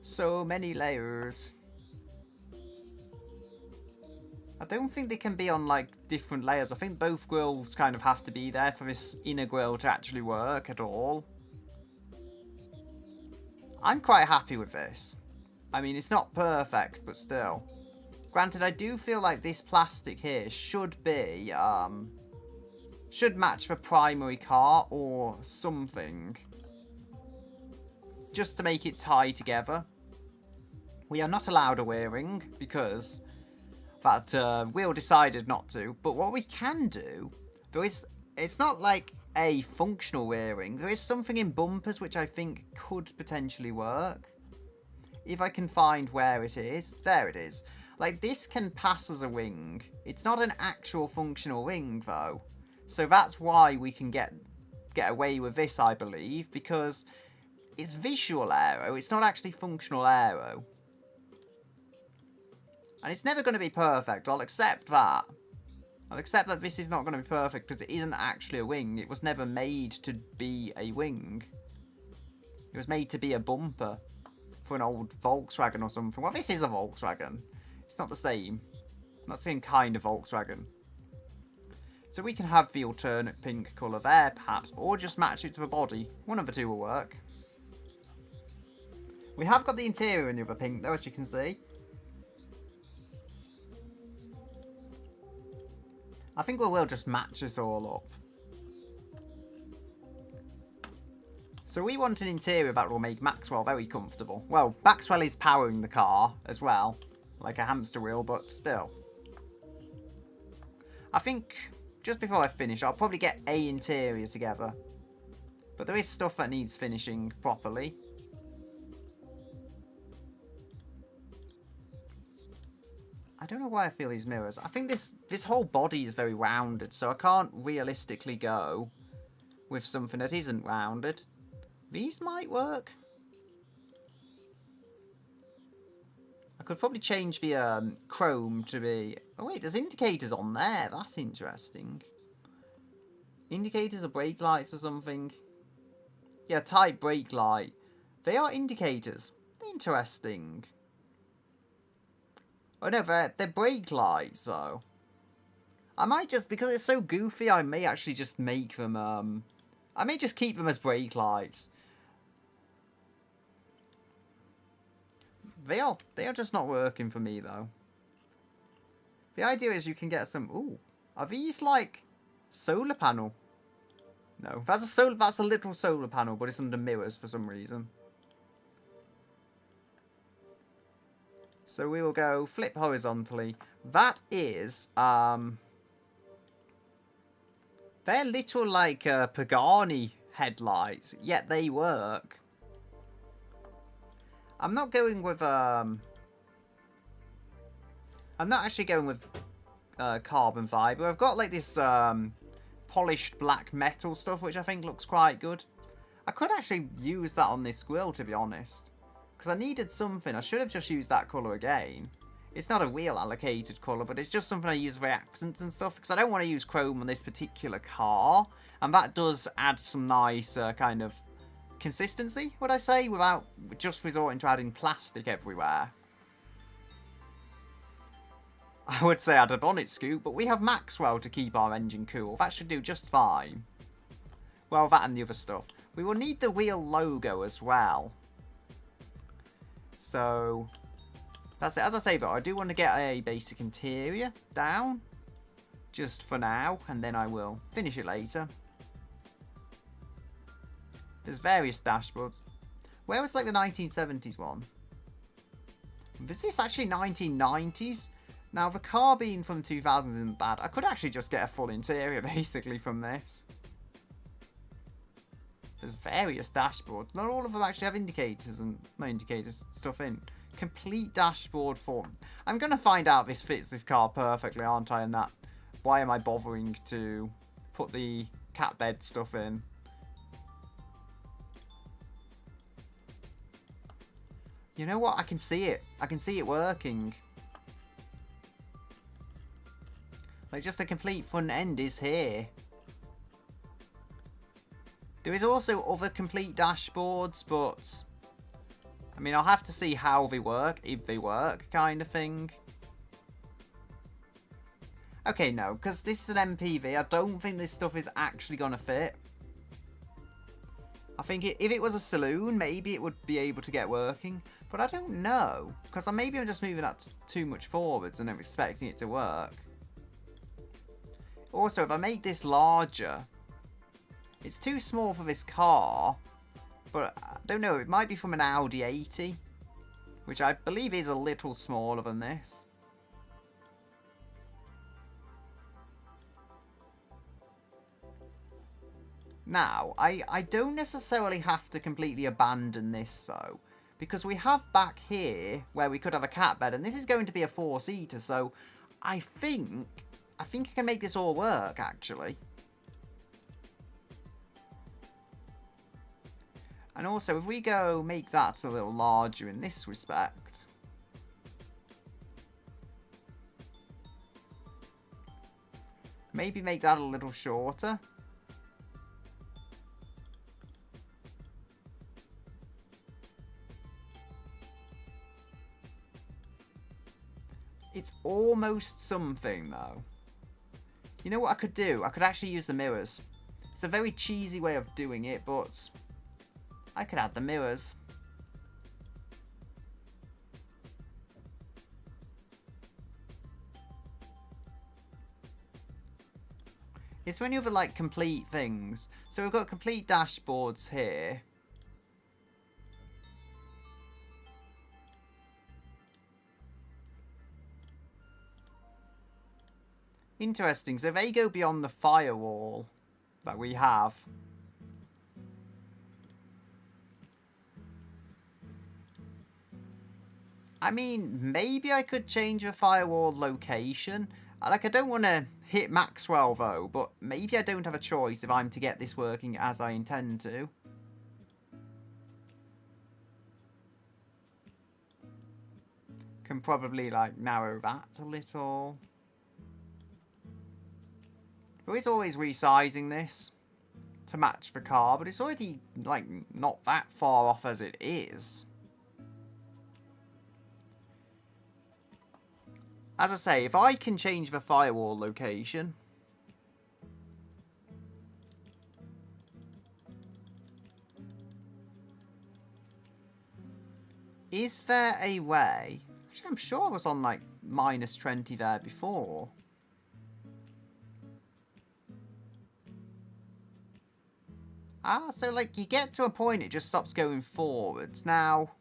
So many layers. I don't think they can be on like different layers. I think both grills kind of have to be there for this inner grill to actually work at all. I'm quite happy with this. I mean, it's not perfect, but still. Granted, I do feel like this plastic here should be, should match the primary car or something. Just to make it tie together. We are not allowed a wearing because that Will decided not to. But what we can do, it's not like a functional rearing. There is something in bumpers which I think could potentially work. If I can find where it is. There it is. Like, this can pass as a wing. It's not an actual functional wing, though. So that's why we can get away with this, I believe, because it's visual aero. It's not actually functional aero. And it's never going to be perfect. I'll accept that. I'll accept that this is not going to be perfect because it isn't actually a wing. It was never made to be a wing. It was made to be a bumper for an old Volkswagen or something. Well, this is a Volkswagen. It's not the same. Not the same kind of Volkswagen. So we can have the alternate pink colour there, perhaps, or just match it to the body. One of the two will work. We have got the interior in the other pink, though, as you can see. I think we will just match this all up. So we want an interior that will make Maxwell very comfortable. Well, Maxwell is powering the car as well, like a hamster wheel, but still. I think just before I finish, I'll probably get a interior together. But there is stuff that needs finishing properly. I don't know why I feel these mirrors. I think this whole body is very rounded, so I can't realistically go with something that isn't rounded. These might work. I could probably change the chrome to be... Oh wait, there's indicators on there. That's interesting. Indicators or brake lights or something. Yeah, type brake light. They are indicators. Interesting. Oh no, they're brake lights though. I might just, because it's so goofy, I may actually just make them, I may just keep them as brake lights. They are just not working for me though. The idea is you can get some, ooh, are these like solar panel? No, that's a literal solar panel, but it's under mirrors for some reason. So we will go flip horizontally. That is, they're little like Pagani headlights, yet they work. I'm not going with, I'm not actually going with carbon fibre. I've got like this polished black metal stuff, which I think looks quite good. I could actually use that on this grill, to be honest. Because I needed something. I should have just used that colour again. It's not a real allocated colour, but it's just something I use for accents and stuff. Because I don't want to use chrome on this particular car. And that does add some nice kind of consistency, would I say, without just resorting to adding plastic everywhere. I would say add a bonnet scoop, but we have Maxwell to keep our engine cool. That should do just fine. Well, that and the other stuff. We will need the wheel logo as well. So, that's it. As I say, though, I do want to get a basic interior down. Just for now, and then I will finish it later. There's various dashboards. Where was, like, the 1970s one? Is this actually 1990s? Now, the car being from 2000s isn't bad. I could actually just get a full interior, basically, from this. There's various dashboards. Not all of them actually have indicators and no indicators stuff in. Complete dashboard form. I'm going to find out this fits this car perfectly, aren't I? And that, why am I bothering to put the cat bed stuff in? You know what? I can see it. I can see it working. Like, just the complete front end is here. There is also other complete dashboards, but I mean, I'll have to see how they work, if they work, kind of thing. Okay, no, because this is an MPV, I don't think this stuff is actually going to fit. I think if it was a saloon, maybe it would be able to get working, but I don't know, because maybe I'm just moving that too much forwards and I'm expecting it to work. Also, if I make this larger, it's too small for this car, but I don't know, it might be from an Audi 80, which I believe is a little smaller than this. Now, I don't necessarily have to completely abandon this, though, because we have back here where we could have a cat bed, and this is going to be a four-seater, so I think I can make this all work, actually. And also, if we go make that a little larger in this respect, maybe make that a little shorter. It's almost something, though. You know what I could do? I could actually use the mirrors. It's a very cheesy way of doing it, but I could add the mirrors. Is there any other, like, complete things? So we've got complete dashboards here. Interesting. So they go beyond the firewall that we have. I mean, maybe I could change the firewall location. Like, I don't want to hit Maxwell, though, but maybe I don't have a choice if I'm to get this working as I intend to. Can probably, like, narrow that a little. There is always resizing this to match the car, but it's already, like, not that far off as it is. As I say, if I can change the firewall location... Is there a way... Actually, I'm sure I was on, like, minus 20 there before. Ah, so, like, you get to a point, it just stops going forwards. Now...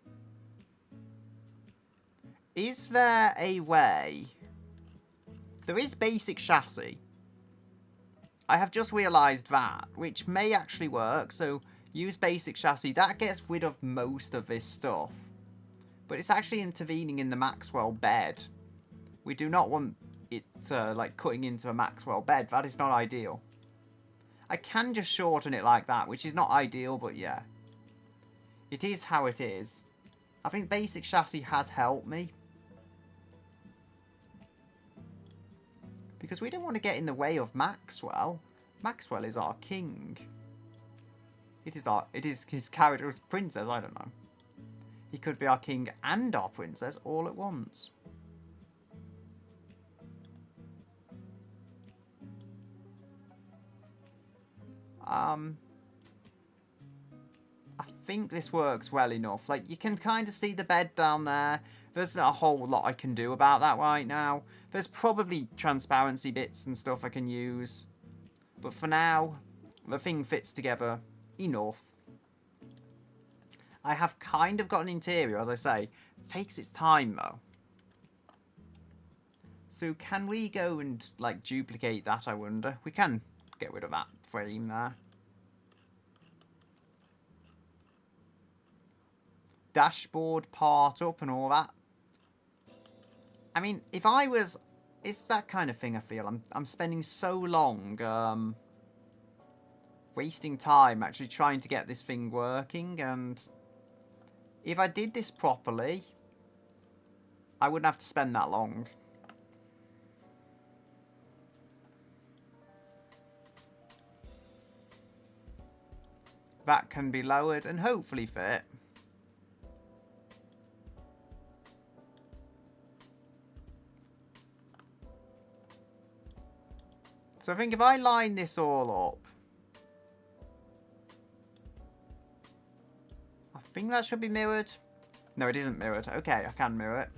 Is there a way... There is basic chassis. I have just realised that, which may actually work. So, use basic chassis. That gets rid of most of this stuff. But it's actually intervening in the Maxwell bed. We do not want it, like, cutting into a Maxwell bed. That is not ideal. I can just shorten it like that, which is not ideal, but yeah. It is how it is. I think basic chassis has helped me. Because we don't want to get in the way of Maxwell. Maxwell is our king. It is his character as princess, I don't know. He could be our king and our princess all at once. I think this works well enough. Like, you can kind of see the bed down there. There's not a whole lot I can do about that right now. There's probably transparency bits and stuff I can use. But for now, the thing fits together enough. I have kind of got an interior, as I say. It takes its time, though. So can we go and, like, duplicate that, I wonder? We can get rid of that frame there. Dashboard part up and all that. I mean, if I was... It's that kind of thing I feel. I'm spending so long wasting time actually trying to get this thing working, and if I did this properly, I wouldn't have to spend that long. That can be lowered and hopefully fit. So I think if I line this all up, I think that should be mirrored. No, it isn't mirrored. Okay, I can mirror it.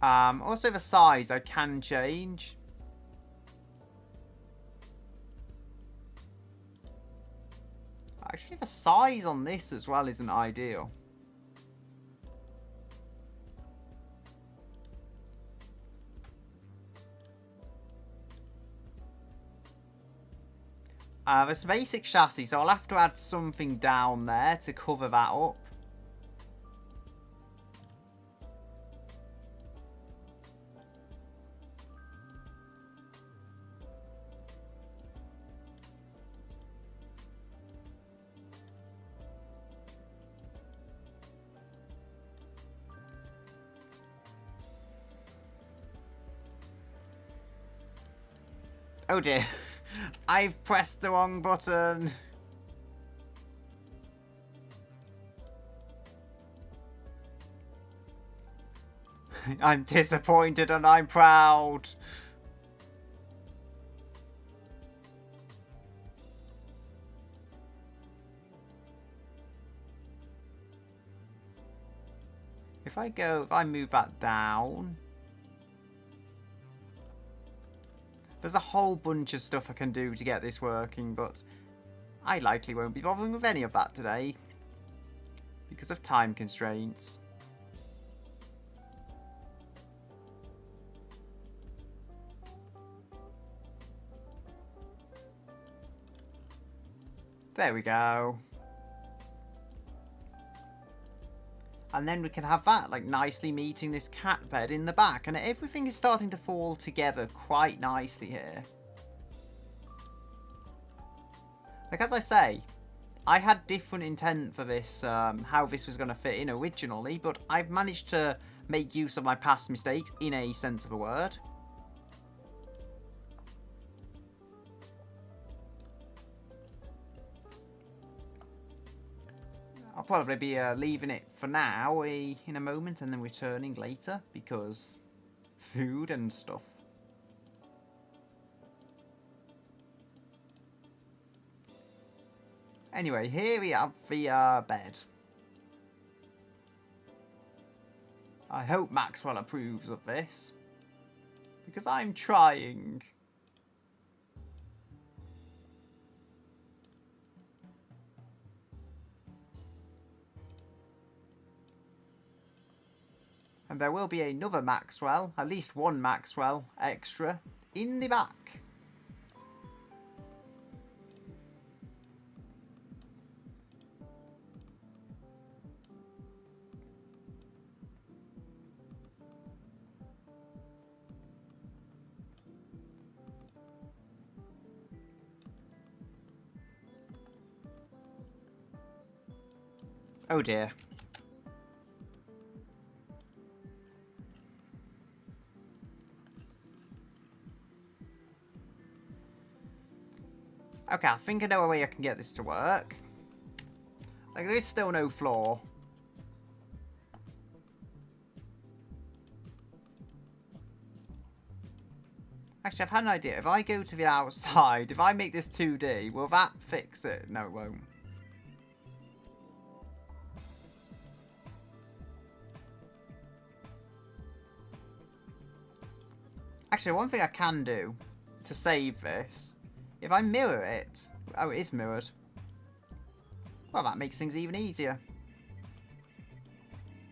Also the size I can change. Actually, the size on this as well isn't ideal. There's basic chassis, so I'll have to add something down there to cover that up. Oh dear. I've pressed the wrong button. I'm disappointed and I'm proud. If I move that down, there's a whole bunch of stuff I can do to get this working, but I likely won't be bothering with any of that today because of time constraints. There we go. And then we can have that, like, nicely meeting this cat bed in the back. And everything is starting to fall together quite nicely here. Like, as I say, I had different intent for this, how this was going to fit in originally. But I've managed to make use of my past mistakes in a sense of a word. I'll probably be leaving it for now in a moment and then returning later because food and stuff. Anyway, here we have the bed. I hope Maxwell approves of this because I'm trying. And there will be another Maxwell, at least one Maxwell extra, in the back. Oh dear. Okay, I think I know a way I can get this to work. Like, there is still no floor. Actually, I've had an idea. If I go to the outside, if I make this 2D, will that fix it? No, it won't. Actually, one thing I can do to save this, if I mirror it... Oh, it is mirrored. Well, that makes things even easier.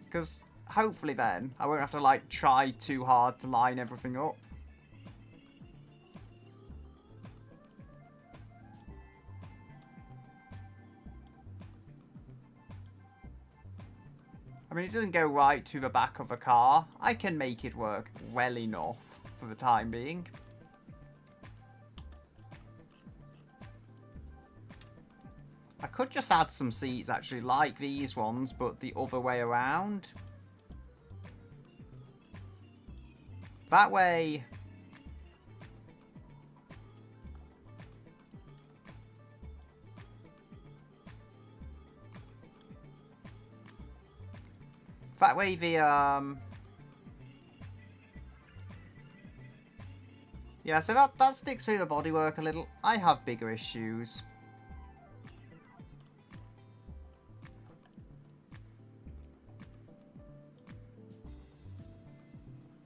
Because hopefully then, I won't have to, like, try too hard to line everything up. I mean, it doesn't go right to the back of the car. I can make it work well enough for the time being. I could just add some seats, actually, like these ones, but the other way around. That way... That way the, Yeah, so that sticks through the bodywork a little. I have bigger issues.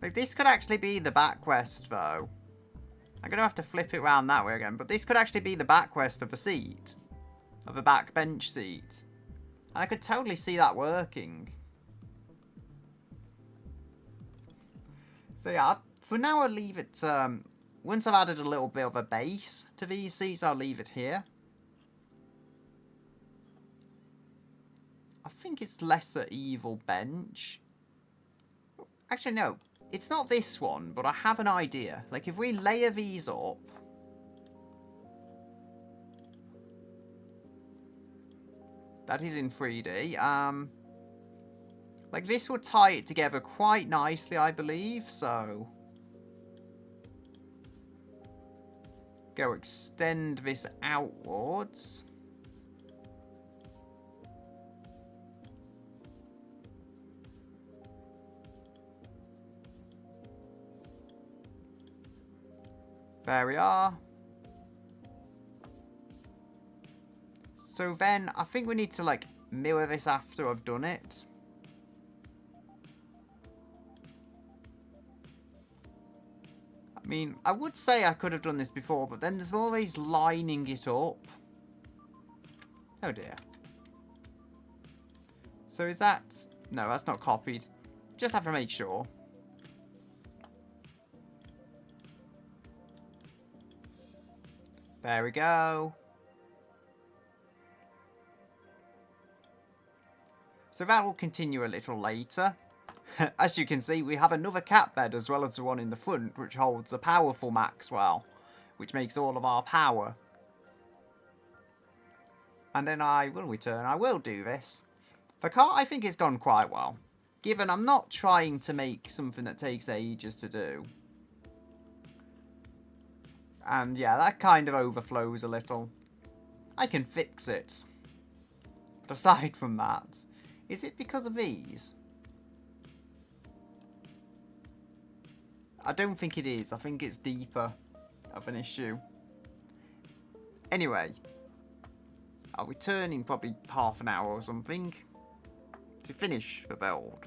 Like, this could actually be the backrest, though. I'm going to have to flip it around that way again, but this could actually be the backrest of the seat. Of the back bench seat. And I could totally see that working. So yeah, for now I'll leave it, once I've added a little bit of a base to these seats, I'll leave it here. I think it's Lesser Evil bench. Actually, no. It's not this one, but I have an idea. Like, if we layer these up... That is in 3D. Like, this will tie it together quite nicely, I believe, so... Go extend this outwards. There we are. So then, I think we need to, like, mirror this after I've done it. I mean, I would say I could have done this before, but then there's always lining it up. Oh dear. So is that... No, that's not copied. Just have to make sure. There we go. So that will continue a little later. As you can see, we have another cat bed as well as the one in the front, which holds a powerful Maxwell, which makes all of our power. And then I will return. I will do this. The cart, I think, has gone quite well. Given I'm not trying to make something that takes ages to do. And yeah, that kind of overflows a little. I can fix it. But aside from that, is it because of these? I don't think it is. I think it's deeper of an issue. Anyway, I'll return in probably half an hour or something to finish the build.